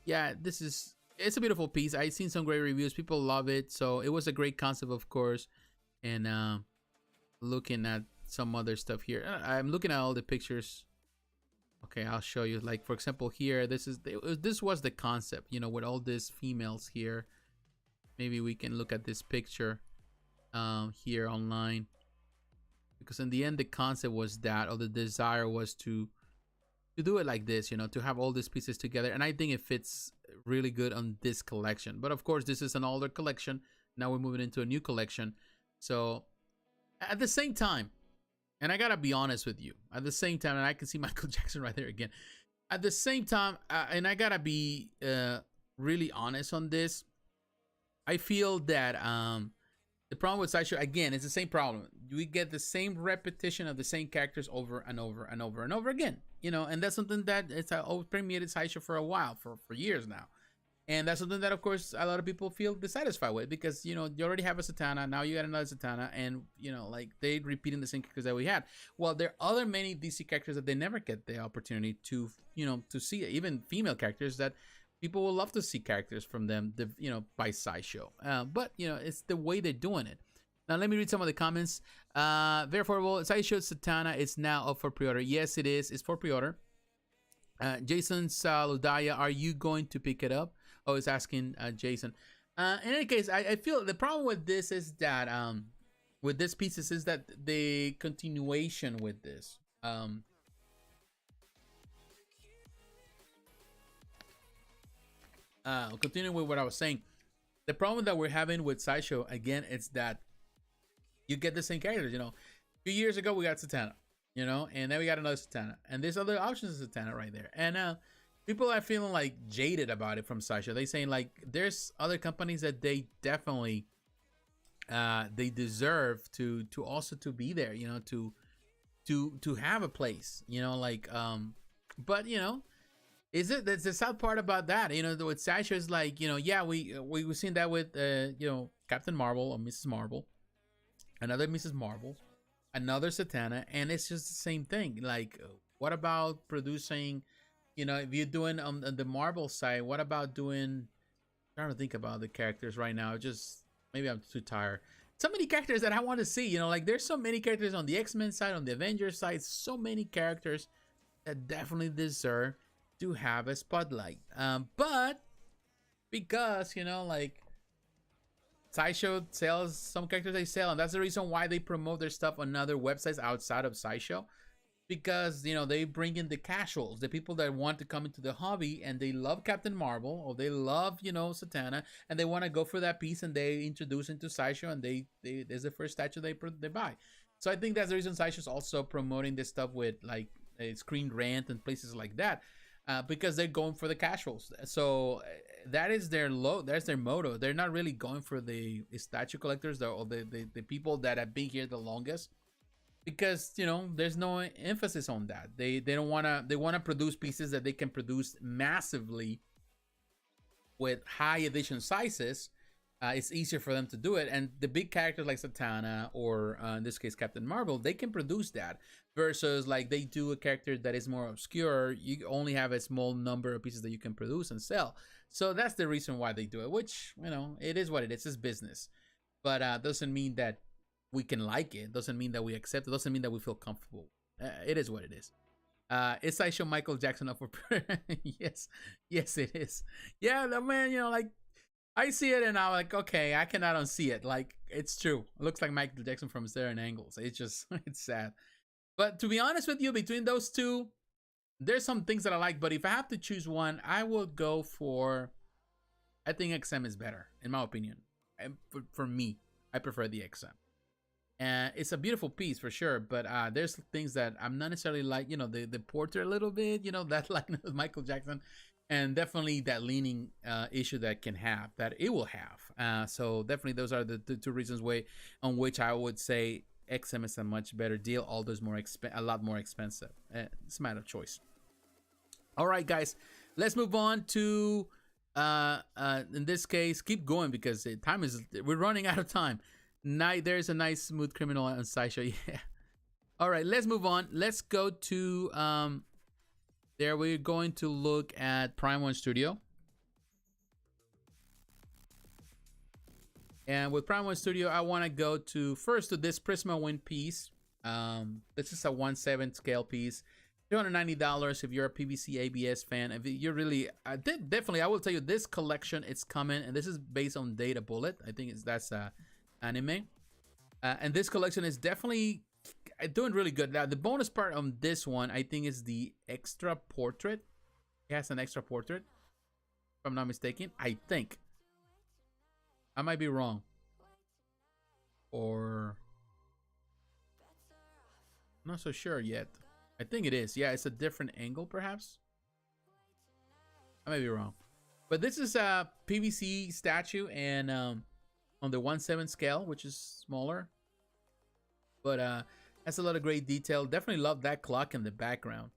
yeah, it's a beautiful piece. I've seen some great reviews. People love it. So it was a great concept, of course. And looking at some other stuff here, I'm looking at all the pictures. Okay, I'll show you. Like, for example, here, this was the concept, you know, with all these females here. Maybe we can look at this picture here online, because in the end the concept was that, or the desire was to do it like this, you know, to have all these pieces together. And I think it fits really good on this collection. But of course, this is an older collection. Now we're moving into a new collection. So at the same time, and I gotta be honest with you, at the same time, and I can see Michael Jackson right there again. At the same time, and I gotta be really honest on this, I feel that the problem with Sideshow, again, it's the same problem. We get the same repetition of the same characters over and over and over and over again, you know, and that's something that it's permeated Sideshow for a while, for years now. And that's something that, of course, a lot of people feel dissatisfied with, because, you know, you already have a Zatanna, now you got another Zatanna, and, you know, like, they repeating the same characters that we had. Well, there are other many DC characters that they never get the opportunity to, you know, to see, even female characters that people will love to see characters from them, you know, by Sideshow. But, you know, it's the way they're doing it. Now, let me read some of the comments. Very affordable. Sideshow Zatanna is now up for pre-order. Yes, it is. It's for pre-order. Jason Saludaya, are you going to pick it up? Oh, it's asking Jason. In any case, I feel the problem with this is that with this pieces is that the continuation with this. Continuing with what I was saying, the problem that we're having with Sideshow, again, it's that you get the same characters. You know, a few years ago we got Zatanna, you know, and then we got another Zatanna, and there's other options of Zatanna right there. And people are feeling like jaded about it from Sideshow. They saying like there's other companies that they definitely they deserve to also to be there, you know, to have a place, you know, like but you know, that's the sad part about that, you know, with Sideshow is like, you know, yeah, we've seen that with you know, Captain Marvel or Mrs. Marvel, another Mrs. Marvel, another Zatanna, and it's just the same thing. Like, what about producing, you know, if you're doing on the Marvel side, what about doing, I'm trying to think about the characters right now, just maybe I'm too tired. So many characters that I want to see, you know, like there's so many characters on the X-Men side, on the Avengers side, so many characters that definitely deserve to have a spotlight. But because, you know, like Sideshow sells some characters they sell, and that's the reason why they promote their stuff on other websites outside of Sideshow. Because, you know, they bring in the casuals, the people that want to come into the hobby and they love Captain Marvel, or they love, you know, Zatanna, and they want to go for that piece, and they introduce into Sideshow, and they there's the first statue they buy. So I think that's the reason Sideshow's also promoting this stuff with like Screen Rant and places like that, because they're going for the casuals. So that is that's their motto. They're not really going for the statue collectors or the people that have been here the longest. Because, you know, there's no emphasis on that. They don't wanna, they wanna produce pieces that they can produce massively with high edition sizes. It's easier for them to do it, and the big characters like Zatanna or in this case Captain Marvel, they can produce that. Versus like they do a character that is more obscure, you only have a small number of pieces that you can produce and sell. So that's the reason why they do it. Which, you know, it is what it is. It's business, but doesn't mean that we can like it. Doesn't mean that we accept it. Doesn't mean that we feel comfortable. It is what it is. Is Sideshow Michael Jackson up for yes, yes it is. Yeah, the man, you know, like I see it and I'm like, okay, I cannot unsee it. Like it's true. It looks like Michael Jackson from certain angles. It's just it's sad. But to be honest with you, between those two, there's some things that I like. But if I have to choose one, I will go for. I think XM is better in my opinion. And for me, I prefer the XM. And it's a beautiful piece for sure, but there's things that I'm not necessarily like, you know, the portrait a little bit, you know, that like Michael Jackson, and definitely that leaning issue that it will have. So definitely those are the two reasons on which I would say XM is a much better deal. Although it's a lot more expensive. It's a matter of choice. All right, guys, let's move on to in this case, keep going because we're running out of time. There's a nice smooth criminal on Sideshow. Yeah. All right, let's move on. Let's go to there. We're going to look at Prime1 Studio. And with Prime1 Studio, I want to go first to this Prisma Win piece. This is a 1/7 scale piece. $290 if you're a PVC ABS fan. If you're really, definitely, I will tell you this collection is coming, and this is based on Data Bullet. I think that's anime, and this collection is definitely doing really good. Now the bonus part on this one, I think, is the extra portrait. It has an extra portrait, if I'm not mistaken. I think I might be wrong, or I'm not so sure yet. I think it is. Yeah, it's a different angle perhaps. I might be wrong, but this is a PVC statue, and on the 1/7 scale, which is smaller, but has a lot of great detail. Definitely love that clock in the background.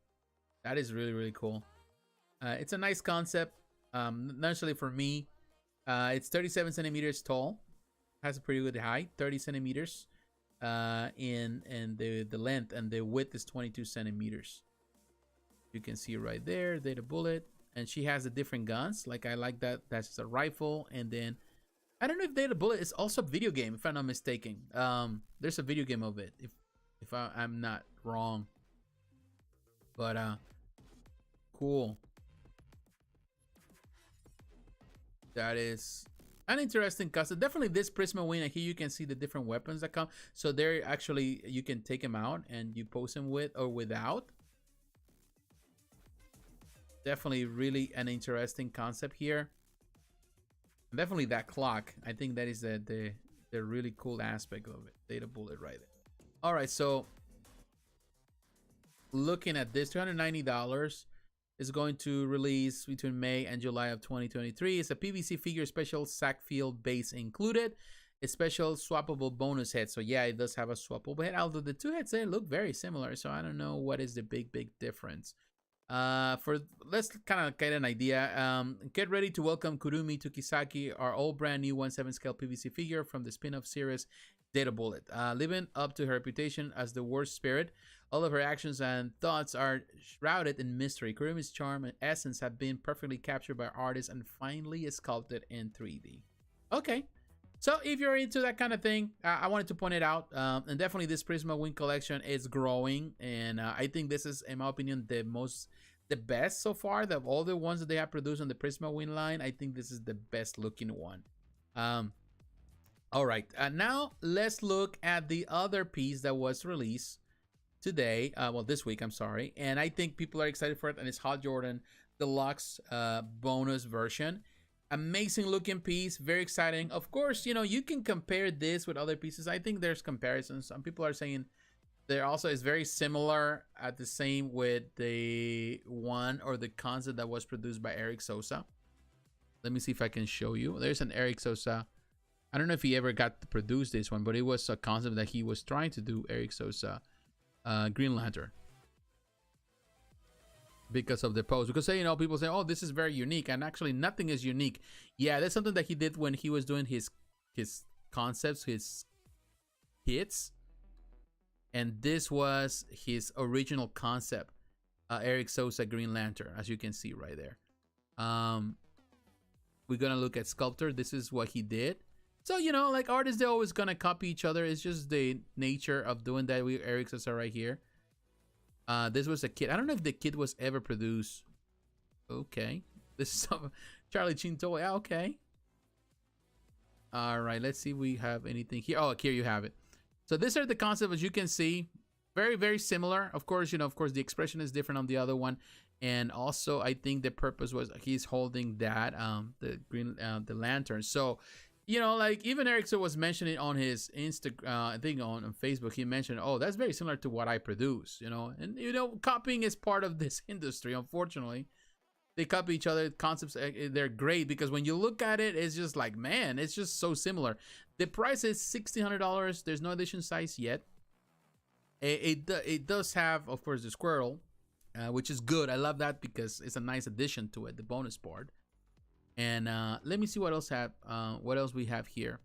That is really, really cool. It's a nice concept. Not necessarily for me. It's 37 centimeters tall. Has a pretty good height, 30 centimeters in the length, and the width is 22 centimeters. You can see right there, Data Bullet, and she has the different guns. Like I like that. That's just a rifle, and then I don't know if Data Bullet is also a video game, if I'm not mistaken. There's a video game of it, if I'm not wrong. But cool. That is an interesting custom. Definitely this Prisma Win, and here you can see the different weapons that come. So they're actually, you can take them out and you pose them with or without. Definitely really an interesting concept here. Definitely that clock. I think that is the really cool aspect of it. Data Bullet right there. All right, so looking at this, $290 is going to release between May and July of 2023. It's a PVC figure, special sack field base included. A special swappable bonus head. So yeah, it does have a swappable head. Although the two heads, they look very similar. So I don't know what is the big difference. Let's kind of get an idea. Get ready to welcome Kurumi Tokisaki, our all brand new 1/7 scale PVC figure from the spin-off series Data Bullet. Living up to her reputation as the worst spirit, all of her actions and thoughts are shrouded in mystery. Kurumi's charm and essence have been perfectly captured by artists and finally sculpted in 3D. Okay. So if you're into that kind of thing, I wanted to point it out. And definitely this Prisma Win collection is growing. And I think this is, in my opinion, the best so far. Of all the ones that they have produced on the Prisma Win line, I think this is the best looking one. All right. Now let's look at the other piece that was released today. Well, this week, I'm sorry. And I think people are excited for it. And it's Hot Jordan Deluxe bonus version. Amazing looking piece, very exciting. Of course, you know, you can compare this with other pieces. I think there's comparisons. Some people are saying there also is very similar at the same with the one or the concept that was produced by Eric Sosa. Let me see if I can show you. There's an Eric Sosa. I don't know if he ever got to produce this one, but it was a concept that he was trying to do, Eric Sosa, Green Lantern. Because of the pose, because you know, people say, oh, this is very unique, and actually nothing is unique. Yeah, that's something that he did when he was doing his concepts, his hits, and this was his original concept, Eric Sosa Green Lantern, as you can see right there. We're gonna look at Sculptor. This is what he did. So, you know, like artists, they're always gonna copy each other. It's just the nature of doing that. Eric says right here. This was a kid. I don't know if the kid was ever produced. Okay. This is some Charlie Chinto. Yeah, okay. All right, let's see if we have anything here. Oh, here you have it. So these are the concepts, as you can see. Very, very similar. Of course, you know, of course, the expression is different on the other one. And also, I think the purpose was he's holding that, the green, the lantern. So, you know, like even Erickson was mentioning on his Instagram, I think on Facebook, he mentioned, oh, that's very similar to what I produce, you know. And, you know, copying is part of this industry, unfortunately. They copy each other. Concepts, they're great because when you look at it, it's just like, man, it's just so similar. The price is $1,600. There's no edition size yet. It does have, of course, the squirrel, which is good. I love that because it's a nice addition to it, the bonus part. And let me see what else we have here.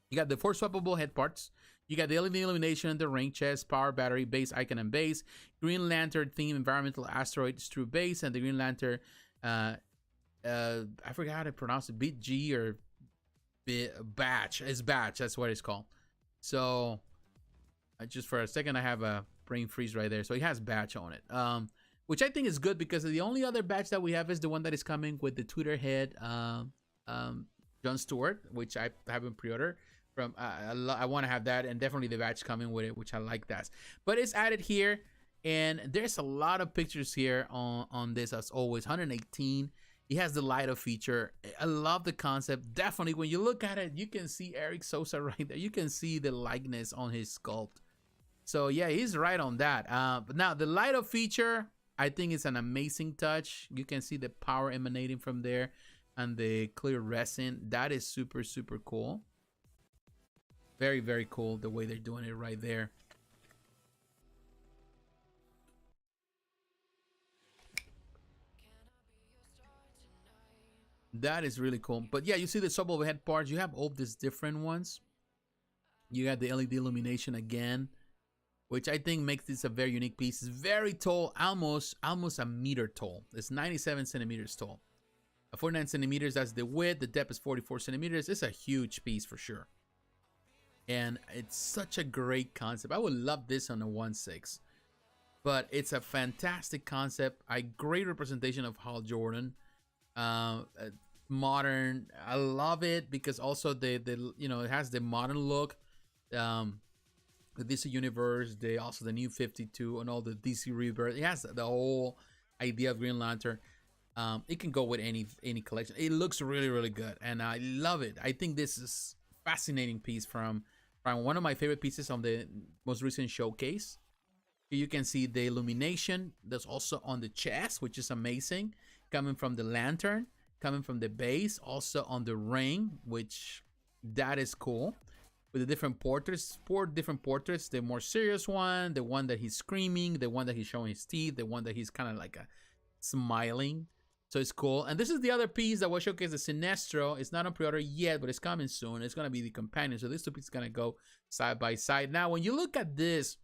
You got the 4 swappable head parts. You got the LED illumination, the ring chest, power battery, base icon and base, Green Lantern theme, environmental asteroid, true base, and the Green Lantern, I forgot how to pronounce it, Bit G or Batch. It's Batch, that's what it's called. So, just for a second, I have a brain freeze right there. So it has Batch on it, which I think is good because the only other batch that we have is the one that is coming with the Twitter head, Jon Stewart, which I haven't pre-ordered. From I want to have that, and definitely the batch coming with it, which I like that. But it's added here, and there's a lot of pictures here on this as always. 118. He has the Lido feature. I love the concept. Definitely, when you look at it, you can see Eric Sosa right there. You can see the likeness on his sculpt. So yeah, he's right on that. But now the Lido feature, I think it's an amazing touch. You can see the power emanating from there, and the clear resin. That is super, super cool. Very, very cool the way they're doing it right there. That is really cool. But yeah, you see the sub head parts. You have all these different ones. You got the LED illumination again, which I think makes this a very unique piece. It's very tall, almost a meter tall. It's 97 centimeters tall. 49 centimeters, that's the width. The depth is 44 centimeters. It's a huge piece for sure. And it's such a great concept. I would love this on a 1/6. But it's a fantastic concept. A great representation of Hal Jordan. Modern. I love it because also the you know, it has the modern look. The DC Universe, also the New 52 and all the DC Rebirth. It has the whole idea of Green Lantern. It can go with any collection. It looks really, really good. And I love it. I think this is a fascinating piece from one of my favorite pieces on the most recent showcase. Here you can see the illumination. That's also on the chest, which is amazing. Coming from the lantern, coming from the base, also on the ring, which that is cool. With the different portraits, 4 different portraits. The more serious one, the one that he's screaming, the one that he's showing his teeth, the one that he's kind of like smiling. So it's cool. And this is the other piece that was showcased, the Sinestro. It's not on pre-order yet, but it's coming soon. It's going to be the companion. So these 2 pieces are going to go side by side. Now, when you look at this,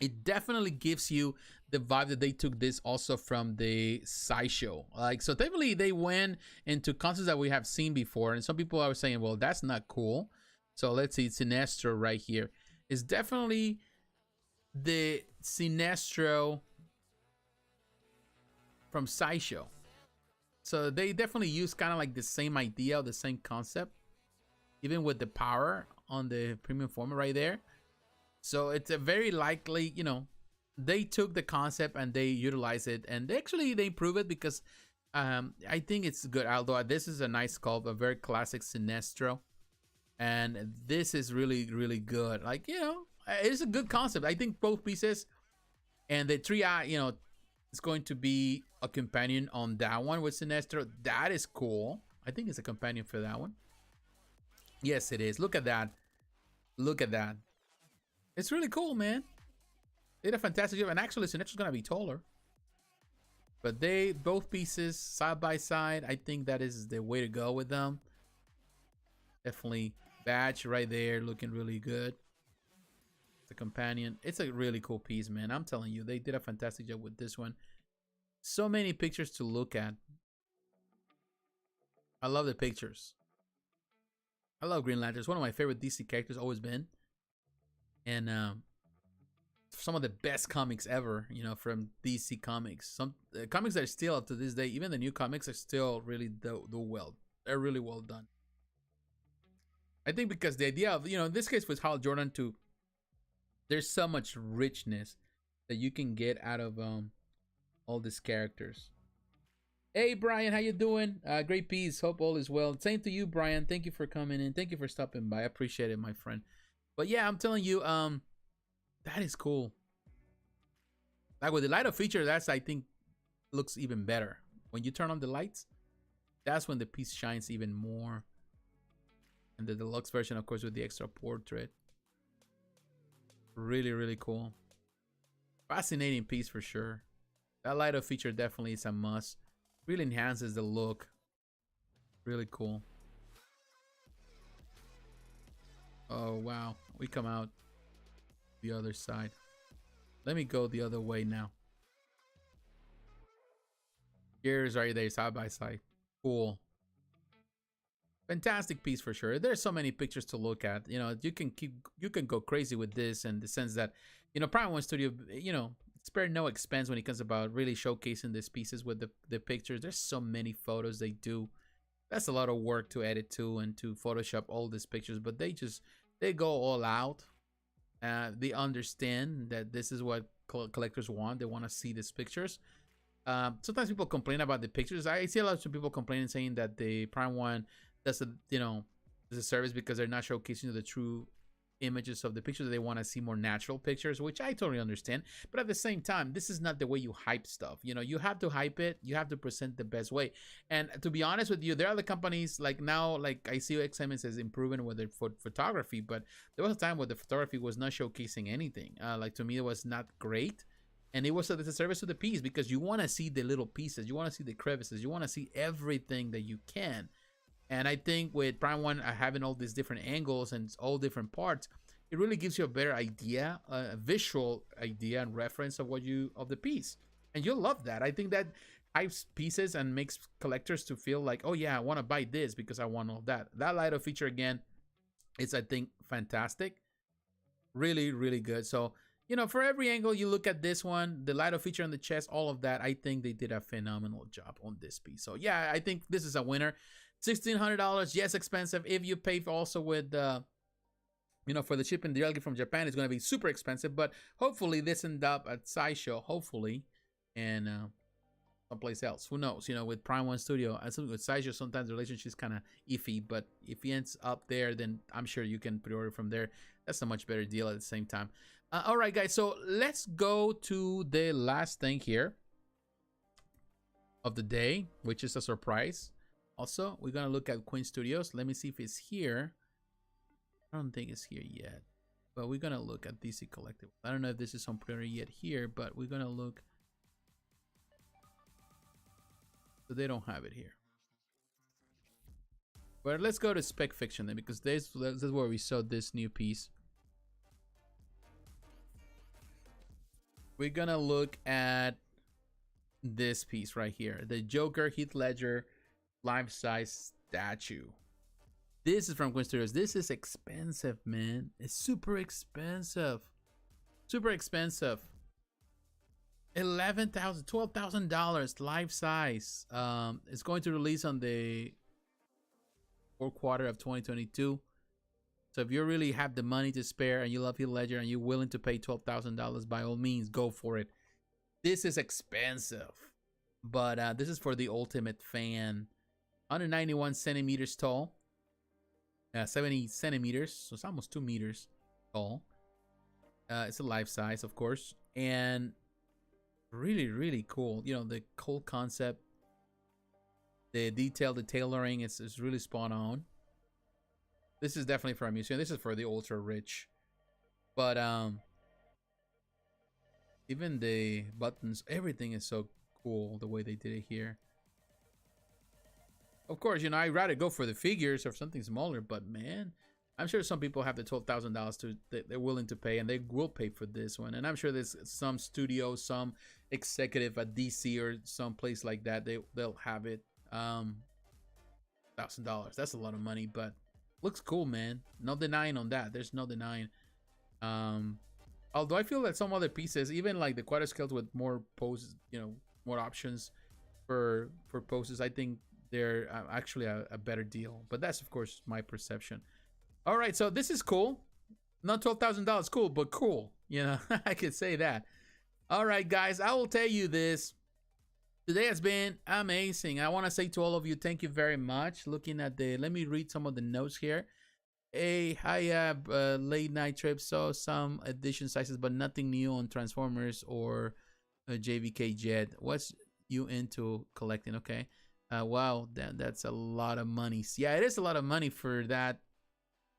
it definitely gives you the vibe that they took this also from the Sideshow. Like, so definitely they went into concepts that we have seen before. And some people are saying, well, that's not cool. So let's see, Sinestro right here. It's definitely the Sinestro from Sideshow. So they definitely use kind of like the same idea, the same concept, even with the power on the premium format right there. So it's a very likely, you know, they took the concept and they utilize it, and they improve it because I think it's good. Although this is a nice sculpt, a very classic Sinestro, and this is really, really good. Like, you know, it's a good concept. I think both pieces and the 3-eye, you know, it's going to be a companion on that one with Sinestro. That is cool. I think it's a companion for that one. Yes, it is. Look at that. Look at that. It's really cool, man. They did a fantastic job. And actually, Sinestro's going to be taller. But both pieces side by side, I think that is the way to go with them. Definitely Batch right there looking really good. The companion. It's a really cool piece, man. I'm telling you, they did a fantastic job with this one. So many pictures to look at. I love the pictures. I love Green Lantern. It's one of my favorite DC characters, always been. And some of the best comics ever, you know, from DC Comics. Some comics that are still up to this day, even the new comics are still really do well. They're really well done. I think because the idea of, you know, in this case with Hal Jordan too, there's so much richness that you can get out of all these characters. Hey Brian, how you doing? Great piece. Hope all is well. Same to you, Brian. Thank you for coming in. Thank you for stopping by. I appreciate it, my friend. But yeah, I'm telling you, that is cool. Like with the light of feature, that's I think looks even better. When you turn on the lights, that's when the piece shines even more. And the deluxe version, of course, with the extra portrait. Really, really cool. Fascinating piece for sure. That light of feature definitely is a must. Really enhances the look. Really cool. Oh, wow. We come out the other side. Let me go the other way now. Here's right there, side by side. Cool. Fantastic piece for sure. There's so many pictures to look at. You know, you can go crazy with this, in the sense that, you know, Prime1 Studio, you know, spare no expense when it comes about really showcasing these pieces with the pictures. There's so many photos they do. That's a lot of work to edit to and to Photoshop all these pictures, but they go all out. They understand that this is what collectors want. They want to see these pictures. Sometimes people complain about the pictures. I see a lot of people complaining, saying that the Prime1 does a service because they're not showcasing the true images of the pictures. They want to see more natural pictures, which I totally understand. But at the same time, this is not the way you hype stuff. You know, you have to hype it. You have to present the best way. And to be honest with you, there are the companies like now, like I see XMS has improving with their photography, but there was a time where the photography was not showcasing anything. Like to me, it was not great. And it was a disservice to the piece, because you want to see the little pieces. You want to see the crevices. You want to see everything that you can. And I think with Prime1 having all these different angles and all different parts, it really gives you a better idea, a visual idea and reference of the piece. And you'll love that. I think that hypes pieces and makes collectors to feel like, oh yeah, I want to buy this because I want all that. That light of feature again, it's I think fantastic. Really, really good. So, you know, for every angle you look at this one, the light of feature on the chest, all of that, I think they did a phenomenal job on this piece. So yeah, I think this is a winner. $1,600, yes, expensive. If you pay for also with, you know, for the shipping directly from Japan, it's going to be super expensive. But hopefully this ends up at Sideshow, hopefully, and someplace else. Who knows? You know, with Prime1 Studio, and something with Sideshow, sometimes the relationship is kind of iffy. But if he ends up there, then I'm sure you can pre-order from there. That's a much better deal at the same time. All right, guys. So let's go to the last thing here of the day, which is a surprise. Also, we're gonna look at Queen Studios. Let me see if it's here. I don't think it's here yet, but we're gonna look at DC Collectibles. I don't know if this is on pre-order yet here, but we're gonna look. So they don't have it here. But let's go to Spec Fiction then, because this is where we saw this new piece. We're gonna look at this piece right here, the Joker Heath Ledger life-size statue. This is from Queen Studios. This is expensive, man. It's super expensive. Super expensive. $11,000, $12,000 life-size. It's going to release on the fourth quarter of 2022. So if you really have the money to spare and you love Heath Ledger and you're willing to pay $12,000, by all means, go for it. This is expensive, but this is for the ultimate fan. 191 centimeters tall, 70 centimeters, so it's almost 2 meters tall. It's a life size, of course, and really, really cool. You know, the cool concept, the detail, the tailoring is really spot on. This is definitely for a museum. This is for the ultra rich, but even the buttons, everything is so cool the way they did it here. Of course, you know, I'd rather go for the figures or something smaller, but man, I'm sure some people have the $12,000 that they're willing to pay, and they will pay for this one. And I'm sure there's some studio, some executive at DC or some place like that, they'll have it. $1,000. That's a lot of money, but Looks cool, man. No denying on that. There's no denying. Um, although I feel that some other pieces, even like the quarter scales with more poses, you know, more options for poses, I think they're actually a better deal. But that's of course my perception. All right, so this is cool. Not $12,000 cool, but cool. You know, I could say that. All right, guys, I will tell you this. Today has been amazing. I want to say to all of you, thank you very much. Looking at let me read some of the notes here. Hey, hi, late night trip. Saw some edition sizes, but nothing new on Transformers or JVK Jet. What's you into collecting? Okay. Wow, that's a lot of money. Yeah, it is a lot of money for that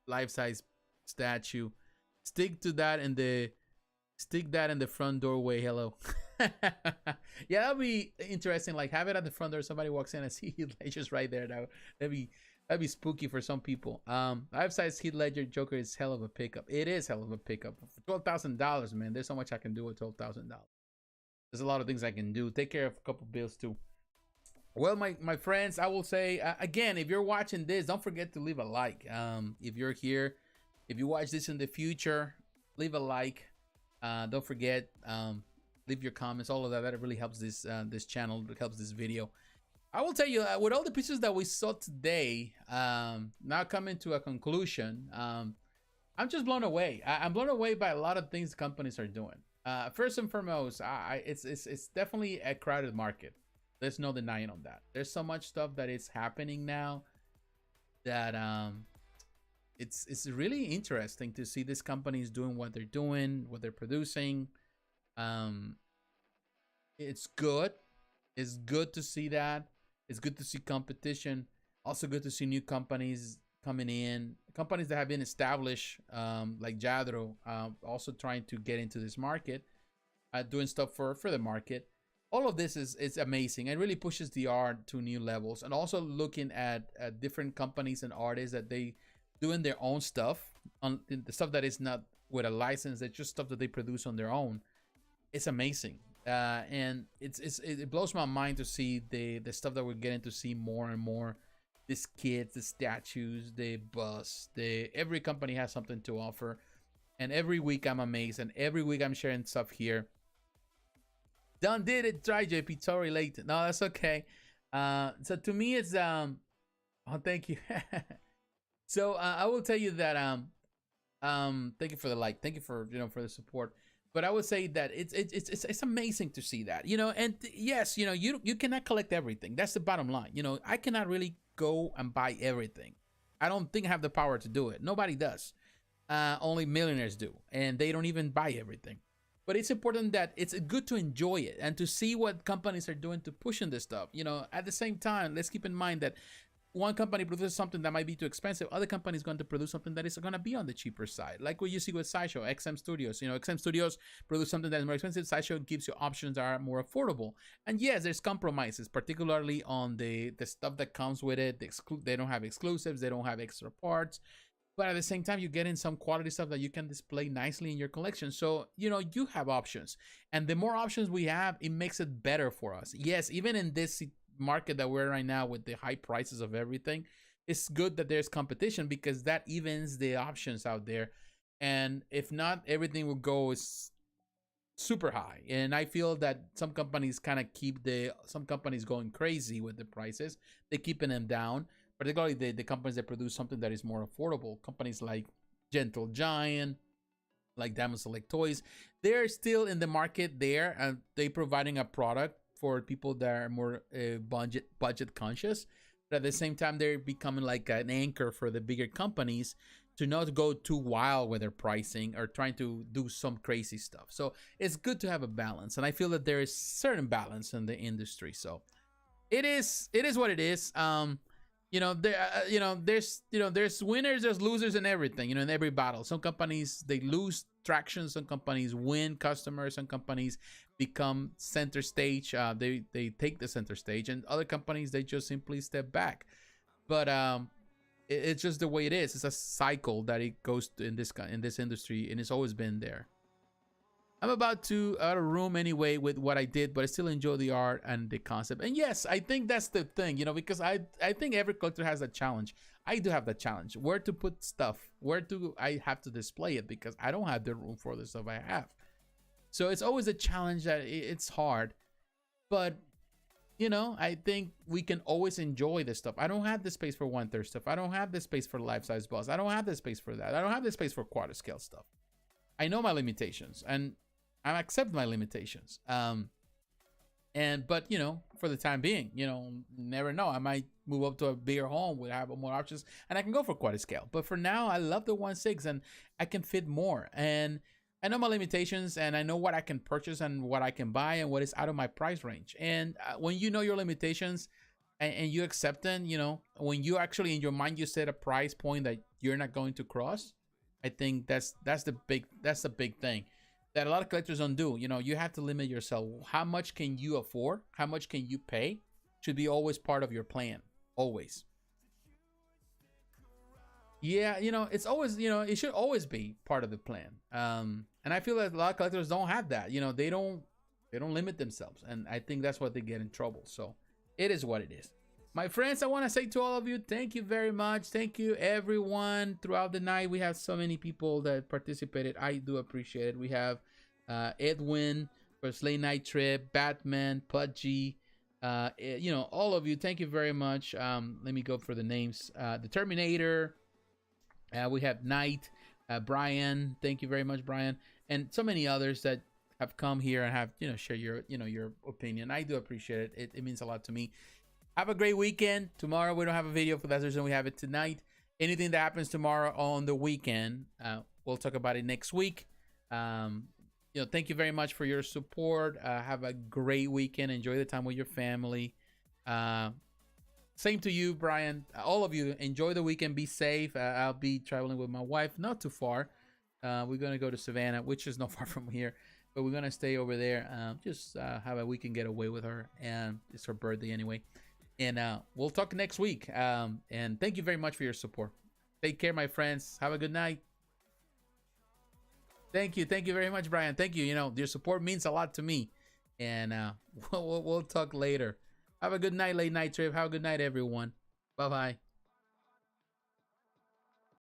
life-size statue. Stick that in the front doorway. Hello. Yeah, that'd be interesting. Like have it at the front door. Somebody walks in and see Heath Ledger's right there. That'd be spooky for some people. Life-size Heath Ledger Joker is hell of a pickup. It is hell of a pickup for $12,000, man. There's so much I can do with $12,000. There's a lot of things I can do. Take care of a couple bills too. Well, my friends, I will say again, if you're watching this, don't forget to leave a like. If you're here, if you watch this in the future, leave a like. Don't forget, leave your comments. All of that really helps this channel. It helps this video. I will tell you, with all the pieces that we saw today, now coming to a conclusion, I'm just blown away. I'm blown away by a lot of things companies are doing. First and foremost, it's definitely a crowded market. There's no denying on that. There's so much stuff that is happening now that it's really interesting to see these companies doing what they're doing, what they're producing. It's good. It's good to see that. It's good to see competition. Also good to see new companies coming in. Companies that have been established, like Lladro, also trying to get into this market, doing stuff for the market. All of this is amazing. It really pushes the art to new levels. And also looking at different companies and artists that they doing their own stuff, on the stuff that is not with a license, it's just stuff that they produce on their own. It's amazing. And it blows my mind to see the stuff that we're getting to see more and more. These kits, the statues, the busts, every company has something to offer. And every week I'm amazed, and every week I'm sharing stuff here. Done did it, try JP, sorry late. No, that's okay. So to me it's oh, thank you. So I will tell you that thank you for the like, thank you for for the support. But I would say that it's amazing to see that, and yes, you cannot collect everything. That's the bottom line. I cannot really go and buy everything. I don't think I have the power to do it. Nobody does. Only millionaires do, and they don't even buy everything. But it's important that it's good to enjoy it and to see what companies are doing to pushing this stuff. At the same time, let's keep in mind that one company produces something that might be too expensive. Other company is going to produce something that is going to be on the cheaper side. Like what you see with Sideshow, XM Studios. XM Studios produce something that is more expensive. Sideshow gives you options that are more affordable. And yes, there's compromises, particularly on the stuff that comes with it. They don't have exclusives. They don't have extra parts. But at the same time, you're getting some quality stuff that you can display nicely in your collection. So, you have options. And the more options we have, it makes it better for us. Yes, even in this market that we're right now with the high prices of everything, it's good that there's competition because that evens the options out there. And if not, everything will go super high. And I feel that some companies kind of keep some companies going crazy with the prices. They're keeping them down, particularly the companies that produce something that is more affordable. Companies like Gentle Giant, like Diamond Select Toys, they're still in the market there, and they're providing a product for people that are more budget conscious. But at the same time, they're becoming like an anchor for the bigger companies to not go too wild with their pricing or trying to do some crazy stuff. So it's good to have a balance, and I feel that there is certain balance in the industry. So it is what it is. There's winners, there's losers in everything, in every battle. Some companies, they lose traction. Some companies win customers. Some companies become center stage. They take the center stage, and other companies, they just simply step back. But it's just the way it is. It's a cycle that it goes in this industry, and it's always been there. I'm about to out of room anyway with what I did, but I still enjoy the art and the concept. And yes, I think that's the thing, you know, because I think every collector has a challenge. I do have the challenge. Where to put stuff? Where do I have to display it? Because I don't have the room for the stuff I have. So it's always a challenge that it's hard. But, you know, I think we can always enjoy this stuff. I don't have the space for 1/3 stuff. I don't have the space for life-size boss. I don't have the space for that. I don't have the space for quarter scale stuff. I know my limitations, and I accept my limitations. But you know, for the time being, you know, never know. I might move up to a bigger home, would have more options, and I can go for quarter scale. But for now, I love the 1/6, and I can fit more. And I know my limitations, and I know what I can purchase and what I can buy and what is out of my price range. And when you know your limitations and you accept them, you know, when you actually in your mind you set a price point that you're not going to cross, I think that's the big thing that a lot of collectors don't do. You know, you have to limit yourself. How much can you afford? How much can you pay? Should be always part of your plan. Always. Yeah, you know, it's always, you know, it should always be part of the plan. And I feel that a lot of collectors don't have that. You know, they don't limit themselves. And I think that's why they get in trouble. So it is what it is. My friends, I want to say to all of you, thank you very much. Thank you, everyone. Throughout the night, we have so many people that participated. I do appreciate it. We have Edwin for Slay Night Trip, Batman, Pudgy, you know, all of you. Thank you very much. Let me go for the names. The Terminator. We have Knight, Brian. Thank you very much, Brian, and so many others that have come here and have, you know, share your, you know, your opinion. I do appreciate it. It means a lot to me. Have a great weekend. Tomorrow we don't have a video for that reason. We have it tonight. Anything that happens tomorrow on the weekend, we'll talk about it next week. You know, thank you very much for your support. Have a great weekend. Enjoy the time with your family. Same to you, Brian. All of you, enjoy the weekend. Be safe. I'll be traveling with my wife, not too far. We're gonna go to Savannah, which is not far from here, but we're gonna stay over there. Just have a weekend getaway with her, and it's her birthday anyway. And we'll talk next week. And thank you very much for your support. Take care, my friends. Have a good night. Thank you. Thank you very much, Brian. Thank you. You know, your support means a lot to me. And we'll talk later. Have a good night, Late Night Trip. Have a good night, everyone. Bye-bye.